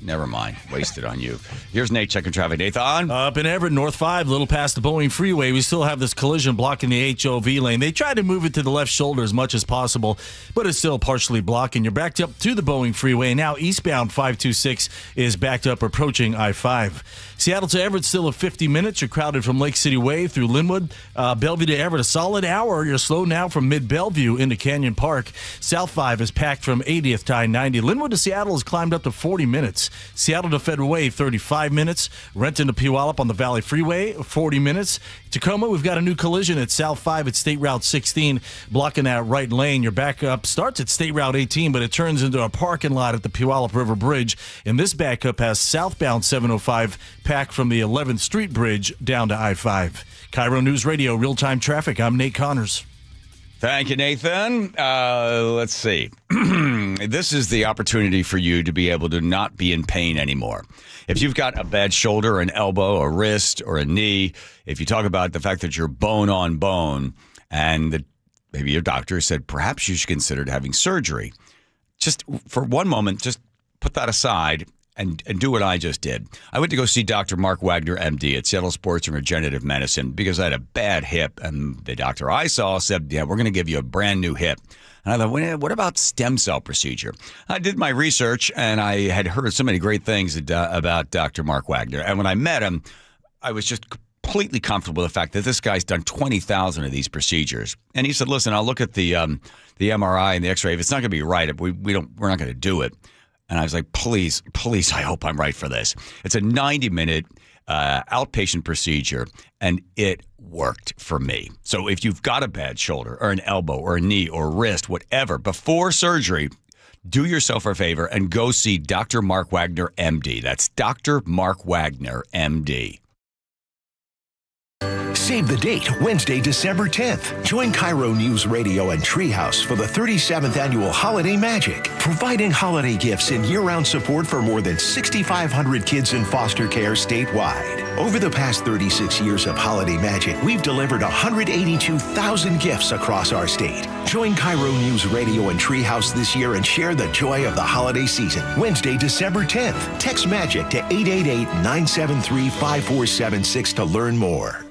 Speaker 19: Never mind. Wasted on you. Here's Nate checking traffic. Nathan?
Speaker 10: Up in Everett, North 5, a little past the Boeing Freeway, we still have this collision blocking the HOV lane. They tried to move it to the left shoulder as much as possible, but it's still partially blocking. You're backed up to the Boeing Freeway. Now eastbound 526 is backed up approaching I-5. Seattle to Everett still at 50 minutes. You're crowded from Lake City Way through Linwood. Bellevue to Everett, a solid hour. You're slow now from Mid-Bellevue into Canyon Park. South 5 is packed from 80th to I-90. Linwood to Seattle has climbed up to 40 minutes. Seattle to Federal Way, 35 minutes. Renton to Puyallup on the Valley Freeway, 40 minutes. Tacoma, we've got a new collision at South 5 at State Route 16, blocking that right lane. Your backup starts at State Route 18, but it turns into a parking lot at the Puyallup River Bridge. And this backup has southbound 705 packed from the 11th Street Bridge down to I-5. KIRO News Radio, real-time traffic. I'm Nate Connors.
Speaker 19: Thank you, Nathan. Let's see. This is the opportunity for you to be able to not be in pain anymore. If you've got a bad shoulder, or an elbow, a wrist, or a knee, if you talk about the fact that you're bone on bone and maybe your doctor said perhaps you should consider having surgery, just for one moment, just put that aside and do what I just did. I went to go see Dr. Mark Wagner, MD, at Seattle Sports and Regenerative Medicine because I had a bad hip, and the doctor I saw said, yeah, we're going to give you a brand new hip. And I thought, well, what about stem cell procedure? I did my research, and I had heard so many great things about Dr. Mark Wagner. And when I met him, I was just completely comfortable with the fact that this guy's done 20,000 of these procedures. And he said, listen, I'll look at the MRI and the X-ray. If it's not going to be right, we're not going to do it. And I was like, please, I hope I'm right for this. It's a 90-minute outpatient procedure, and it worked for me. So if you've got a bad shoulder or an elbow or a knee or wrist, whatever, before surgery, do yourself a favor and go see Dr. Mark Wagner, MD. That's Dr. Mark Wagner, MD.
Speaker 11: Save the date, Wednesday, December 10th. Join KIRO Newsradio and Treehouse for the 37th Annual Holiday Magic, providing holiday gifts and year-round support for more than 6,500 kids in foster care statewide. Over the past 36 years of Holiday Magic, we've delivered 182,000 gifts across our state. Join KIRO Newsradio and Treehouse this year and share the joy of the holiday season. Wednesday, December 10th. Text MAGIC to 888-973-5476 to learn more.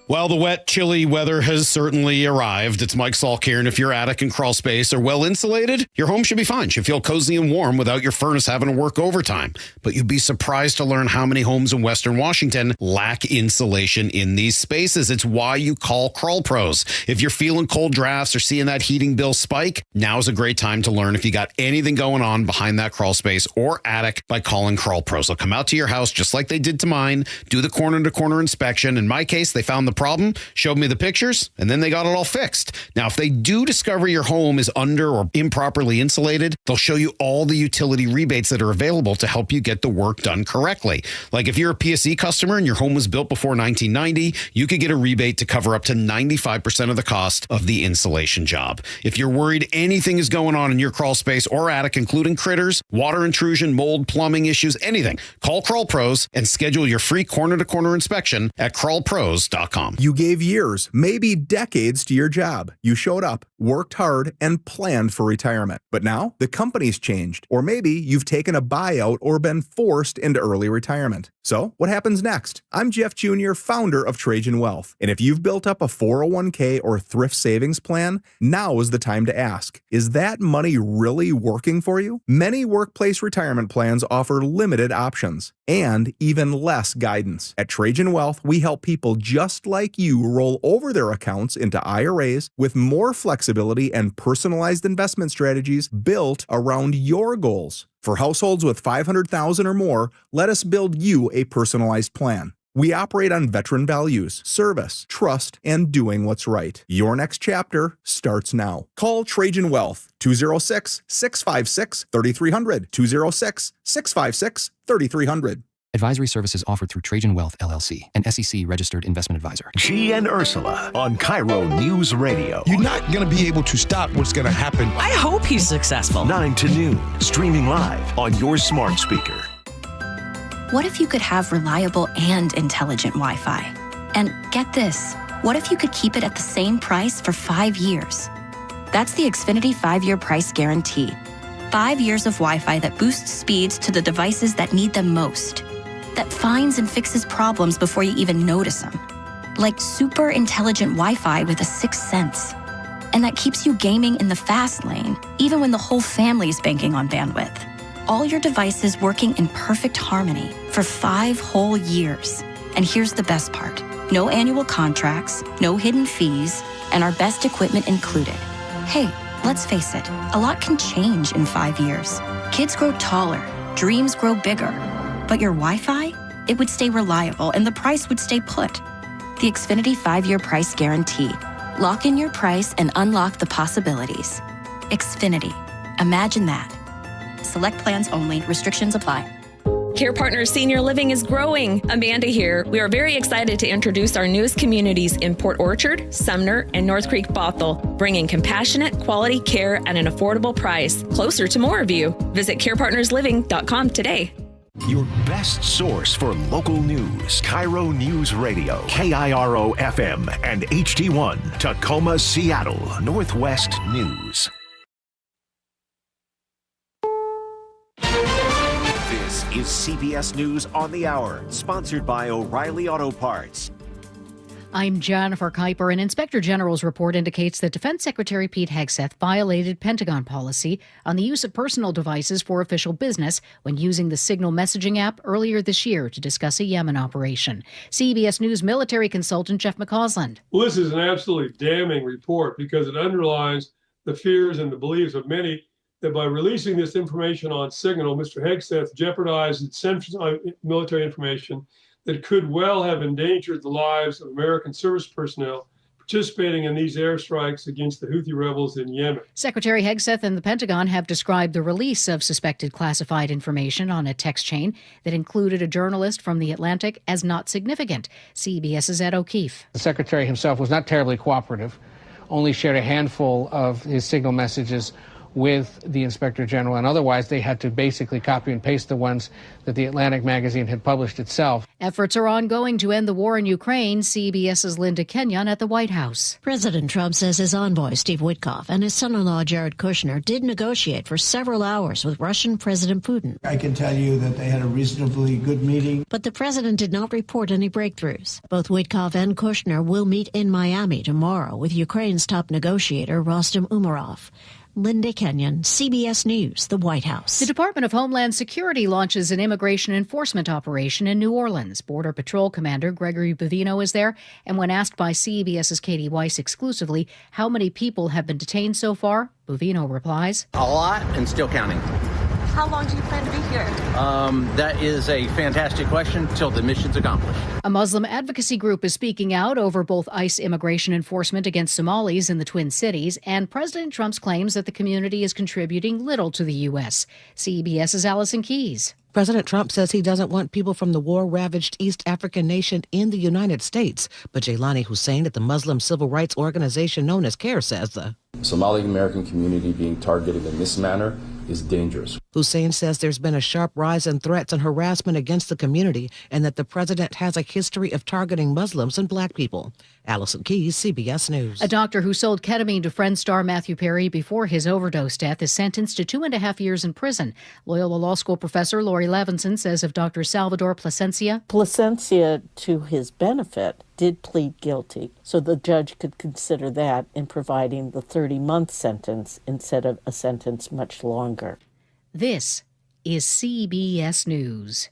Speaker 8: Well, the wet, chilly weather has certainly arrived. It's Mike Salk here, and if your attic and crawl space are well insulated, your home should be fine. Should feel cozy and warm without your furnace having to work overtime. But you'd be surprised to learn how many homes in Western Washington lack insulation in these spaces. It's why you call Crawl Pros. If you're feeling cold drafts or seeing that heating bill spike, now's a great time to learn if you got anything going on behind that crawl space or attic by calling Crawl Pros. They'll come out to your house just like they did to mine, do the corner-to-corner inspection. In my case, they found the problem, showed me the pictures, and then they got it all fixed. Now, if they do discover your home is under or improperly insulated, they'll show you all the utility rebates that are available to help you get the work done correctly. Like if you're a PSE customer and your home was built before 1990, you could get a rebate to cover up to 95% of the cost of the insulation job. If you're worried anything is going on in your crawl space or attic, including critters, water intrusion, mold, plumbing issues, anything, call Crawl Pros and schedule your free corner-to-corner inspection at crawlpros.com.
Speaker 12: You gave years, maybe decades to your job. You showed up, worked hard, and planned for retirement. But now the company's changed, or maybe you've taken a buyout or been forced into early retirement. So what happens next? I'm Jeff Jr., founder of Trajan Wealth. And if you've built up a 401k or thrift savings plan, now is the time to ask, is that money really working for you? Many workplace retirement plans offer limited options and even less guidance. At Trajan Wealth, we help people just like you roll over their accounts into IRAs with more flexibility and personalized investment strategies built around your goals. For households with $500,000 or more, let us build you a personalized plan. We operate on veteran values, service, trust, and doing what's right. Your next chapter starts now. Call Trajan Wealth, 206-656-3300, 206-656-3300.
Speaker 9: Advisory services offered through Trajan Wealth, LLC, an SEC-registered investment advisor.
Speaker 11: G and Ursula on KIRO News Radio.
Speaker 12: You're not going to be able to stop what's going to happen.
Speaker 17: I hope he's successful.
Speaker 11: 9 to noon, streaming live on your smart speaker.
Speaker 18: What if you could have reliable and intelligent Wi-Fi? And get this, what if you could keep it at the same price for 5 years? That's the Xfinity 5-year price guarantee. 5 years of Wi-Fi that boosts speeds to the devices that need them most, that finds and fixes problems before you even notice them. Like super intelligent Wi-Fi with a 6th sense. And that keeps you gaming in the fast lane, even when the whole family is banking on bandwidth. All your devices working in perfect harmony for 5 whole years. And here's the best part. No annual contracts, no hidden fees, and our best equipment included. Hey, let's face it, a lot can change in 5 years. Kids grow taller, dreams grow bigger. But your Wi-Fi? It would stay reliable and the price would stay put. The Xfinity 5-year price guarantee. Lock in your price and unlock the possibilities. Xfinity. Imagine that. Select plans only. Restrictions apply.
Speaker 20: Care Partners Senior Living is growing. Amanda here. We are very excited to introduce our newest communities in Port Orchard, Sumner, and North Creek Bothell, bringing compassionate, quality care at an affordable price, closer to more of you. Visit carepartnersliving.com today.
Speaker 11: Your best source for local news. KIRO News Radio. KIRO FM and HD1. Tacoma, Seattle. Northwest News.
Speaker 21: This is CBS News on the Hour, sponsored by O'Reilly Auto Parts.
Speaker 22: I'm Jennifer Kuiper. An Inspector General's report indicates that Defense Secretary Pete Hegseth violated Pentagon policy on the use of personal devices for official business when using the Signal messaging app earlier this year to discuss a Yemen operation. CBS News military consultant Jeff McCausland.
Speaker 23: Well, this is an absolutely damning report because it underlines the fears and the beliefs of many that by releasing this information on Signal, Mr. Hegseth jeopardized sensitive military information that could well have endangered the lives of American service personnel participating in these airstrikes against the Houthi rebels in Yemen.
Speaker 22: Secretary Hegseth and the Pentagon have described the release of suspected classified information on a text chain that included a journalist from The Atlantic as not significant. CBS's Ed O'Keefe.
Speaker 24: The Secretary himself was not terribly cooperative, only shared a handful of his Signal messages
Speaker 2: with the Inspector General, and otherwise they had to basically copy and paste the ones that the Atlantic magazine had published itself.
Speaker 22: Efforts are ongoing to end the war in Ukraine. CBS's Linda Kenyon at the White House.
Speaker 4: President Trump says his envoy, Steve Witkoff, and his son-in-law, Jared Kushner, did negotiate for several hours with Russian President Putin.
Speaker 17: I can tell you that they had a reasonably good meeting.
Speaker 4: But the president did not report any breakthroughs. Both Witkoff and Kushner will meet in Miami tomorrow with Ukraine's top negotiator, Rostam Umarov. Linda Kenyon, CBS News, the White House.
Speaker 22: The Department of Homeland Security launches an immigration enforcement operation in New Orleans. Border Patrol Commander Gregory Bovino is there, and when asked by CBS's Katie Weiss exclusively how many people have been detained so far, Bovino replies,
Speaker 24: "A lot and still counting."
Speaker 25: How long do you plan to be here?
Speaker 24: That is a fantastic question until the mission's accomplished.
Speaker 22: A Muslim advocacy group is speaking out over both ICE immigration enforcement against Somalis in the Twin Cities and President Trump's claims that the community is contributing little to the U.S. CBS's Allison Keyes.
Speaker 26: President Trump says he doesn't want people from the war-ravaged East African nation in the United States. But Jaylani Hussein at the Muslim civil rights organization known as CARE says the
Speaker 27: Somali American community being targeted in this manner is dangerous.
Speaker 26: Hussein says there's been a sharp rise in threats and harassment against the community and that the president has a history of targeting Muslims and black people. Allison Keyes, CBS News.
Speaker 22: A doctor who sold ketamine to Friend star Matthew Perry before his overdose death is sentenced to 2.5 years in prison. Loyola Law School professor Lori Levinson says of Dr. Salvador Plasencia,
Speaker 28: to his benefit, did plead guilty, so the judge could consider that in providing the 30-month sentence instead of a sentence much longer.
Speaker 22: This is CBS News.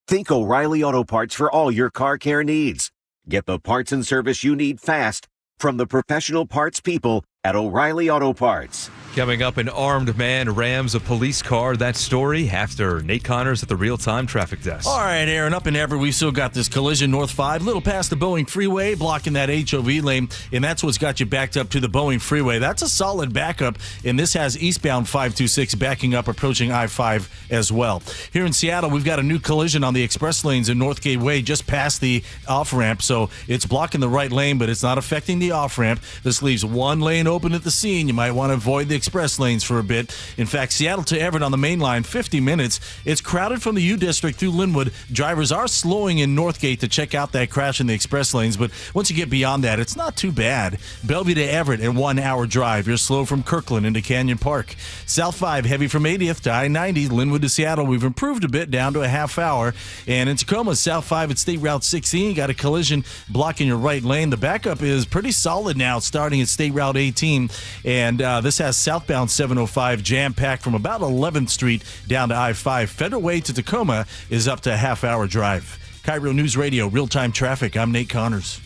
Speaker 21: Think O'Reilly Auto Parts for all your car care needs. Get the parts and service you need fast from the professional parts people at O'Reilly Auto Parts.
Speaker 29: Coming up, an armed man rams a police car. That story after Nate Connors at the real-time traffic desk.
Speaker 10: All right, Aaron, up in Everett, we've still got this collision north 5, little past the Boeing Freeway, blocking that HOV lane, and that's what's got you backed up to the Boeing Freeway. That's a solid backup, and this has eastbound 526 backing up, approaching I-5 as well. Here in Seattle, we've got a new collision on the express lanes in North Gateway, just past the off-ramp, so it's blocking the right lane, but it's not affecting the off-ramp. This leaves one lane open at the scene. You might want to avoid the express lanes for a bit. In fact, Seattle to Everett on the main line, 50 minutes. It's crowded from the U District through Linwood. Drivers are slowing in Northgate to check out that crash in the express lanes, but once you get beyond that, it's not too bad. Bellevue to Everett, a 1-hour drive. You're slow from Kirkland into Canyon Park. South 5, heavy from 80th to I-90. Linwood to Seattle, we've improved a bit down to a half hour. And in Tacoma, South 5 at State Route 16, got a collision blocking your right lane. The backup is pretty solid now, starting at State Route 18. And this has southbound 705 jam-packed from about 11th Street down to I-5. Federal Way to Tacoma is up to a half-hour drive. KIRO News Radio, real-time traffic. I'm Nate Connors.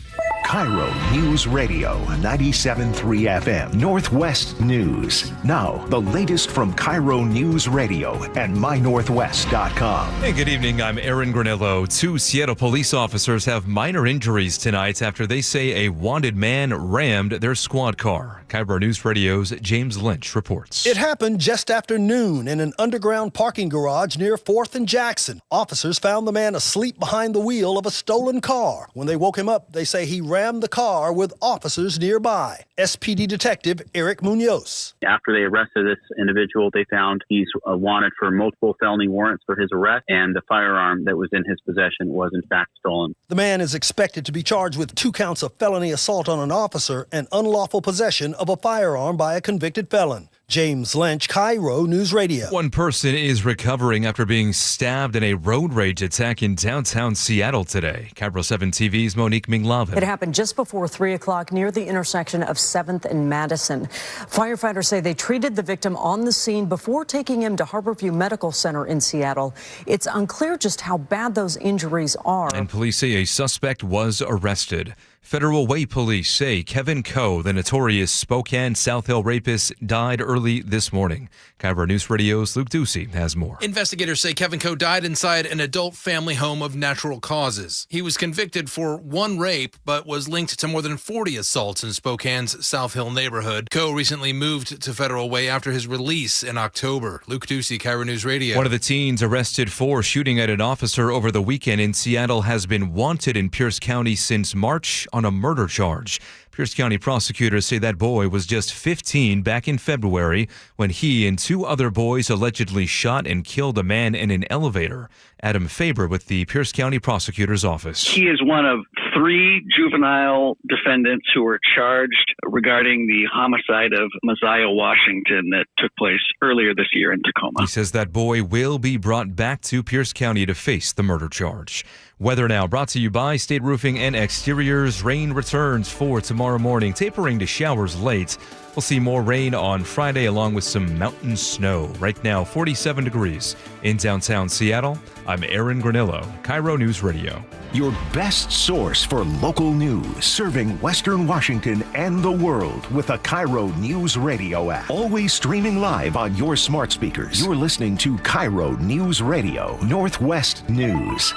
Speaker 11: KIRO News Radio, 97.3 FM, Northwest News. Now, the latest from KIRO News Radio and mynorthwest.com.
Speaker 29: Hey, good evening. I'm Aaron Granillo. 2 Seattle police officers have minor injuries tonight after they say a wanted man rammed their squad car. KIRO News Radio's James Lynch reports.
Speaker 30: It happened just after noon in an underground parking garage near 4th and Jackson. Officers found the man asleep behind the wheel of a stolen car. When they woke him up, they say he rammed the car with officers nearby. SPD Detective Eric Munoz.
Speaker 31: After they arrested this individual, they found he's wanted for multiple felony warrants for his arrest, and the firearm that was in his possession was in fact stolen.
Speaker 30: The man is expected to be charged with 2 counts of felony assault on an officer and unlawful possession of a firearm by a convicted felon. James Lynch, KIRO News Radio.
Speaker 29: One person is recovering after being stabbed in a road rage attack in downtown Seattle today. KIRO 7 TV's Monique Minglavin.
Speaker 32: It happened just before 3 o'clock near the intersection of 7th and Madison. Firefighters say they treated the victim on the scene before taking him to Harborview Medical Center in Seattle. It's unclear just how bad those injuries are.
Speaker 29: And police say a suspect was arrested. Federal Way police say Kevin Coe, the notorious Spokane South Hill rapist, died early this morning. KIRO News Radio's Luke Ducey has more.
Speaker 33: Investigators say Kevin Coe died inside an adult family home of natural causes. He was convicted for 1 rape, but was linked to more than 40 assaults in Spokane's South Hill neighborhood. Coe recently moved to Federal Way after his release in October. Luke Ducey, KIRO News Radio.
Speaker 29: One of the teens arrested for shooting at an officer over the weekend in Seattle has been wanted in Pierce County since March on a murder charge. Pierce County prosecutors say that boy was just 15 back in February when he and 2 other boys allegedly shot and killed a man in an elevator. Adam Faber with the Pierce County Prosecutor's Office.
Speaker 1: He is one of 3 juvenile defendants who were charged regarding the homicide of Messiah Washington that took place earlier this year in Tacoma.
Speaker 29: He says that boy will be brought back to Pierce County to face the murder charge. Weather now brought to you by State Roofing and Exteriors. Rain returns for tomorrow morning, tapering to showers late. We'll see more rain on Friday along with some mountain snow. Right now, 47 degrees in downtown Seattle. I'm Aaron Granillo, KIRO News Radio.
Speaker 11: Your best source for local news, serving Western Washington and the world with a KIRO News Radio app. Always streaming live on your smart speakers. You're listening to KIRO News Radio, Northwest News.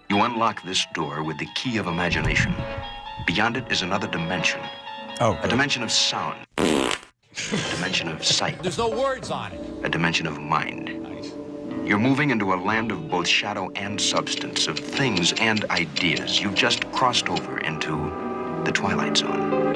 Speaker 3: You unlock this door with the key of imagination. Beyond it is another dimension. A dimension of sound. A dimension of sight.
Speaker 5: There's no words on it.
Speaker 3: A dimension of mind. You're moving into a land of both shadow and substance, of things and ideas. You've just crossed over into the Twilight Zone.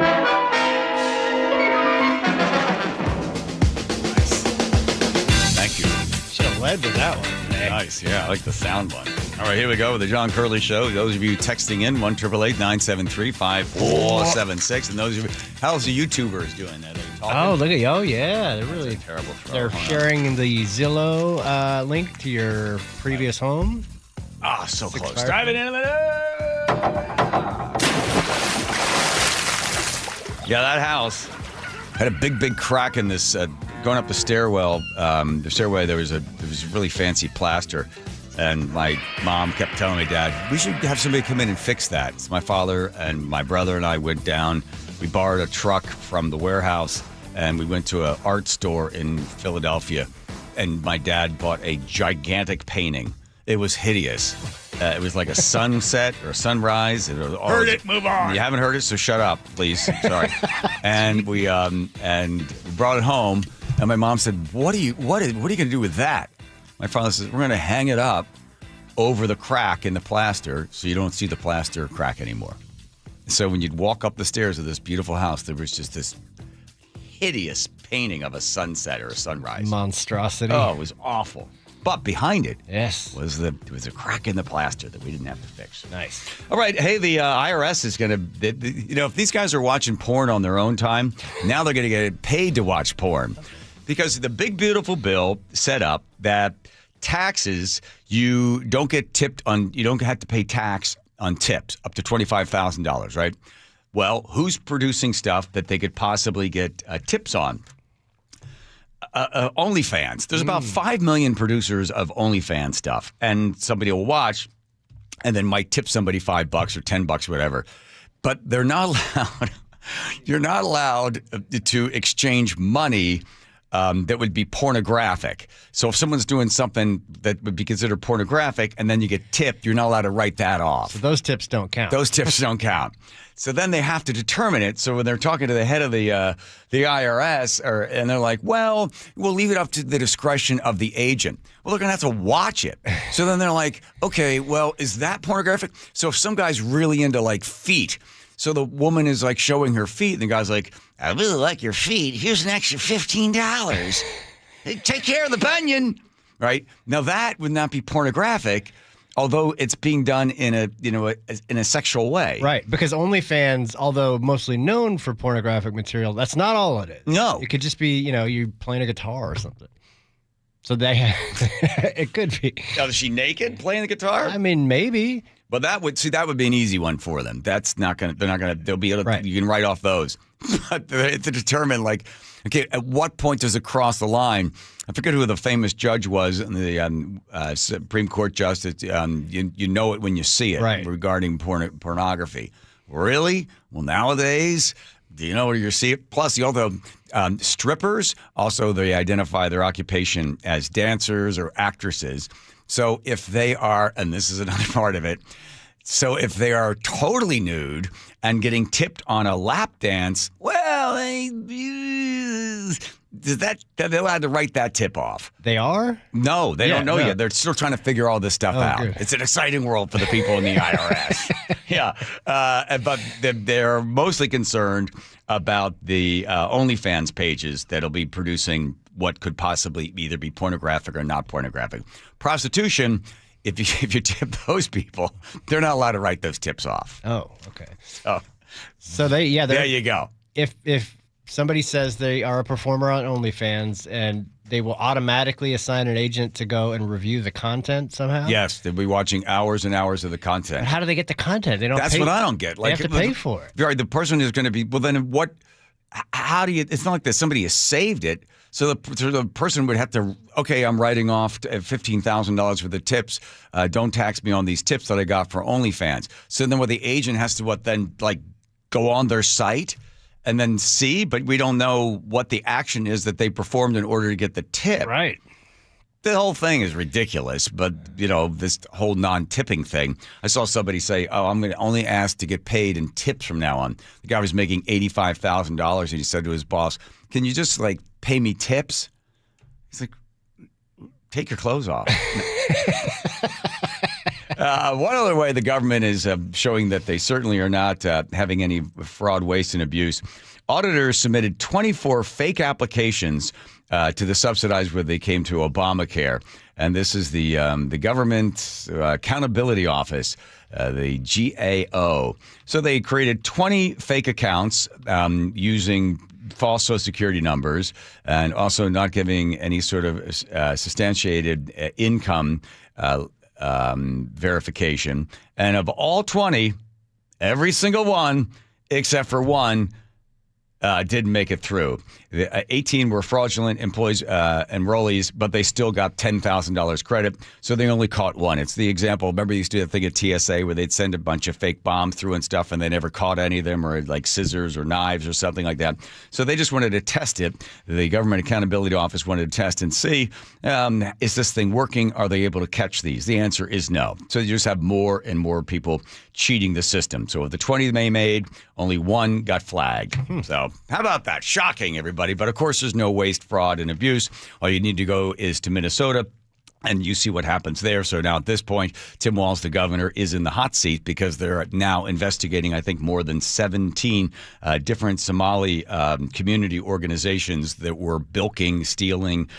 Speaker 6: Thank you.
Speaker 7: Should have led with that one.
Speaker 6: Nice, yeah, I like the sound one. All right, here we go with the John Curley Show. Those of you texting in, 1-888-973-5476. And those of you, how's the YouTubers doing? Are they talking?
Speaker 7: Oh, look at you. Oh, yeah. They're really
Speaker 6: terrible throw.
Speaker 7: They're sharing the Zillow link to your previous home.
Speaker 6: Ah, so close.
Speaker 7: Driving
Speaker 6: into the Yeah, that house had a big crack in this. Going up the stairwell, there was really fancy plaster, and my mom kept telling me, Dad, we should have somebody come in and fix that. So my father and my brother and I went down. We borrowed a truck from the warehouse, and we went to an art store in Philadelphia, and my dad bought a gigantic painting. It was hideous. It was like a sunset or a sunrise. Heard it, move on. You haven't heard it, so shut up, please. Sorry. And we brought it home. And my mom said, what are you going to do with that? My father says, we're going to hang it up over the crack in the plaster so you don't see the plaster crack anymore. So when you'd walk up the stairs of this beautiful house, there was just this hideous painting of a sunset or a sunrise.
Speaker 7: Monstrosity.
Speaker 6: Oh, it was awful. But behind it
Speaker 7: was
Speaker 6: a crack in the plaster that we didn't have to fix.
Speaker 7: Nice.
Speaker 6: All right. Hey, the IRS is going to, if these guys are watching porn on their own time, now they're going to get paid to watch porn. Because the big, beautiful bill set up that taxes, you don't get tipped on, you don't have to pay tax on tips up to $25,000, right? Well, who's producing stuff that they could possibly get tips on? OnlyFans. There's about 5 million producers of OnlyFans stuff, and somebody will watch and then might tip somebody $5 or $10, whatever. But they're not allowed. You're not allowed to exchange money that would be pornographic. So if someone's doing something that would be considered pornographic and then you get tipped, you're not allowed to write that off.
Speaker 7: So those tips don't count.
Speaker 6: Those tips don't count. So then they have to determine it. So when they're talking to the head of the IRS, and they're like, well, we'll leave it up to the discretion of the agent. Well, they're going to have to watch it. So then they're like, okay, well, is that pornographic? So if some guy's really into like feet, so the woman is like showing her feet, and the guy's like, I really like your feet. Here's an extra $15. Hey, take care of the bunion, right? Now that would not be pornographic, although it's being done in a sexual way,
Speaker 7: right? Because OnlyFans, although mostly known for pornographic material, that's not all it is.
Speaker 6: No,
Speaker 7: it could just be you playing a guitar or something. So it could be.
Speaker 6: Oh, is she naked playing the guitar?
Speaker 7: I mean, maybe.
Speaker 6: But that would be an easy one for them. That's not gonna. They're not gonna. They'll be able to. Right. You can write off those. But to determine, like, okay, at what point does it cross the line? I forget who the famous judge was, the Supreme Court justice. You know it when you see it,
Speaker 7: right,
Speaker 6: regarding pornography. Really? Well, nowadays, do you know where you see it? Plus, although strippers, also they identify their occupation as dancers or actresses. So if they are, and this is another part of it, so if they are totally nude and getting tipped on a lap dance, well, they're allowed to write that tip off.
Speaker 7: They are?
Speaker 6: No, they don't know yet. They're still trying to figure all this stuff out.
Speaker 7: Good.
Speaker 6: It's an exciting world for the people in the IRS. Yeah. But they're mostly concerned about the OnlyFans pages that'll be producing what could possibly either be pornographic or not pornographic. Prostitution, if you tip those people, they're not allowed to write those tips off.
Speaker 7: Oh, okay.
Speaker 6: So
Speaker 7: there
Speaker 6: you go.
Speaker 7: If somebody says they are a performer on OnlyFans, and they will automatically assign an agent to go and review the content somehow?
Speaker 6: Yes, they'll be watching hours and hours of the content.
Speaker 7: But how do they get the content?
Speaker 6: That's what I don't get.
Speaker 7: They have to pay for it.
Speaker 6: Right, the person is going to be, well, then what? How do you? It's not like that somebody has saved it. So the person would have to, okay, I'm writing off $15,000 for the tips. Don't tax me on these tips that I got for OnlyFans. So then the agent has to go on their site and then see, but we don't know what the action is that they performed in order to get the tip.
Speaker 7: Right.
Speaker 6: The whole thing is ridiculous, but, this whole non-tipping thing. I saw somebody say, I'm going to only ask to get paid in tips from now on. The guy was making $85,000, and he said to his boss, can you just, pay me tips? He's like, take your clothes off. One other way the government is showing that they certainly are not having any fraud, waste, and abuse. Auditors submitted 24 fake applications to the subsidized where they came to Obamacare. And this is the Government Accountability Office, the GAO. So they created 20 fake accounts using false Social Security numbers and also not giving any sort of substantiated income verification. And of all 20, every single one, except for one, didn't make it through. 18 were fraudulent employees, enrollees, but they still got $10,000 credit, so they only caught one. It's the example. Remember, they used to do that thing at TSA where they'd send a bunch of fake bombs through and stuff, and they never caught any of them, or scissors or knives or something like that. So they just wanted to test it. The Government Accountability Office wanted to test and see, is this thing working? Are they able to catch these? The answer is no. So you just have more and more people cheating the system. So of the 20 they made, only one got flagged. So how about that? Shocking, everybody. But of course, there's no waste, fraud, and abuse. All you need to go is to Minnesota, and you see what happens there. So now at this point, Tim Walz, the governor, is in the hot seat because they're now investigating, I think, more than 17 different Somali community organizations that were bilking, stealing,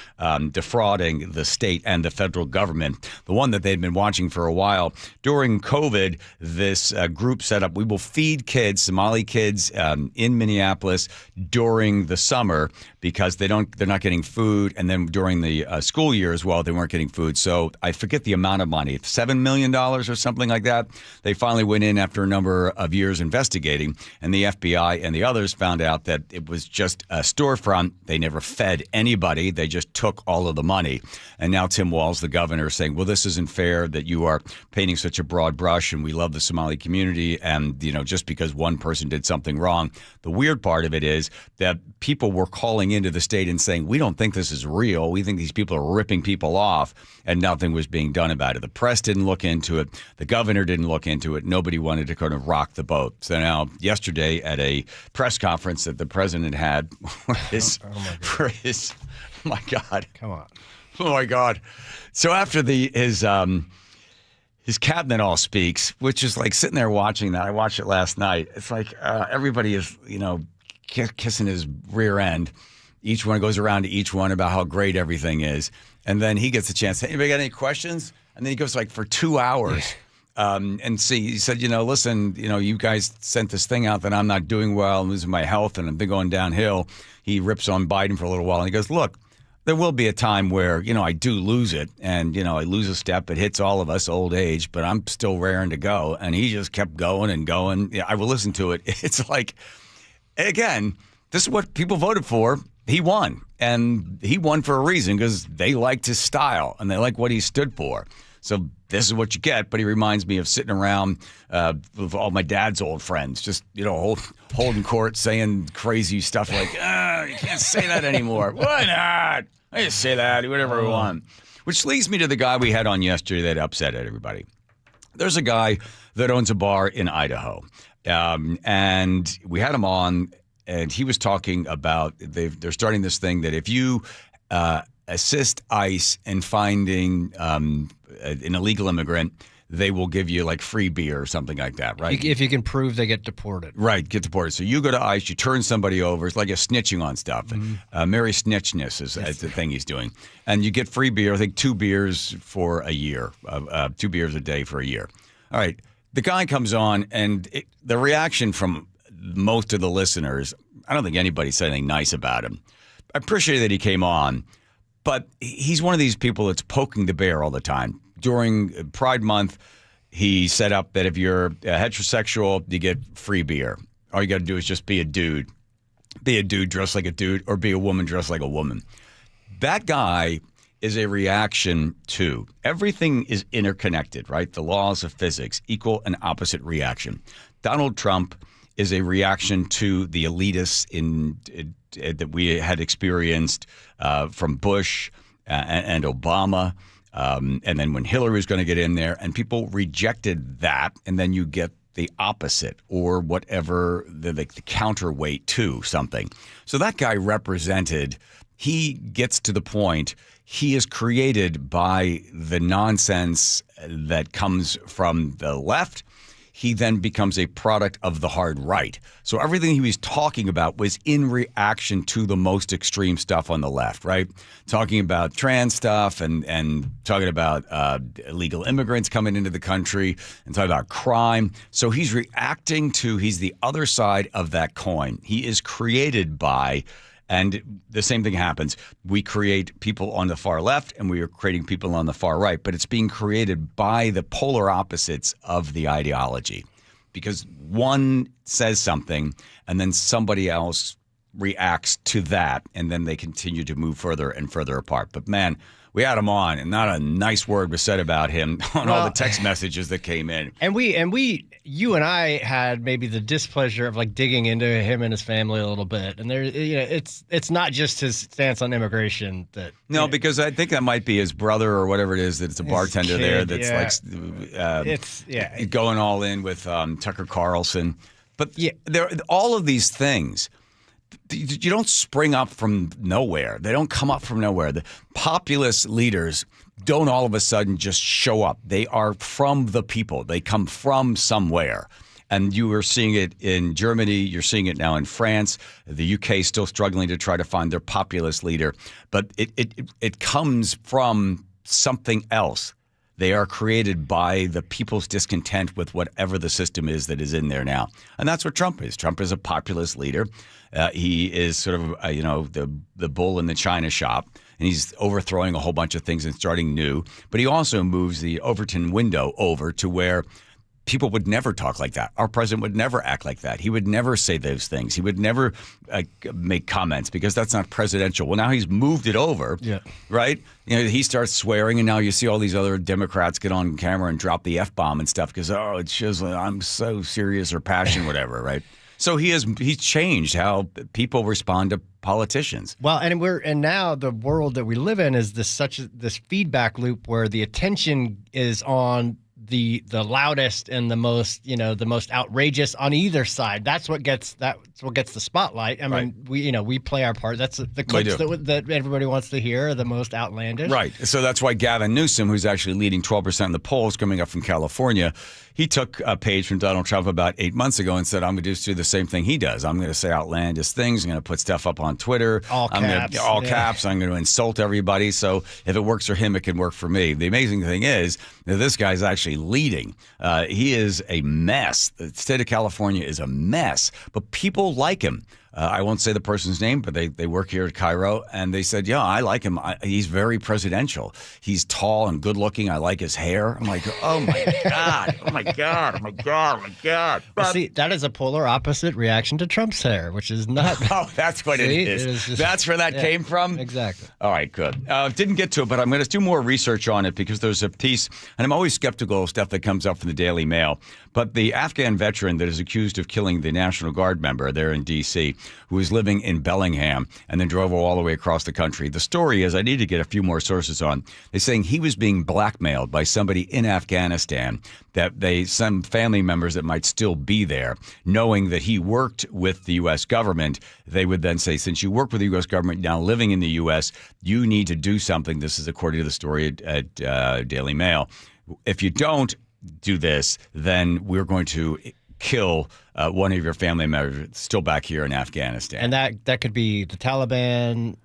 Speaker 6: defrauding the state and the federal government. The one that they'd been watching for a while. During COVID, this group set up, we will feed kids, Somali kids in Minneapolis during the summer because they're not getting food. And then during the school year as well, they weren't getting food. So I forget the amount of money, $7 million or something like that. They finally went in after a number of years investigating, and the FBI and the others found out that it was just a storefront. They never fed anybody. They just took all of the money. And now Tim Walz, the governor, is saying, well, this isn't fair that you are painting such a broad brush, and we love the Somali community, and just because one person did something wrong. The weird part of it is that people were calling into the state and saying, we don't think this is real. We think these people are ripping people off. And nothing was being done about it. The press didn't look into it. The governor didn't look into it. Nobody wanted to kind of rock the boat. So now, yesterday at a press conference that the president had oh my God.
Speaker 7: Come on.
Speaker 6: Oh, my God. So after his cabinet all speaks, which is like sitting there watching that. I watched it last night. It's like everybody is, kissing his rear end. Each one goes around to each one about how great everything is. And then he gets a chance. Anybody got any questions? And then he goes for 2 hours. And he said, listen, you guys sent this thing out that I'm not doing well, I'm losing my health, and I've been going downhill. He rips on Biden for a little while. And he goes, look, there will be a time where, I do lose it. And, I lose a step. It hits all of us, old age, but I'm still raring to go. And he just kept going and going. Yeah, I will listen to it. It's like, again, this is what people voted for. He won, and he won for a reason because they liked his style and they like what he stood for. So this is what you get, but he reminds me of sitting around with all my dad's old friends, just, holding court, saying crazy stuff like, you can't say that anymore. Why not? I just say that, whatever I want. Which leads me to the guy we had on yesterday that upset everybody. There's a guy that owns a bar in Idaho, and we had him on. and he was talking about they're starting this thing that if you assist ICE in finding an illegal immigrant, they will give you like free beer or something like that, right?
Speaker 7: If you can prove they get deported.
Speaker 6: Right, get deported. So you go to ICE, you turn somebody over. It's like a snitching on stuff. Mary Snitchness is the thing he's doing. And you get free beer, I think 2 beers for a year, 2 beers a day for a year. All right, the guy comes on, and the reaction from most of the listeners, I don't think anybody said anything nice about him. I appreciate that he came on, but he's one of these people that's poking the bear all the time. During Pride Month, he set up that if you're heterosexual, you get free beer. All you got to do is just be a dude. Be a dude dressed like a dude, or be a woman dressed like a woman. That guy is a reaction to everything is interconnected, right? The laws of physics, equal and opposite reaction. Donald Trump is a reaction to the elitists that we had experienced from Bush and Obama. And then when Hillary was going to get in there, and people rejected that, and then you get the opposite or whatever, the counterweight to something. So that guy represented, he gets to the point, he is created by the nonsense that comes from the left. He then becomes a product of the hard right. So everything he was talking about was in reaction to the most extreme stuff on the left, right? Talking about trans stuff and talking about illegal immigrants coming into the country and talking about crime. So he's reacting to, he's the other side of that coin. He is created by, and the same thing happens. We create people on the far left and we are creating people on the far right, but it's being created by the polar opposites of the ideology, because one says something and then somebody else reacts to that, and then they continue to move further and further apart. But man, we had him on, and not a nice word was said about him on all the text messages that came in. And
Speaker 7: you and I had maybe the displeasure of like digging into him and his family a little bit. And there, it's not just his stance on immigration that. No,
Speaker 6: because I think that might be his brother or whatever it is. That's a bartender there. That's going all in with Tucker Carlson. But there, all of these things. You don't spring up from nowhere. They don't come up from nowhere. The populist leaders don't all of a sudden just show up. They are from the people. They come from somewhere. And you are seeing it in Germany. You're seeing it now in France. The UK is still struggling to try to find their populist leader. But it comes from something else. They are created by the people's discontent with whatever the system is that is in there now. And that's what Trump is. Trump is a populist leader. He is sort of, the bull in the china shop, and he's overthrowing a whole bunch of things and starting new. But he also moves the Overton window over to where people would never talk like that. Our president would never act like that. He would never say those things. He would never make comments because that's not presidential. Well, now he's moved it over, right? He starts swearing, and now you see all these other Democrats get on camera and drop the F-bomb and stuff because, it shows I'm so serious or passionate, whatever, right? So he's changed how people respond to politicians.
Speaker 7: Well, and now the world that we live in is this feedback loop where the attention is on the loudest and the most outrageous on either side. That's what gets the spotlight. I mean, we play our part. That's the clips that everybody wants to hear are the most outlandish.
Speaker 6: Right. So that's why Gavin Newsom, who's actually leading 12% in the polls coming up from California, he took a page from Donald Trump about 8 months ago and said, I'm going to do the same thing he does. I'm going to say outlandish things. I'm going to put stuff up on Twitter.
Speaker 7: All caps.
Speaker 6: I'm going to insult everybody. So if it works for him, it can work for me. The amazing thing is that this guy's actually leading. He is a mess. The state of California is a mess. But people like him. I won't say the person's name, but they work here at KIRO, and they said, I like him. He's very presidential. He's tall and good looking. I like his hair. I'm like, oh my God, oh my God, oh my God, oh my God.
Speaker 7: But, see, that is a polar opposite reaction to Trump's hair, which is not.
Speaker 6: Oh, that's what it is. That's where that came from?
Speaker 7: Exactly.
Speaker 6: All right, good. Didn't get to it, but I'm going to do more research on it because there's a piece, and I'm always skeptical of stuff that comes up from the Daily Mail, but the Afghan veteran that is accused of killing the National Guard member there in D.C., who was living in Bellingham and then drove all the way across the country. The story is, I need to get a few more sources on. They're saying he was being blackmailed by somebody in Afghanistan, that some family members that might still be there, knowing that he worked with the U.S. government. They would then say, since you work with the U.S. government, now living in the U.S., you need to do something. This is according to the story at Daily Mail. If you don't do this, then we're going to kill one of your family members still back here in Afghanistan.
Speaker 7: And that could be the Taliban.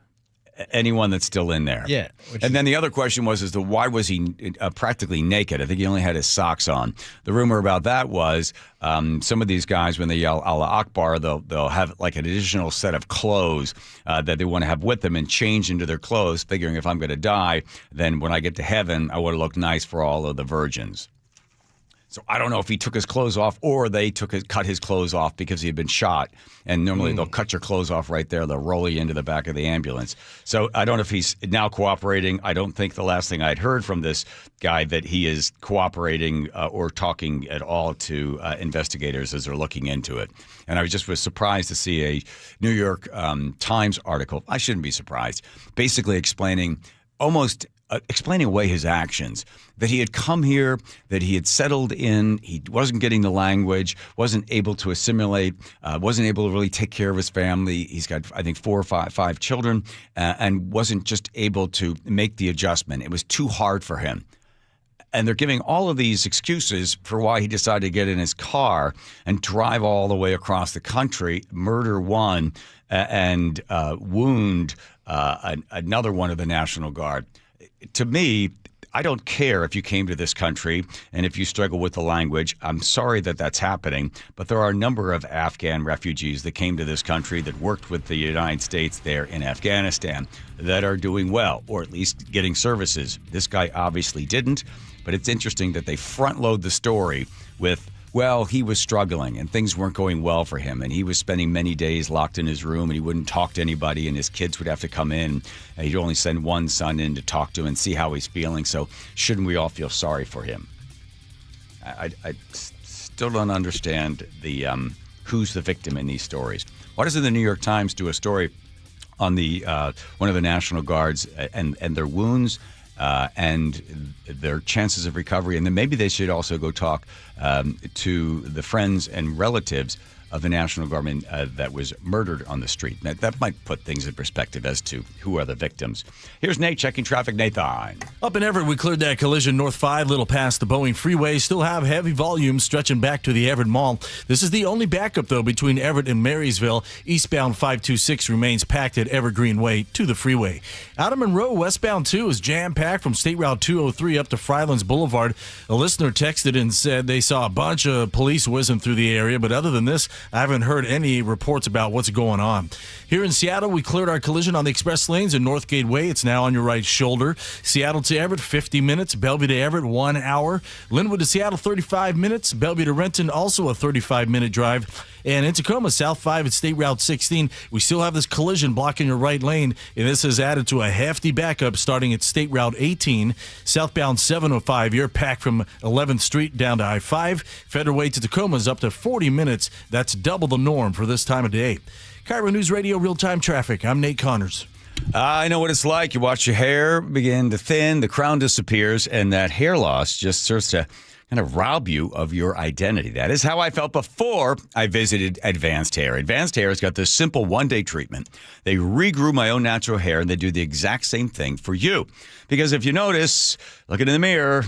Speaker 6: Anyone that's still in there.
Speaker 7: Yeah.
Speaker 6: And then the other question was, why was he practically naked? I think he only had his socks on. The rumor about that was some of these guys, when they yell Allah Akbar, they'll have like an additional set of clothes that they want to have with them and change into their clothes, figuring if I'm going to die, then when I get to heaven, I want to look nice for all of the virgins. So I don't know if he took his clothes off or they cut his clothes off because he had been shot. And normally they'll cut your clothes off right there. They'll roll you into the back of the ambulance. So I don't know if he's now cooperating. I don't think the last thing I'd heard from this guy that he is cooperating or talking at all to investigators as they're looking into it. And I was surprised to see a New York Times article. I shouldn't be surprised. Basically explaining away his actions, that he had come here, that he had settled in, he wasn't getting the language, wasn't able to assimilate, wasn't able to really take care of his family. He's got, I think, 4 or 5 children, and wasn't just able to make the adjustment. It was too hard for him. And they're giving all of these excuses for why he decided to get in his car and drive all the way across the country, murder one, and wound another one of the National Guard. To me, I don't care if you came to this country and if you struggle with the language. I'm sorry that that's happening, but there are a number of Afghan refugees that came to this country that worked with the United States there in Afghanistan that are doing well, or at least getting services. This guy obviously didn't, but it's interesting that they front load the story with, well, he was struggling and things weren't going well for him, and he was spending many days locked in his room and he wouldn't talk to anybody, and his kids would have to come in, and he'd only send one son in to talk to him and see how he's feeling. So shouldn't we all feel sorry for him? I still don't understand the who's the victim in these stories. Why doesn't the New York Times do a story on the one of the National Guards and their wounds and their chances of recovery? And then maybe they should also go talk to the friends and relatives of the National Guardman that was murdered on the street. That might put things in perspective as to who are the victims. Here's Nate checking traffic. Nathan.
Speaker 10: Up in Everett, we cleared that collision north 5, little past the Boeing freeway. Still have heavy volumes stretching back to the Everett Mall. This is the only backup, though, between Everett and Marysville. Eastbound 526 remains packed at Evergreen Way to the freeway. Out of Monroe, westbound 2 is jam-packed from State Route 203 up to Frylands Boulevard. A listener texted and said they saw a bunch of police whizzing through the area, but other than this, I haven't heard any reports about what's going on. Here in Seattle, we cleared our collision on the express lanes in North Gateway. It's now on your right shoulder. Seattle to Everett, 50 minutes. Bellevue to Everett, 1 hour. Linwood to Seattle, 35 minutes. Bellevue to Renton, also a 35-minute drive. And in Tacoma, South 5 at State Route 16, we still have this collision blocking your right lane, and this has added to a hefty backup starting at State Route 18. Southbound 705, you're packed from 11th Street down to I-5. Federal Way to Tacoma is up to 40 minutes. That's double the norm for this time of day. KIRO News Radio real-time traffic. I'm Nate Connors.
Speaker 6: I know what it's like. You watch your hair begin to thin, the crown disappears, and that hair loss just starts to kind of rob you of your identity. That is how I felt before I visited Advanced Hair. Advanced Hair has got this simple one-day treatment. They regrew my own natural hair, and they do the exact same thing for you. Because if you notice, looking in the mirror,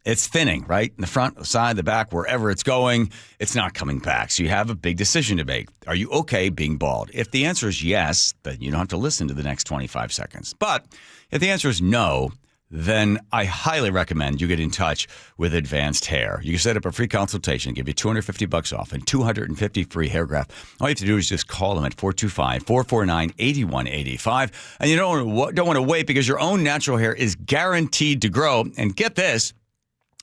Speaker 6: it's thinning, right? In the front, the side, the back, wherever it's going, it's not coming back. So you have a big decision to make. Are you okay being bald? If the answer is yes, then you don't have to listen to the next 25 seconds. But if the answer is no, then I highly recommend you get in touch with Advanced Hair. You can set up a free consultation, give you $250 off and 250 free hair graft. All you have to do is just call them at 425-449-8185. And you don't want to wait, because your own natural hair is guaranteed to grow. And get this,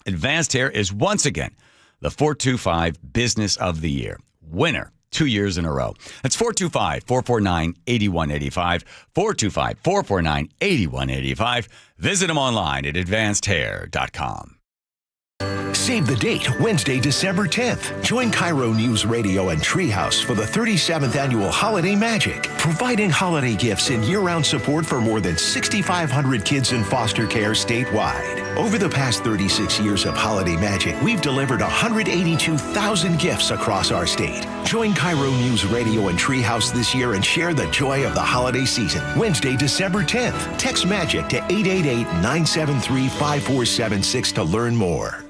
Speaker 6: Advanced Hair is once again the 425 Business of the Year winner 2 years in a row. That's 425-449-8185, 425-449-8185. Visit them online at advancedhair.com.
Speaker 11: Save the date, Wednesday, December 10th. Join KIRO News Radio and Treehouse for the 37th Annual Holiday Magic, providing holiday gifts and year-round support for more than 6,500 kids in foster care statewide. Over the past 36 years of Holiday Magic, we've delivered 182,000 gifts across our state. Join KIRO News Radio and Treehouse this year and share the joy of the holiday season. Wednesday, December 10th. Text MAGIC to 888-973-5476 to learn more.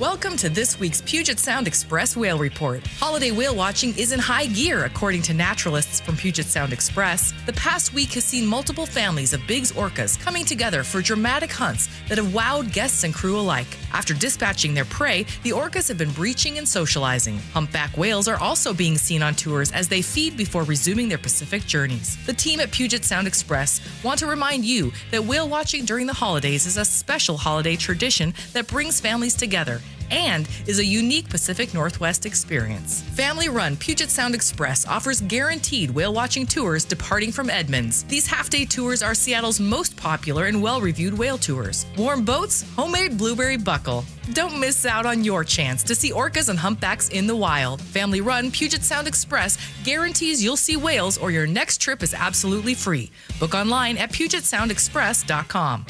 Speaker 2: Welcome to this week's Puget Sound Express Whale Report. Holiday whale watching is in high gear, according to naturalists from Puget Sound Express. The past week has seen multiple families of Biggs orcas coming together for dramatic hunts that have wowed guests and crew alike. After dispatching their prey, the orcas have been breaching and socializing. Humpback whales are also being seen on tours as they feed before resuming their Pacific journeys. The team at Puget Sound Express want to remind you that whale watching during the holidays is a special holiday tradition that brings families together and is a unique Pacific Northwest experience. Family-run Puget Sound Express offers guaranteed whale-watching tours departing from Edmonds. These half-day tours are Seattle's most popular and well-reviewed whale tours. Warm boats, homemade blueberry buckle. Don't miss out on your chance to see orcas and humpbacks in the wild. Family-run Puget Sound Express guarantees you'll see whales or your next trip is absolutely free. Book online at PugetSoundExpress.com.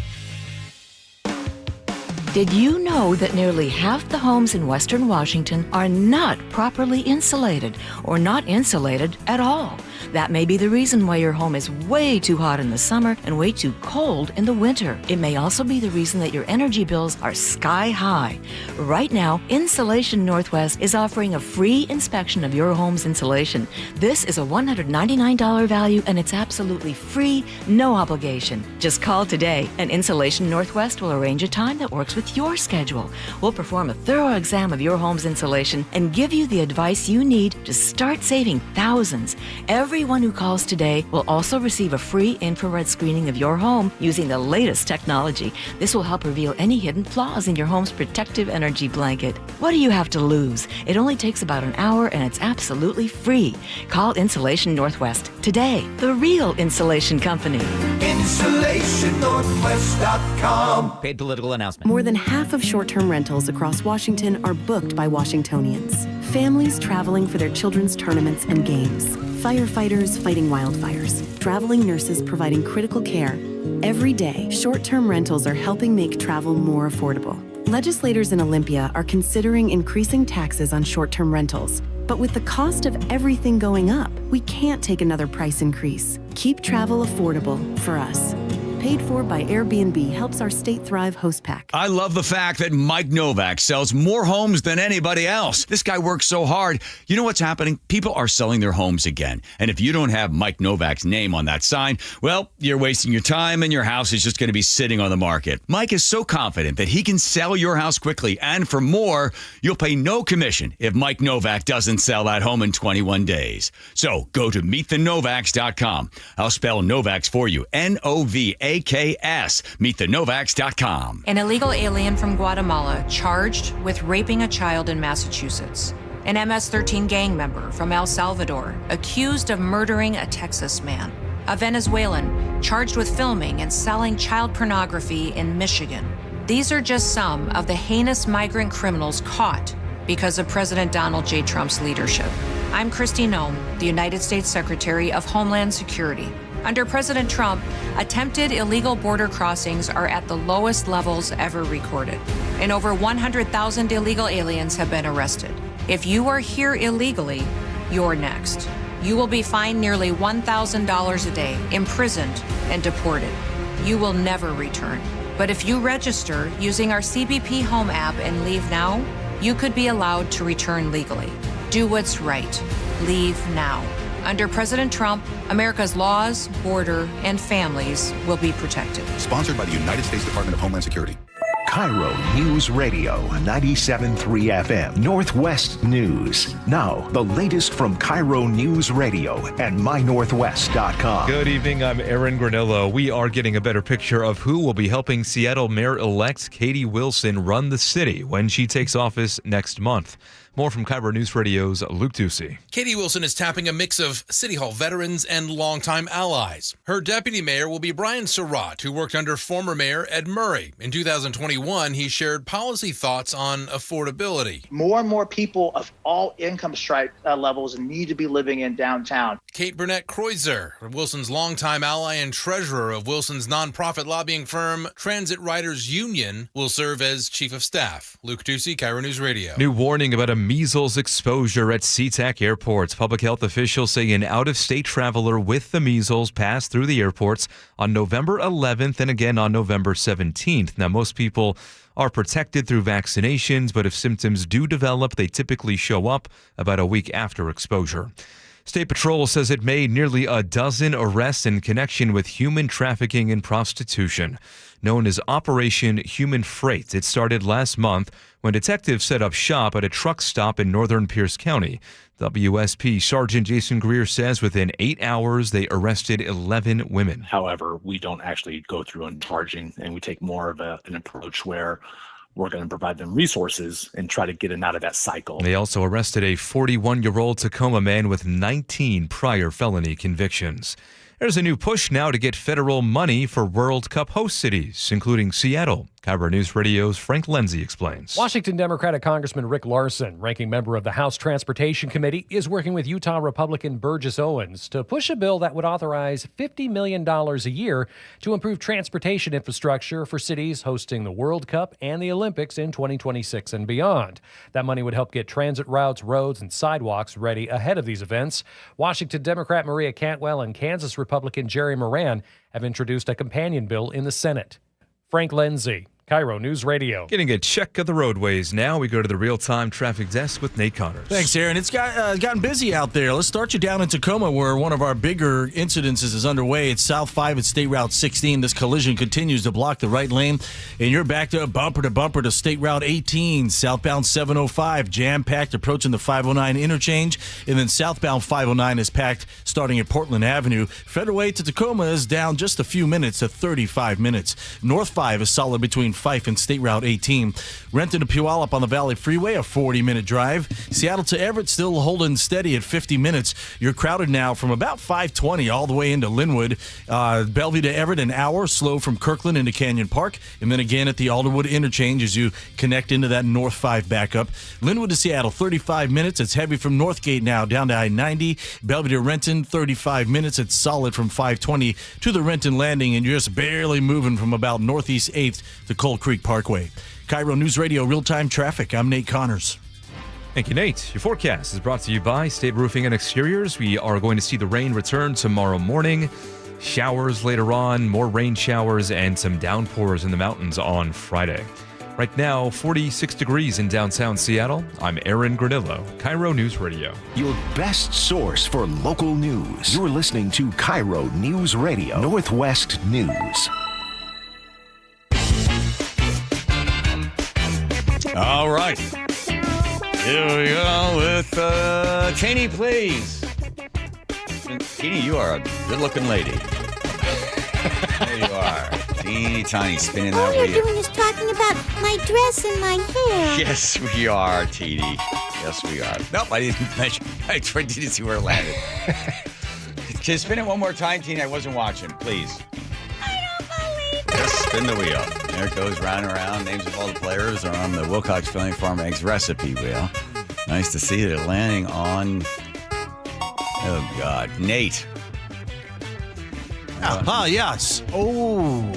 Speaker 5: Did you know that nearly half the homes in Western Washington are not properly insulated or not insulated at all? That may be the reason why your home is way too hot in the summer and way too cold in the winter. It may also be the reason that your energy bills are sky high. Right now, Insulation Northwest is offering a free inspection of your home's insulation. This is a $199 value and it's absolutely free, no obligation. Just call today and Insulation Northwest will arrange a time that works with your schedule. We'll perform a thorough exam of your home's insulation and give you the advice you need to start saving thousands. Everyone who calls today will also receive a free infrared screening of your home using the latest technology. This will help reveal any hidden flaws in your home's protective energy blanket. What do you have to lose? It only takes about an hour and it's absolutely free. Call Insulation Northwest today, the real insulation company.
Speaker 8: InsulationNorthwest.com. Paid political announcement.
Speaker 9: More than half of short-term rentals across Washington are booked by Washingtonians. Families traveling for their children's tournaments and games. Firefighters fighting wildfires. Traveling nurses providing critical care. Every day, short-term rentals are helping make travel more affordable. Legislators in Olympia are considering increasing taxes on short-term rentals. But with the cost of everything going up, we can't take another price increase. Keep travel affordable for us. Paid for by Airbnb helps our state thrive host pack.
Speaker 6: I love the fact that Mike Novak sells more homes than anybody else. This guy works so hard. You know what's happening? People are selling their homes again. And if you don't have Mike Novak's name on that sign, well, you're wasting your time and your house is just going to be sitting on the market. Mike is so confident that he can sell your house quickly. And for more, you'll pay no commission if Mike Novak doesn't sell that home in 21 days. So go to meetthenovaks.com. I'll spell Novaks for you. Novaks. MeetTheNovaks.com.
Speaker 12: An illegal alien from Guatemala charged with raping a child in Massachusetts. An MS-13 gang member from El Salvador accused of murdering a Texas man. A Venezuelan charged with filming and selling child pornography in Michigan. These are just some of the heinous migrant criminals caught because of President Donald J. Trump's leadership. I'm Kristi Noem, the United States Secretary of Homeland Security. Under President Trump, attempted illegal border crossings are at the lowest levels ever recorded, and over 100,000 illegal aliens have been arrested. If you are here illegally, you're next. You will be fined nearly $1,000 a day, imprisoned, and deported. You will never return. But if you register using our CBP Home app and leave now, you could be allowed to return legally. Do what's right. Leave now. Under President Trump, America's laws, border, and families will be protected.
Speaker 13: Sponsored by the United States Department of Homeland Security.
Speaker 11: KIRO News Radio 97.3 FM Northwest News. Now, the latest from KIRO News Radio and mynorthwest.com.
Speaker 29: Good evening. I'm Aaron Granillo. We are getting a better picture of who will be helping Seattle Mayor-elect Katie Wilson run the city when she takes office next month. More from KIRO News Radio's Luke Ducey.
Speaker 33: Katie Wilson is tapping a mix of City Hall veterans and longtime allies. Her deputy mayor will be Brian Surratt, who worked under former mayor Ed Murray. In 2021, he shared policy thoughts on affordability.
Speaker 4: More and more people of all income stripe levels need to be living in downtown.
Speaker 33: Kate Burnett Kreuzer, Wilson's longtime ally and treasurer of Wilson's nonprofit lobbying firm Transit Riders Union, will serve as chief of staff. Luke Ducey, KIRO News Radio.
Speaker 29: New warning about a measles exposure at SeaTac airports. Public health officials say an out-of-state traveler with the measles passed through the airports on November 11th and again on November 17th. Now, most people are protected through vaccinations, but if symptoms do develop, they typically show up about a week after exposure. State Patrol says it made nearly a dozen arrests in connection with human trafficking and prostitution, known as Operation Human Freight. It started last month when detectives set up shop at a truck stop in northern Pierce County. WSP Sergeant Jason Greer says within 8 hours, they arrested 11 women.
Speaker 14: However, we don't actually go through on charging, and we take more of an approach where we're going to provide them resources and try to get them out of that cycle.
Speaker 29: They also arrested a 41-year-old Tacoma man with 19 prior felony convictions. There's a new push now to get federal money for World Cup host cities, including Seattle. KIRO News Radio's Frank Lenzi explains.
Speaker 15: Washington Democratic Congressman Rick Larson, ranking member of the House Transportation Committee, is working with Utah Republican Burgess Owens to push a bill that would authorize $50 million a year to improve transportation infrastructure for cities hosting the World Cup and the Olympics in 2026 and beyond. That money would help get transit routes, roads, and sidewalks ready ahead of these events. Washington Democrat Maria Cantwell and Kansas Republican Jerry Moran have introduced a companion bill in the Senate. Frank Lenzi, KIRO News Radio.
Speaker 29: Getting a check of the roadways now. We go to the real-time traffic desk with Nate Connors.
Speaker 10: Thanks, Aaron. It's gotten busy out there. Let's start you down in Tacoma, where one of our bigger incidences is underway. It's South 5 at State Route 16. This collision continues to block the right lane, and you're backed up bumper to State Route 18. Southbound 705, jam-packed, approaching the 509 interchange, and then southbound 509 is packed starting at Portland Avenue. Federal Way to Tacoma is down just a few minutes to 35 minutes. North 5 is solid between Fife and State Route 18. Renton to Puyallup on the Valley Freeway, a 40-minute drive. Seattle to Everett still holding steady at 50 minutes. You're crowded now from about 520 all the way into Linwood. Bellevue to Everett, an hour, slow from Kirkland into Canyon Park, and then again at the Alderwood interchange as you connect into that North 5 backup. Linwood to Seattle, 35 minutes. It's heavy from Northgate now down to I-90. Bellevue to Renton, 35 minutes. It's solid from 520 to the Renton Landing, and you're just barely moving from about Northeast 8th to Coal Creek Parkway. KIRO News Radio real-time traffic. I'm Nate Connors.
Speaker 29: Thank you, Nate. Your forecast is brought to you by State Roofing and Exteriors. We are going to see the rain return tomorrow morning. Showers later on, more rain showers, and some downpours in the mountains on Friday. Right now, 46 degrees in downtown Seattle. I'm Aaron Granillo, KIRO News Radio.
Speaker 11: Your best source for local news. You're listening to KIRO News Radio, Northwest News.
Speaker 6: All right. Here we go with Cheney, please. Cheney, you are a good-looking lady. There you are. Teeny tiny spinning that wheel.
Speaker 16: All you're doing is talking about my dress and my hair.
Speaker 6: Yes, we are, Teeny. Yes, we are. Nope, I didn't measure. I didn't see where it landed. Can you spin it one more time, Teeny? I wasn't watching. Please. Just spin the wheel. There it goes round and around. Names of all the players are on the Wilcox Family Farm Eggs recipe wheel. Nice to see that landing on, oh, God, Nate.
Speaker 10: Yes.
Speaker 7: Oh.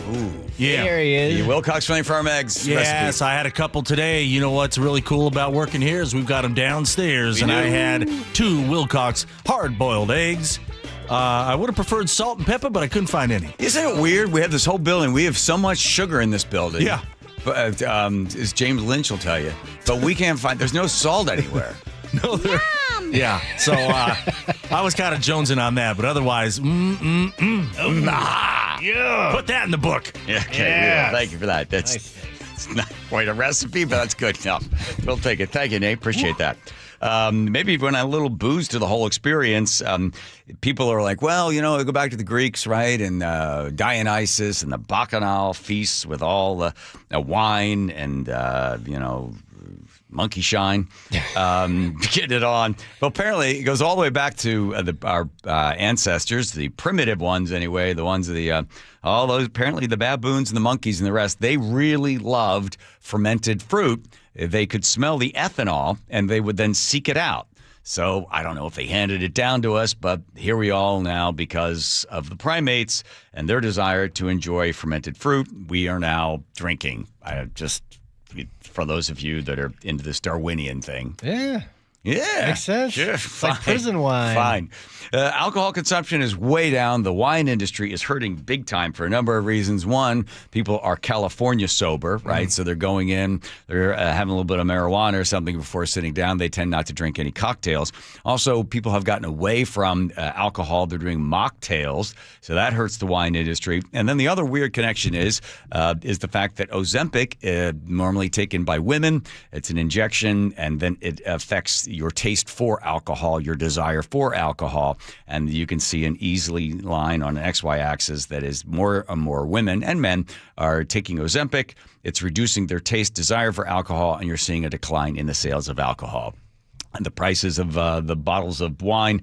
Speaker 10: Yeah.
Speaker 7: There he is.
Speaker 6: The Wilcox Family Farm Eggs
Speaker 10: Yes,
Speaker 6: recipe.
Speaker 10: I had a couple today. You know what's really cool about working here is we've got them downstairs, and I had 2 Wilcox hard-boiled eggs. I would have preferred salt and pepper, but I couldn't find any.
Speaker 6: Isn't it weird? We have this whole building. We have so much sugar in this building.
Speaker 10: Yeah.
Speaker 6: But, as James Lynch will tell you. But we can't find, there's no salt anywhere.
Speaker 10: No, there. Yeah. So I was kind of jonesing on that, but otherwise, yeah. Put that in the book.
Speaker 6: Yeah, okay. Yeah, thank you for that. That's It's not quite a recipe, but that's good enough. We'll take it. Thank you, Nate. Appreciate that. Maybe when a little booze to the whole experience, people are like, well, you know, go back to the Greeks, right? And Dionysus and the Bacchanal feasts with all the wine and, monkey shine, getting it on. But apparently, it goes all the way back to our ancestors, the primitive ones anyway, the ones of the all those. Apparently, the baboons and the monkeys and the rest, they really loved fermented fruit. They could smell the ethanol, and they would then seek it out. So I don't know if they handed it down to us, but here we all now, because of the primates and their desire to enjoy fermented fruit, we are now drinking. For those of you that are into this Darwinian thing.
Speaker 7: Yeah.
Speaker 6: Yeah.
Speaker 7: Makes sense.
Speaker 6: Sure.
Speaker 7: It's like prison wine.
Speaker 6: Fine. Alcohol consumption is way down. The wine industry is hurting big time for a number of reasons. One, people are California sober, right? So they're going in, they're having a little bit of marijuana or something before sitting down. They tend not to drink any cocktails. Also, people have gotten away from alcohol. They're doing mocktails. So that hurts the wine industry. And then the other weird connection is the fact that Ozempic, normally taken by women, it's an injection, and then it affects your taste for alcohol, your desire for alcohol. And you can see an easily line on an XY axis that is more and more women and men are taking Ozempic. It's reducing their taste, desire for alcohol, and you're seeing a decline in the sales of alcohol. And the prices of the bottles of wine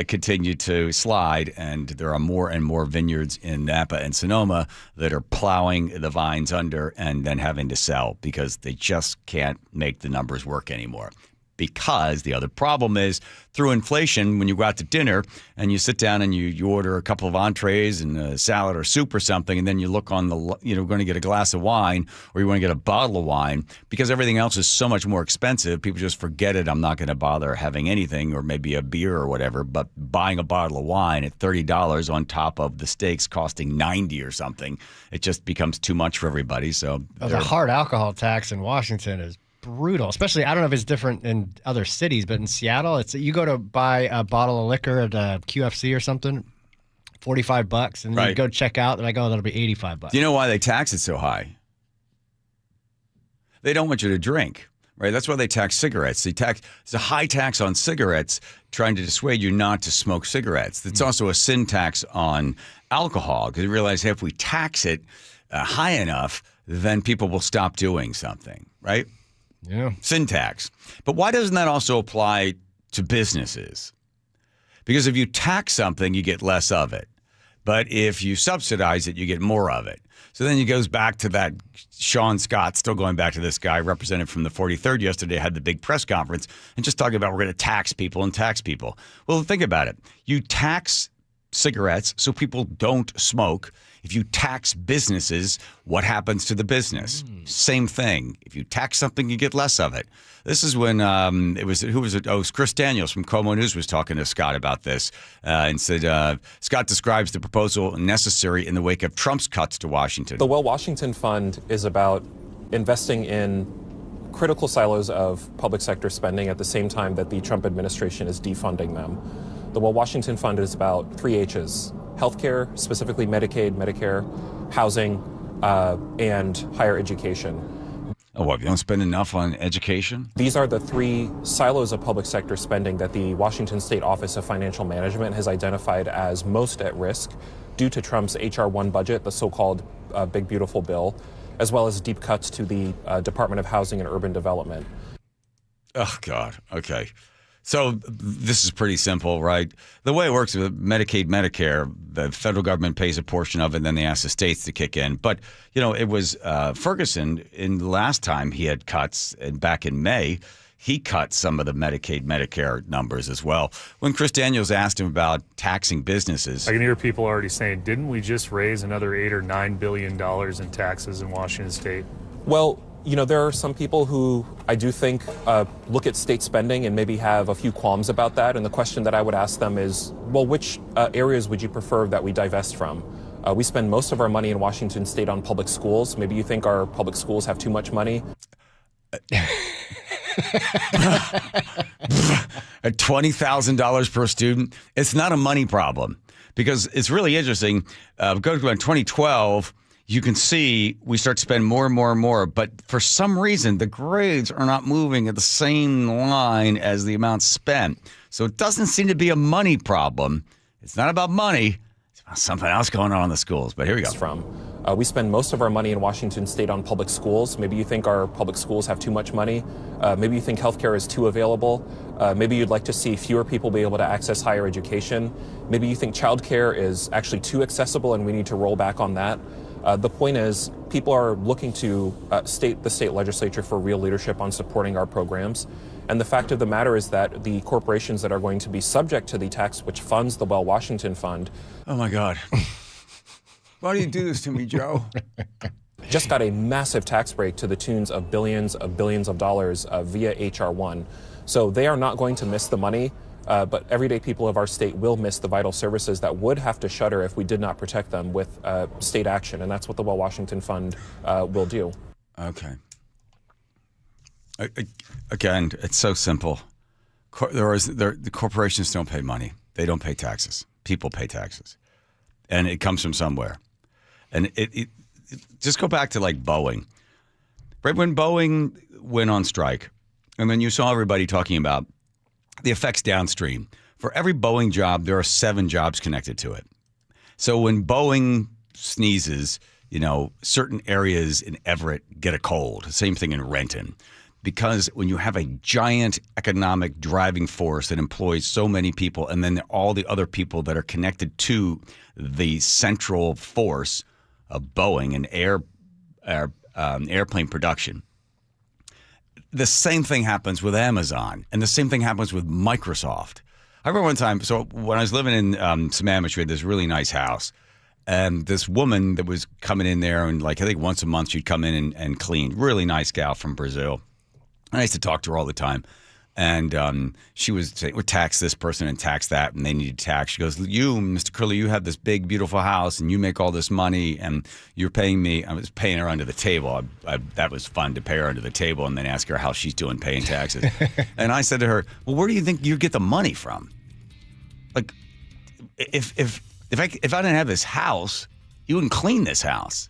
Speaker 6: continue to slide, and there are more and more vineyards in Napa and Sonoma that are plowing the vines under and then having to sell because they just can't make the numbers work anymore. Because the other problem is through inflation, when you go out to dinner and you sit down and you order a couple of entrees and a salad or soup or something, and then you look on going to get a glass of wine or you want to get a bottle of wine, because everything else is so much more expensive, people just forget it. I'm not going to bother having anything, or maybe a beer or whatever, but buying a bottle of wine at $30 on top of the steaks costing $90 or something, it just becomes too much for everybody. So
Speaker 7: the hard alcohol tax in Washington is brutal, especially, I don't know if it's different in other cities, but in Seattle, it's you go to buy a bottle of liquor at a QFC or something, $45, and then you go check out, they're like, oh, that'll be $85.
Speaker 6: Do you know why they tax it so high? They don't want you to drink, right? That's why they tax cigarettes. It's a high tax on cigarettes, trying to dissuade you not to smoke cigarettes. It's also a sin tax on alcohol, because you realize, hey, if we tax it high enough, then people will stop doing something, right?
Speaker 7: Yeah.
Speaker 6: Sin tax. But why doesn't that also apply to businesses? Because if you tax something, you get less of it. But if you subsidize it, you get more of it. So then it goes back to that Sean Scott, still going back to this guy, representative from the 43rd yesterday, had the big press conference and just talking about we're going to tax people and tax people. Well, think about it. You tax cigarettes so people don't smoke. If you tax businesses, what happens to the business? Same thing. If you tax something, you get less of it. This is when it was Chris Daniels from Como News was talking to Scott about this and said, Scott describes the proposal necessary in the wake of Trump's cuts to Washington.
Speaker 17: The Well Washington Fund is about investing in critical silos of public sector spending at the same time that the Trump administration is defunding them. The Well Washington Fund is about 3 H's: healthcare, specifically Medicaid, Medicare, housing, and higher education.
Speaker 6: Oh, what, you don't spend enough on education?
Speaker 17: These are the 3 silos of public sector spending that the Washington State Office of Financial Management has identified as most at risk due to Trump's H.R. 1 budget, the so-called Big Beautiful Bill, as well as deep cuts to the Department of Housing and Urban Development.
Speaker 6: Oh, God. Okay. So this is pretty simple, right? The way it works with Medicaid, Medicare, the federal government pays a portion of it, and then they ask the states to kick in. But, it was Ferguson, in the last time he had cuts, and back in May, he cut some of the Medicaid, Medicare numbers as well. When Chris Daniels asked him about taxing businesses.
Speaker 18: I can hear people already saying, didn't we just raise another $8 or $9 billion in taxes in Washington State?
Speaker 17: Well, there are some people who I do think look at state spending and maybe have a few qualms about that. And the question that I would ask them is, well, which areas would you prefer that we divest from? We spend most of our money in Washington State on public schools. Maybe you think our public schools have too much money.
Speaker 6: At $20,000 per student, it's not a money problem, because it's really interesting. Go to 2012. You can see we start to spend more and more and more, but for some reason, the grades are not moving at the same line as the amount spent. So it doesn't seem to be a money problem. It's not about money. It's about something else going on in the schools. But here we go.
Speaker 17: We spend most of our money in Washington State on public schools. Maybe you think our public schools have too much money. Maybe you think healthcare is too available. Maybe you'd like to see fewer people be able to access higher education. Maybe you think childcare is actually too accessible and we need to roll back on that. The point is, people are looking to the state legislature for real leadership on supporting our programs. And the fact of the matter is that the corporations that are going to be subject to the tax, which funds the Well Washington Fund.
Speaker 6: Oh, my God. Why do you do this to me, Joe?
Speaker 17: Just got a massive tax break to the tunes of billions of dollars via H.R. 1. So they are not going to miss the money. But everyday people of our state will miss the vital services that would have to shutter if we did not protect them with state action. And that's what the Well Washington Fund will do.
Speaker 6: Okay. Again, it's so simple. The corporations don't pay money. They don't pay taxes. People pay taxes. And it comes from somewhere. And it just go back to like Boeing. Right when Boeing went on strike, and then you saw everybody talking about the effects downstream. For every Boeing job, there are 7 jobs connected to it. So when Boeing sneezes, certain areas in Everett get a cold. Same thing in Renton. Because when you have a giant economic driving force that employs so many people, and then all the other people that are connected to the central force of Boeing and airplane production, the same thing happens with Amazon, and the same thing happens with Microsoft. I remember one time, so when I was living in Sammamish, we had this really nice house, and this woman that was coming in there, and I think once a month she'd come in and clean. Really nice gal from Brazil. And I used to talk to her all the time. And she was saying, "We'll tax this person and tax that, and they need to tax." She goes, "You, Mr. Curley, you have this big, beautiful house, and you make all this money, and you're paying me." I was paying her under the table. That was fun to pay her under the table and then ask her how she's doing paying taxes. And I said to her, "Well, where do you think you get the money from? Like, if I didn't have this house, you wouldn't clean this house,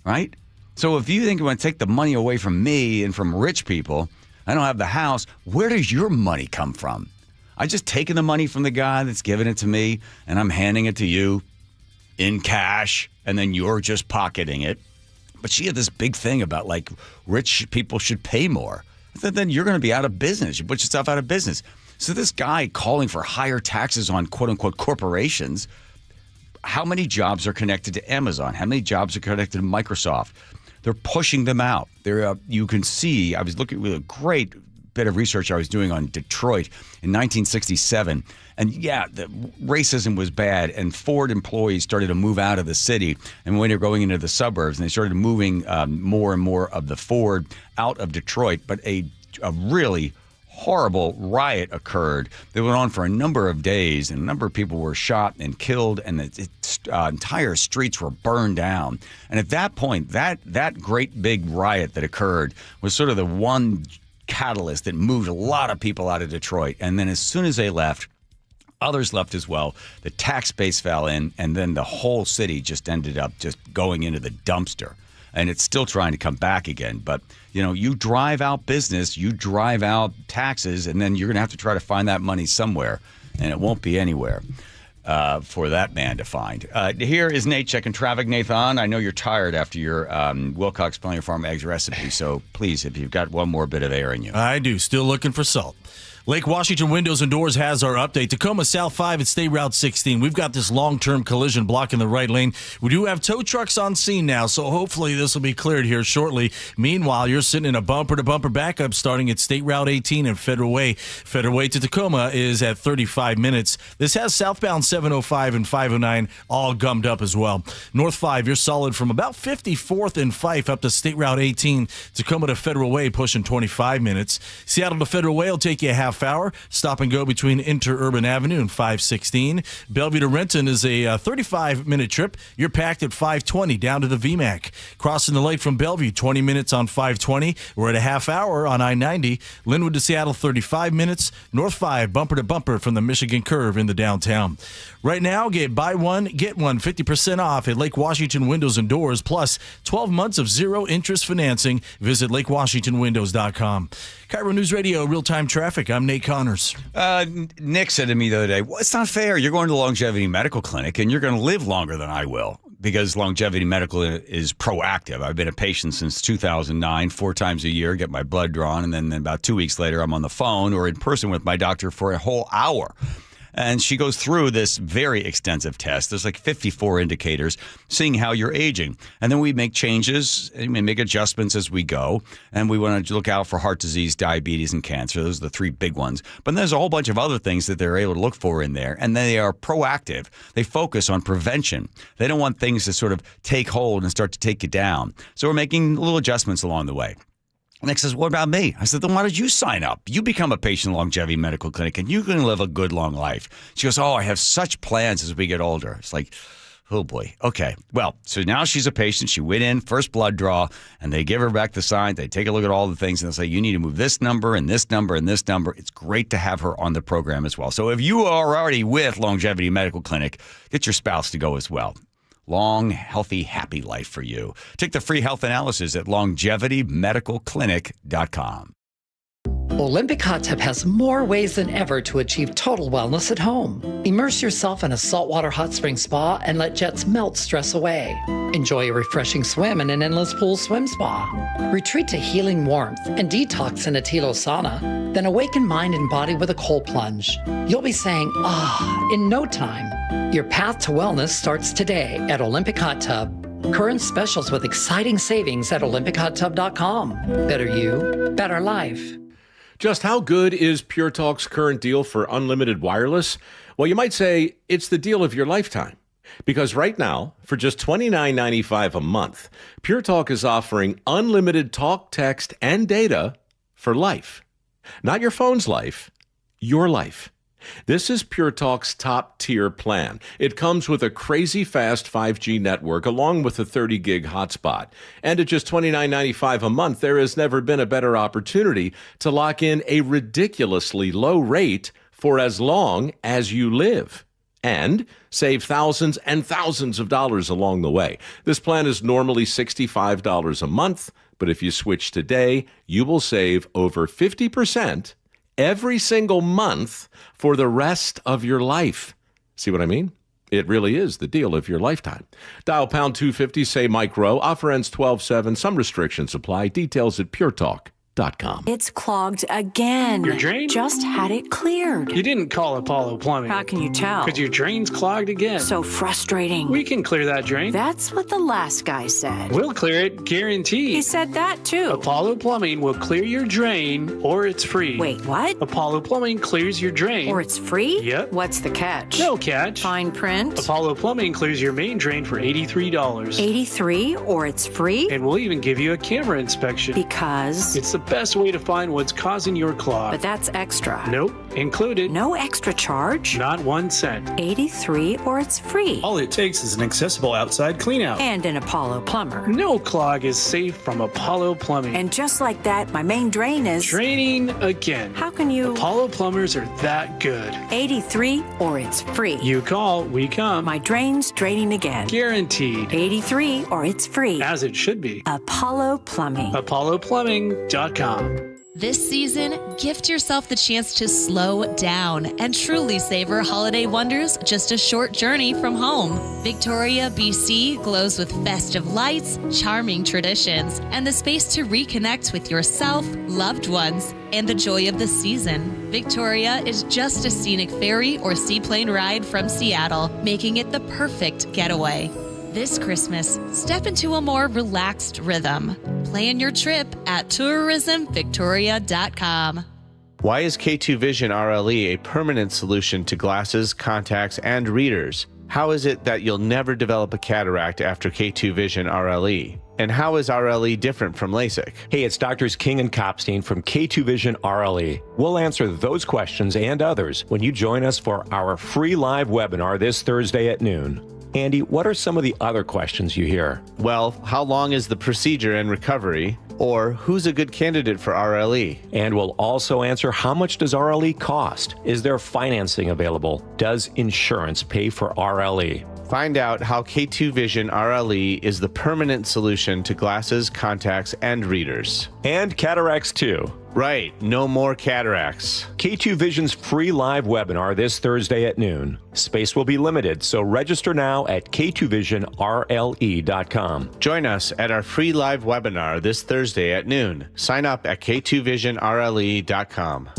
Speaker 6: right? So if you think you want to take the money away from me and from rich people, I don't have the house. Where does your money come from? I just taken the money from the guy that's giving it to me, and I'm handing it to you in cash, and then you're just pocketing it." But she had this big thing about rich people should pay more. I said, then you're going to be out of business. You put yourself out of business. So this guy calling for higher taxes on quote unquote corporations, how many jobs are connected to Amazon? How many jobs are connected to Microsoft? They're pushing them out. You can see, I was looking at a great bit of research I was doing on Detroit in 1967. And yeah, the racism was bad. And Ford employees started to move out of the city. And when they're going into the suburbs, and they started moving more and more of the Ford out of Detroit. But a really horrible riot occurred that went on for a number of days, and a number of people were shot and killed, and the entire streets were burned down. And at that point, that great big riot that occurred was sort of the one catalyst that moved a lot of people out of Detroit. And then as soon as they left, others left as well. The tax base fell in, and then the whole city just ended up just going into the dumpster. And it's still trying to come back again. But, you drive out business, you drive out taxes, and then you're going to have to try to find that money somewhere. And it won't be anywhere for that man to find. Here is Nate checking traffic. Nathan, I know you're tired after your Wilcox Pioneer Farm eggs recipe. So please, if you've got one more bit of air in you.
Speaker 10: I do. Still looking for salt. Lake Washington Windows and Doors has our update. Tacoma South 5 at State Route 16. We've got this long-term collision blocking the right lane. We do have tow trucks on scene now, so hopefully this will be cleared here shortly. Meanwhile, you're sitting in a bumper-to-bumper backup starting at State Route 18 and Federal Way. Federal Way to Tacoma is at 35 minutes. This has southbound 705 and 509 all gummed up as well. North 5, you're solid from about 54th and Fife up to State Route 18. Tacoma to Federal Way pushing 25 minutes. Seattle to Federal Way will take you a half hour. Stop and go between Interurban Avenue and 516. Bellevue to Renton is a 35-minute trip. You're packed at 520 down to the VMAC. Crossing the lake from Bellevue, 20 minutes on 520. We're at a half hour on I-90. Linwood to Seattle, 35 minutes. North 5, bumper to bumper from the Michigan Curve in the downtown. Right now, buy one, get one, 50% off at Lake Washington Windows and Doors, plus 12 months of zero-interest financing. Visit lakewashingtonwindows.com. KIRO News Radio, real-time traffic. I'm Nate Connors.
Speaker 6: Nick said to me the other day, well, it's not fair. You're going to the Longevity Medical Clinic, and you're going to live longer than I will. because Longevity Medical is proactive. I've been a patient since 2009, 4 times a year, get my blood drawn, and then about 2 weeks later, I'm on the phone or in person with my doctor for a whole hour. And she goes through this very extensive test. There's like 54 indicators, seeing how you're aging. And then we make changes and we make adjustments as we go. And we want to look out for heart disease, diabetes, and cancer. Those are the 3 big ones. But there's a whole bunch of other things that they're able to look for in there. And they are proactive. They focus on prevention. They don't want things to sort of take hold and start to take you down. So we're making little adjustments along the way. Nick says, what about me? I said, then why did you sign up? You become a patient at Longevity Medical Clinic, and you can live a good, long life. She goes, I have such plans as we get older. It's like, oh, boy. Okay. Well, so now she's a patient. She went in, first blood draw, and they give her back the sign. They take a look at all the things, and they say, you need to move this number and this number and this number. It's great to have her on the program as well. So if you are already with Longevity Medical Clinic, get your spouse to go as well. Long, healthy, happy life for you. Take the free health analysis at longevitymedicalclinic.com.
Speaker 19: Olympic Hot Tub has more ways than ever to achieve total wellness at home. Immerse yourself in a saltwater hot spring spa and let jets melt stress away. Enjoy a refreshing swim in an endless pool swim spa. Retreat to healing warmth and detox in a Tilo sauna. Then awaken mind and body with a cold plunge. You'll be saying, in no time. Your path to wellness starts today at Olympic Hot Tub. Current specials with exciting savings at olympichottub.com. Better you, better life.
Speaker 20: Just how good is Pure Talk's current deal for unlimited wireless? Well, you might say it's the deal of your lifetime. Because right now, for just $29.95 a month, Pure Talk is offering unlimited talk, text, and data for life. Not your phone's life, your life. This is Pure Talk's top-tier plan. It comes with a crazy fast 5G network along with a 30-gig hotspot. And at just $29.95 a month, there has never been a better opportunity to lock in a ridiculously low rate for as long as you live. And save thousands and thousands of dollars along the way. This plan is normally $65 a month, but if you switch today, you will save over 50% every single month for the rest of your life. See what I mean? It really is the deal of your lifetime. Dial pound 250, say Mike Rowe. Offer ends 12/7. Some restrictions apply. Details at puretalk.com.
Speaker 21: It's clogged again.
Speaker 22: Your drain?
Speaker 21: Just had it cleared.
Speaker 22: You didn't call Apollo Plumbing.
Speaker 21: How can you tell?
Speaker 22: Because your drain's clogged again.
Speaker 21: So frustrating.
Speaker 22: We can clear that drain.
Speaker 21: That's what the last guy said.
Speaker 22: We'll clear it, guaranteed.
Speaker 21: He said that too.
Speaker 22: Apollo Plumbing will clear your drain, or it's free.
Speaker 21: Wait, what?
Speaker 22: Apollo Plumbing clears your drain.
Speaker 21: Or it's free?
Speaker 22: Yep.
Speaker 21: What's the catch?
Speaker 22: No catch.
Speaker 21: Fine print?
Speaker 22: Apollo Plumbing clears your main drain for $83.
Speaker 21: $83, or it's free?
Speaker 22: And we'll even give you a camera inspection.
Speaker 21: Because?
Speaker 22: It's the best way to find what's causing your clog.
Speaker 21: But that's extra.
Speaker 22: Nope. Included.
Speaker 21: No extra charge?
Speaker 22: Not 1 cent.
Speaker 21: $83, or it's free.
Speaker 22: All it takes is an accessible outside cleanout.
Speaker 21: And an Apollo plumber.
Speaker 22: No clog is safe from Apollo Plumbing.
Speaker 21: And just like that, my main drain is...
Speaker 22: draining again.
Speaker 21: How can you...
Speaker 22: Apollo plumbers are that good.
Speaker 21: 83, or it's free.
Speaker 22: You call, we come.
Speaker 21: My drain's draining again.
Speaker 22: Guaranteed.
Speaker 21: 83, or it's free.
Speaker 22: As it should be.
Speaker 21: Apollo Plumbing.
Speaker 22: ApolloPlumbing.com.
Speaker 23: This season, gift yourself the chance to slow down and truly savor holiday wonders just a short journey from home. Victoria, BC glows with festive lights, charming traditions, and the space to reconnect with yourself, loved ones, and the joy of the season. Victoria is just a scenic ferry or seaplane ride from Seattle, making it the perfect getaway. This Christmas, step into a more relaxed rhythm. Plan your trip at tourismvictoria.com.
Speaker 24: Why is K2 Vision RLE a permanent solution to glasses, contacts, and readers? How is it that you'll never develop a cataract after K2 Vision RLE? And how is RLE different from LASIK?
Speaker 25: Hey, it's Doctors King and Kopstein from K2 Vision RLE. We'll answer those questions and others when you join us for our free live webinar this Thursday at noon. Andy, what are some of the other questions you hear?
Speaker 24: Well, how long is the procedure and recovery? Or who's a good candidate for RLE?
Speaker 25: And we'll also answer, how much does RLE cost? Is there financing available? Does insurance pay for RLE?
Speaker 24: Find out how K2 Vision RLE is the permanent solution to glasses, contacts, and readers.
Speaker 25: And cataracts too.
Speaker 24: Right, no more cataracts.
Speaker 25: K2 Vision's free live webinar this Thursday at noon. Space will be limited, so register now at k2visionrle.com.
Speaker 24: Join us at our free live webinar this Thursday at noon. Sign up at k2visionrle.com.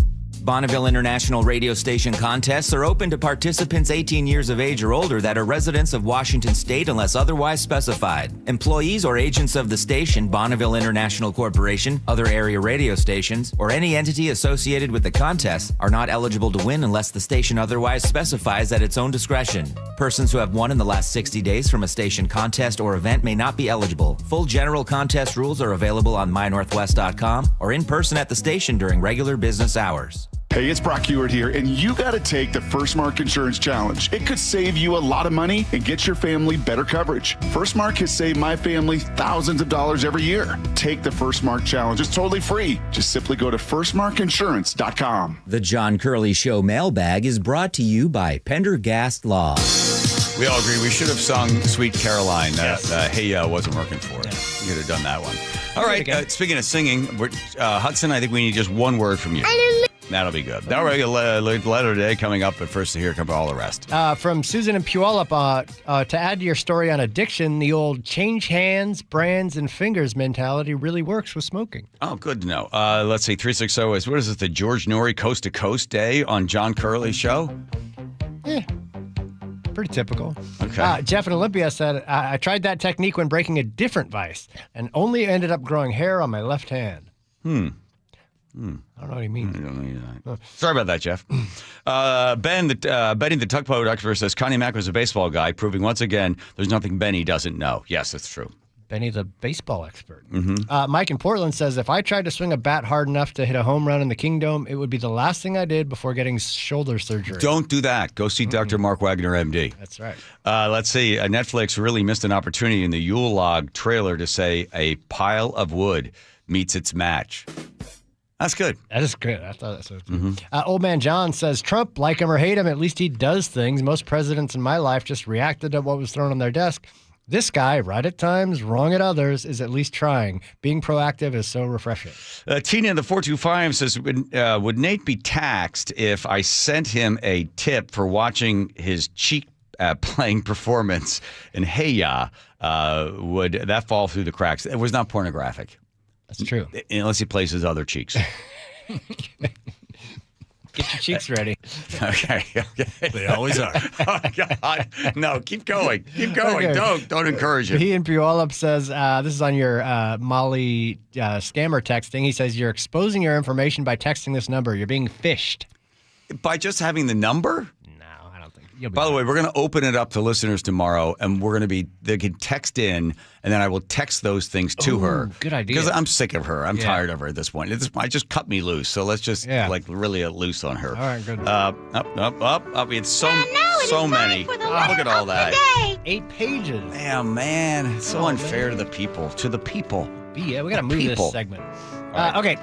Speaker 1: Bonneville International radio station contests are open to participants 18 years of age or older that are residents of Washington State unless otherwise specified. Employees or agents of the station, Bonneville International Corporation, other area radio stations, or any entity associated with the contest are not eligible to win unless the station otherwise specifies at its own discretion. Persons who have won in the last 60 days from a station contest or event may not be eligible. Full general contest rules are available on mynorthwest.com or in person at the station during regular business hours.
Speaker 2: Hey, it's Brock Ewart here, and you got to take the First Mark Insurance Challenge. It could save you a lot of money and get your family better coverage. First Mark has saved my family thousands of dollars every year. Take the First Mark Challenge. It's totally free. Just simply go to firstmarkinsurance.com.
Speaker 1: The John Curley Show mailbag is brought to you by Pendergast Law.
Speaker 6: We all agree we should have sung Sweet Caroline. Hey Ya wasn't working for it. You could have done that one. All right, speaking of singing, Hudson, I think we need just one word from you. That'll be good. All right, a letter today coming up, but first here come all the rest.
Speaker 7: From Susan and Puyallup, to add to your story on addiction, the old change hands, brands, and fingers mentality really works with smoking.
Speaker 6: Oh, good to know. Let's see, 360 is, what is this, the George Norrie Coast to Coast Day on John Curley Show?
Speaker 7: Yeah. Pretty typical.
Speaker 6: Okay.
Speaker 7: Jeff in Olympia said, I tried that technique when breaking a different vice and only ended up growing hair on my left hand. I don't know what he means.
Speaker 6: Sorry about that, Jeff. Benny the tugboat expert says Connie Mack was a baseball guy, proving once again there's nothing Benny doesn't know. Yes, that's true.
Speaker 7: Benny the baseball expert.
Speaker 6: Mm-hmm.
Speaker 7: Mike in Portland says, if I tried to swing a bat hard enough to hit a home run in the Kingdom, it would be the last thing I did before getting shoulder surgery.
Speaker 6: Don't do that. Go see Dr. Mark Wagner, MD.
Speaker 7: That's right.
Speaker 6: Let's see. Netflix really missed an opportunity in the Yule log trailer to say a pile of wood meets its match. That's good.
Speaker 7: That is good. I thought that so too. Old Man John says, Trump, like him or hate him, at least he does things. Most presidents in my life just reacted to what was thrown on their desk. This guy, right at times, wrong at others, is at least trying. Being proactive is so refreshing.
Speaker 6: Tina in the 425 says, would Nate be taxed if I sent him a tip for watching his cheek playing performance in Hey Ya? Would that fall through the cracks? It was not pornographic.
Speaker 7: That's true.
Speaker 6: Unless he plays his other cheeks.
Speaker 7: Get your cheeks ready.
Speaker 6: Okay.
Speaker 10: They always are.
Speaker 6: Oh, God. No, keep going. Keep going.
Speaker 7: Okay.
Speaker 6: Don't encourage him.
Speaker 7: He in Puyallup says, this is on your Molly scammer texting. He says, you're exposing your information by texting this number. You're being phished.
Speaker 6: By just having the number?
Speaker 7: No, I don't think.
Speaker 6: By the way, we're going to open it up to listeners tomorrow, and they can text in, and then I will text those things to her.
Speaker 7: Good idea.
Speaker 6: Because I'm sick of her. I'm tired of her at this point. I just cut me loose, so let's just really loose on her.
Speaker 7: All right, good.
Speaker 6: Up. It's so many. Look at all that.
Speaker 7: 8 pages.
Speaker 6: Man, it's so unfair to the people.
Speaker 7: Yeah, we got to move this segment. Okay,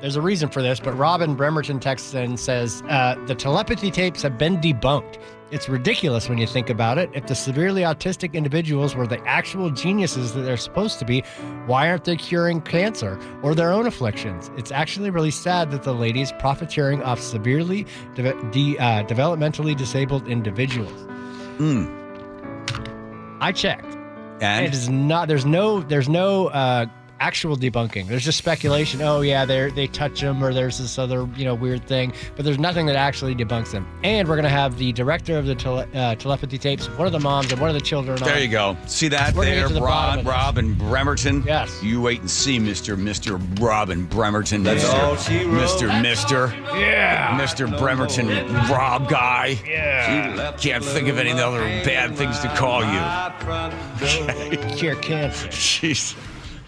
Speaker 7: there's a reason for this, but Robin Bremerton texts in and says, the telepathy tapes have been debunked. It's ridiculous when you think about it. If the severely autistic individuals were the actual geniuses that they're supposed to be, why aren't they curing cancer or their own afflictions? It's actually really sad that the lady's profiteering off severely developmentally disabled individuals. I checked.
Speaker 6: And
Speaker 7: it is not. There's no actual debunking. There's just speculation. Oh yeah, they touch them, or there's this other weird thing. But there's nothing that actually debunks them. And we're gonna have the director of the telepathy tapes, one of the moms, and one of the children.
Speaker 6: There you go. See that there, Robin Bremerton.
Speaker 7: Yes.
Speaker 6: You wait and see, Mr. Robin Bremerton.
Speaker 7: That's all
Speaker 6: she wrote. Mr.
Speaker 7: Yeah.
Speaker 6: Mr. Bremerton, Rob guy.
Speaker 7: Yeah.
Speaker 6: Can't think of any other bad things to call you.
Speaker 7: Cure cancer.
Speaker 6: Jeez.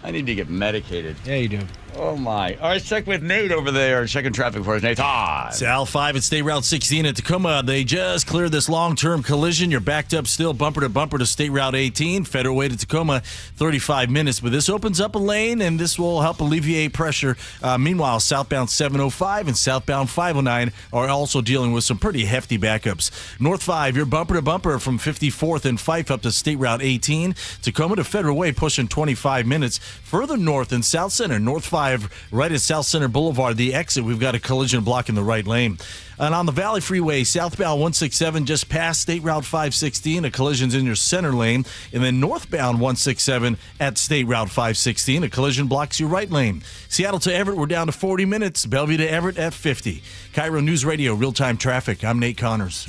Speaker 6: I need to get medicated.
Speaker 7: Yeah, you do.
Speaker 6: Oh, my. All right, let's check with Nate over there. Checking traffic for us. Nate.
Speaker 10: South 5 at State Route 16 at Tacoma. They just cleared this long-term collision. You're backed up still bumper to bumper to State Route 18. Federal Way to Tacoma, 35 minutes. But this opens up a lane, and this will help alleviate pressure. Meanwhile, southbound 705 and southbound 509 are also dealing with some pretty hefty backups. North 5, you're bumper to bumper from 54th and Fife up to State Route 18. Tacoma to Federal Way pushing 25 minutes. Further north in South Center, North 5 right at South Center Boulevard, the exit, we've got a collision block in the right lane. And on the Valley Freeway, southbound 167 just past State Route 516, a collision's in your center lane. And then northbound 167 at State Route 516, a collision blocks your right lane. Seattle to Everett, we're down to 40 minutes. Bellevue to Everett at 50. KIRO News Radio, real-time traffic. I'm Nate Connors.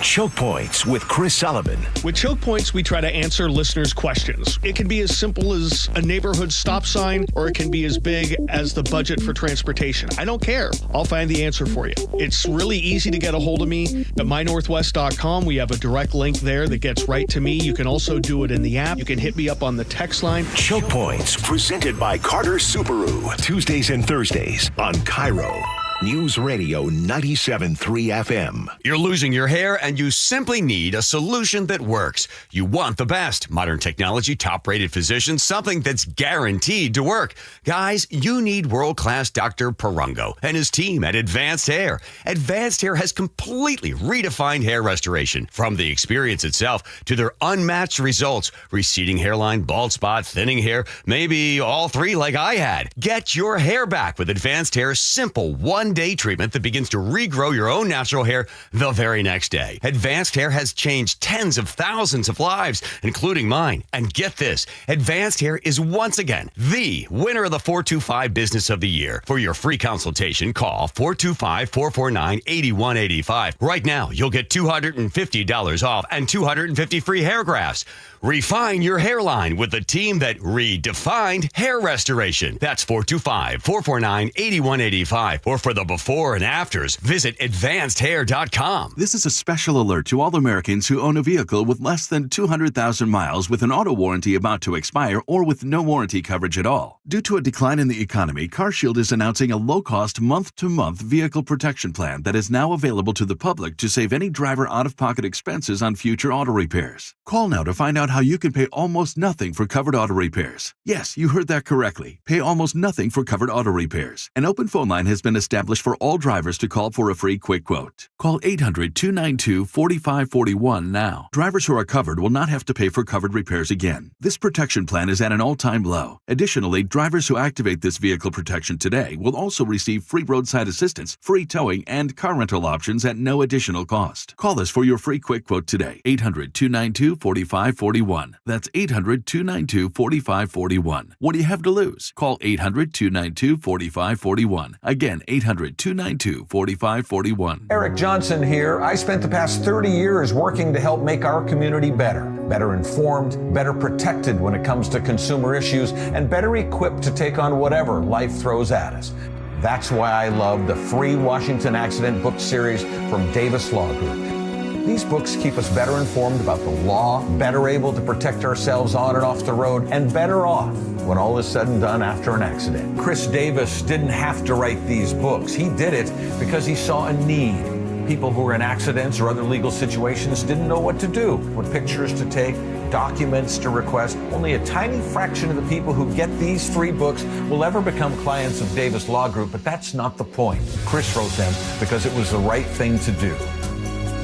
Speaker 11: Choke Points with Chris Sullivan.
Speaker 3: With Choke Points, we try to answer listeners' questions. It can be as simple as a neighborhood stop sign, or it can be as big as the budget for transportation. I don't care. I'll find the answer for you. It's really easy to get a hold of me at mynorthwest.com. We have a direct link there that gets right to me. You can also do it in the app. You can hit me up on the text line.
Speaker 11: Choke Points, presented by Carter Subaru. Tuesdays and Thursdays on KIRO News Radio 97.3 FM.
Speaker 4: You're losing your hair and you simply need a solution that works. You want the best. Modern technology, top-rated physicians, something that's guaranteed to work. Guys, you need world-class Dr. Perungo and his team at Advanced Hair. Advanced Hair has completely redefined hair restoration. From the experience itself to their unmatched results. Receding hairline, bald spot, thinning hair, maybe all three like I had. Get your hair back with Advanced Hair's simple one-day treatment that begins to regrow your own natural hair the very next day. Advanced Hair has changed tens of thousands of lives, including mine. And get this, Advanced Hair is once again the winner of the 425 Business of the Year. For your free consultation, call 425-449-8185. Right now, you'll get $250 off and 250 free hair grafts. Refine your hairline with the team that redefined hair restoration. That's 425-449-8185. Or for the before and afters, visit advancedhair.com.
Speaker 5: This is a special alert to all Americans who own a vehicle with less than 200,000 miles with an auto warranty about to expire or with no warranty coverage at all. Due to a decline in the economy, CarShield is announcing a low-cost month-to-month vehicle protection plan that is now available to the public to save any driver out-of-pocket expenses on future auto repairs. Call now to find out how you can pay almost nothing for covered auto repairs. Yes, you heard that correctly. Pay almost nothing for covered auto repairs. An open phone line has been established for all drivers to call for a free quick quote. Call 800-292-4541 now. Drivers who are covered will not have to pay for covered repairs again. This protection plan is at an all-time low. Additionally, drivers who activate this vehicle protection today will also receive free roadside assistance, free towing, and car rental options at no additional cost. Call us for your free quick quote today. 800-292-4541. That's 800-292-4541. What do you have to lose? Call 800-292-4541. Again, 800-292-4541.
Speaker 8: Eric Johnson here. I spent the past 30 years working to help make our community better informed, better protected when it comes to consumer issues, and better equipped to take on whatever life throws at us. That's why I love the free Washington Accident book series from Davis Law Group. These books keep us better informed about the law, better able to protect ourselves on and off the road, and better off when all is said and done after an accident. Chris Davis didn't have to write these books. He did it because he saw a need. People who were in accidents or other legal situations didn't know what to do, what pictures to take, documents to request. Only a tiny fraction of the people who get these free books will ever become clients of Davis Law Group, but that's not the point. Chris wrote them because it was the right thing to do.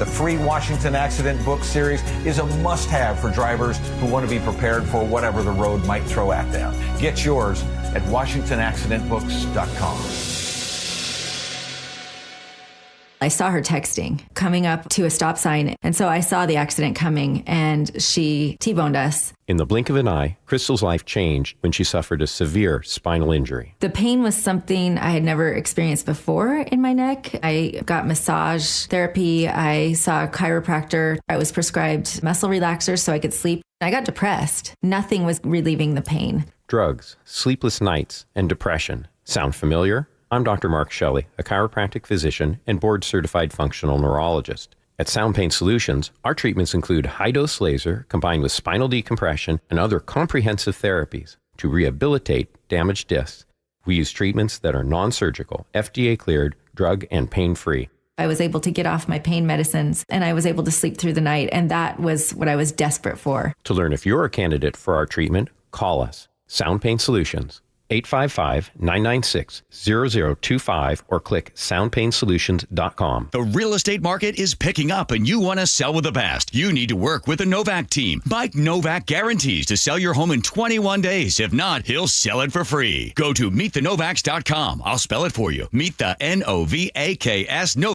Speaker 8: The free Washington Accident book series is a must-have for drivers who want to be prepared for whatever the road might throw at them. Get yours at WashingtonAccidentBooks.com.
Speaker 9: I saw her texting, coming up to a stop sign, and so I saw the accident coming, and she T-boned us.
Speaker 25: In the blink of an eye, Crystal's life changed when she suffered a severe spinal injury.
Speaker 9: The pain was something I had never experienced before in my neck. I got massage therapy. I saw a chiropractor. I was prescribed muscle relaxers so I could sleep. I got depressed. Nothing was relieving the pain.
Speaker 25: Drugs, sleepless nights, and depression. Sound familiar? I'm Dr. Mark Shelley, a chiropractic physician and board-certified functional neurologist. At Sound Pain Solutions, our treatments include high-dose laser combined with spinal decompression and other comprehensive therapies to rehabilitate damaged discs
Speaker 12: We use treatments that are non-surgical, FDA cleared, drug and pain-free.
Speaker 9: I was able to get off my pain medicines and I was able to sleep through the night. And that was what I was desperate for.
Speaker 12: To learn if you're a candidate for our treatment, call us. Sound Pain Solutions, 855-996-0025 or click soundpainsolutions.com.
Speaker 13: The real estate market is picking up and you want to sell with the best. You need to work with the Novak team. Mike Novak guarantees to sell your home in 21 days. If not, he'll sell it for free. Go to meetthenovaks.com. I'll spell it for you. Meet the Novaks.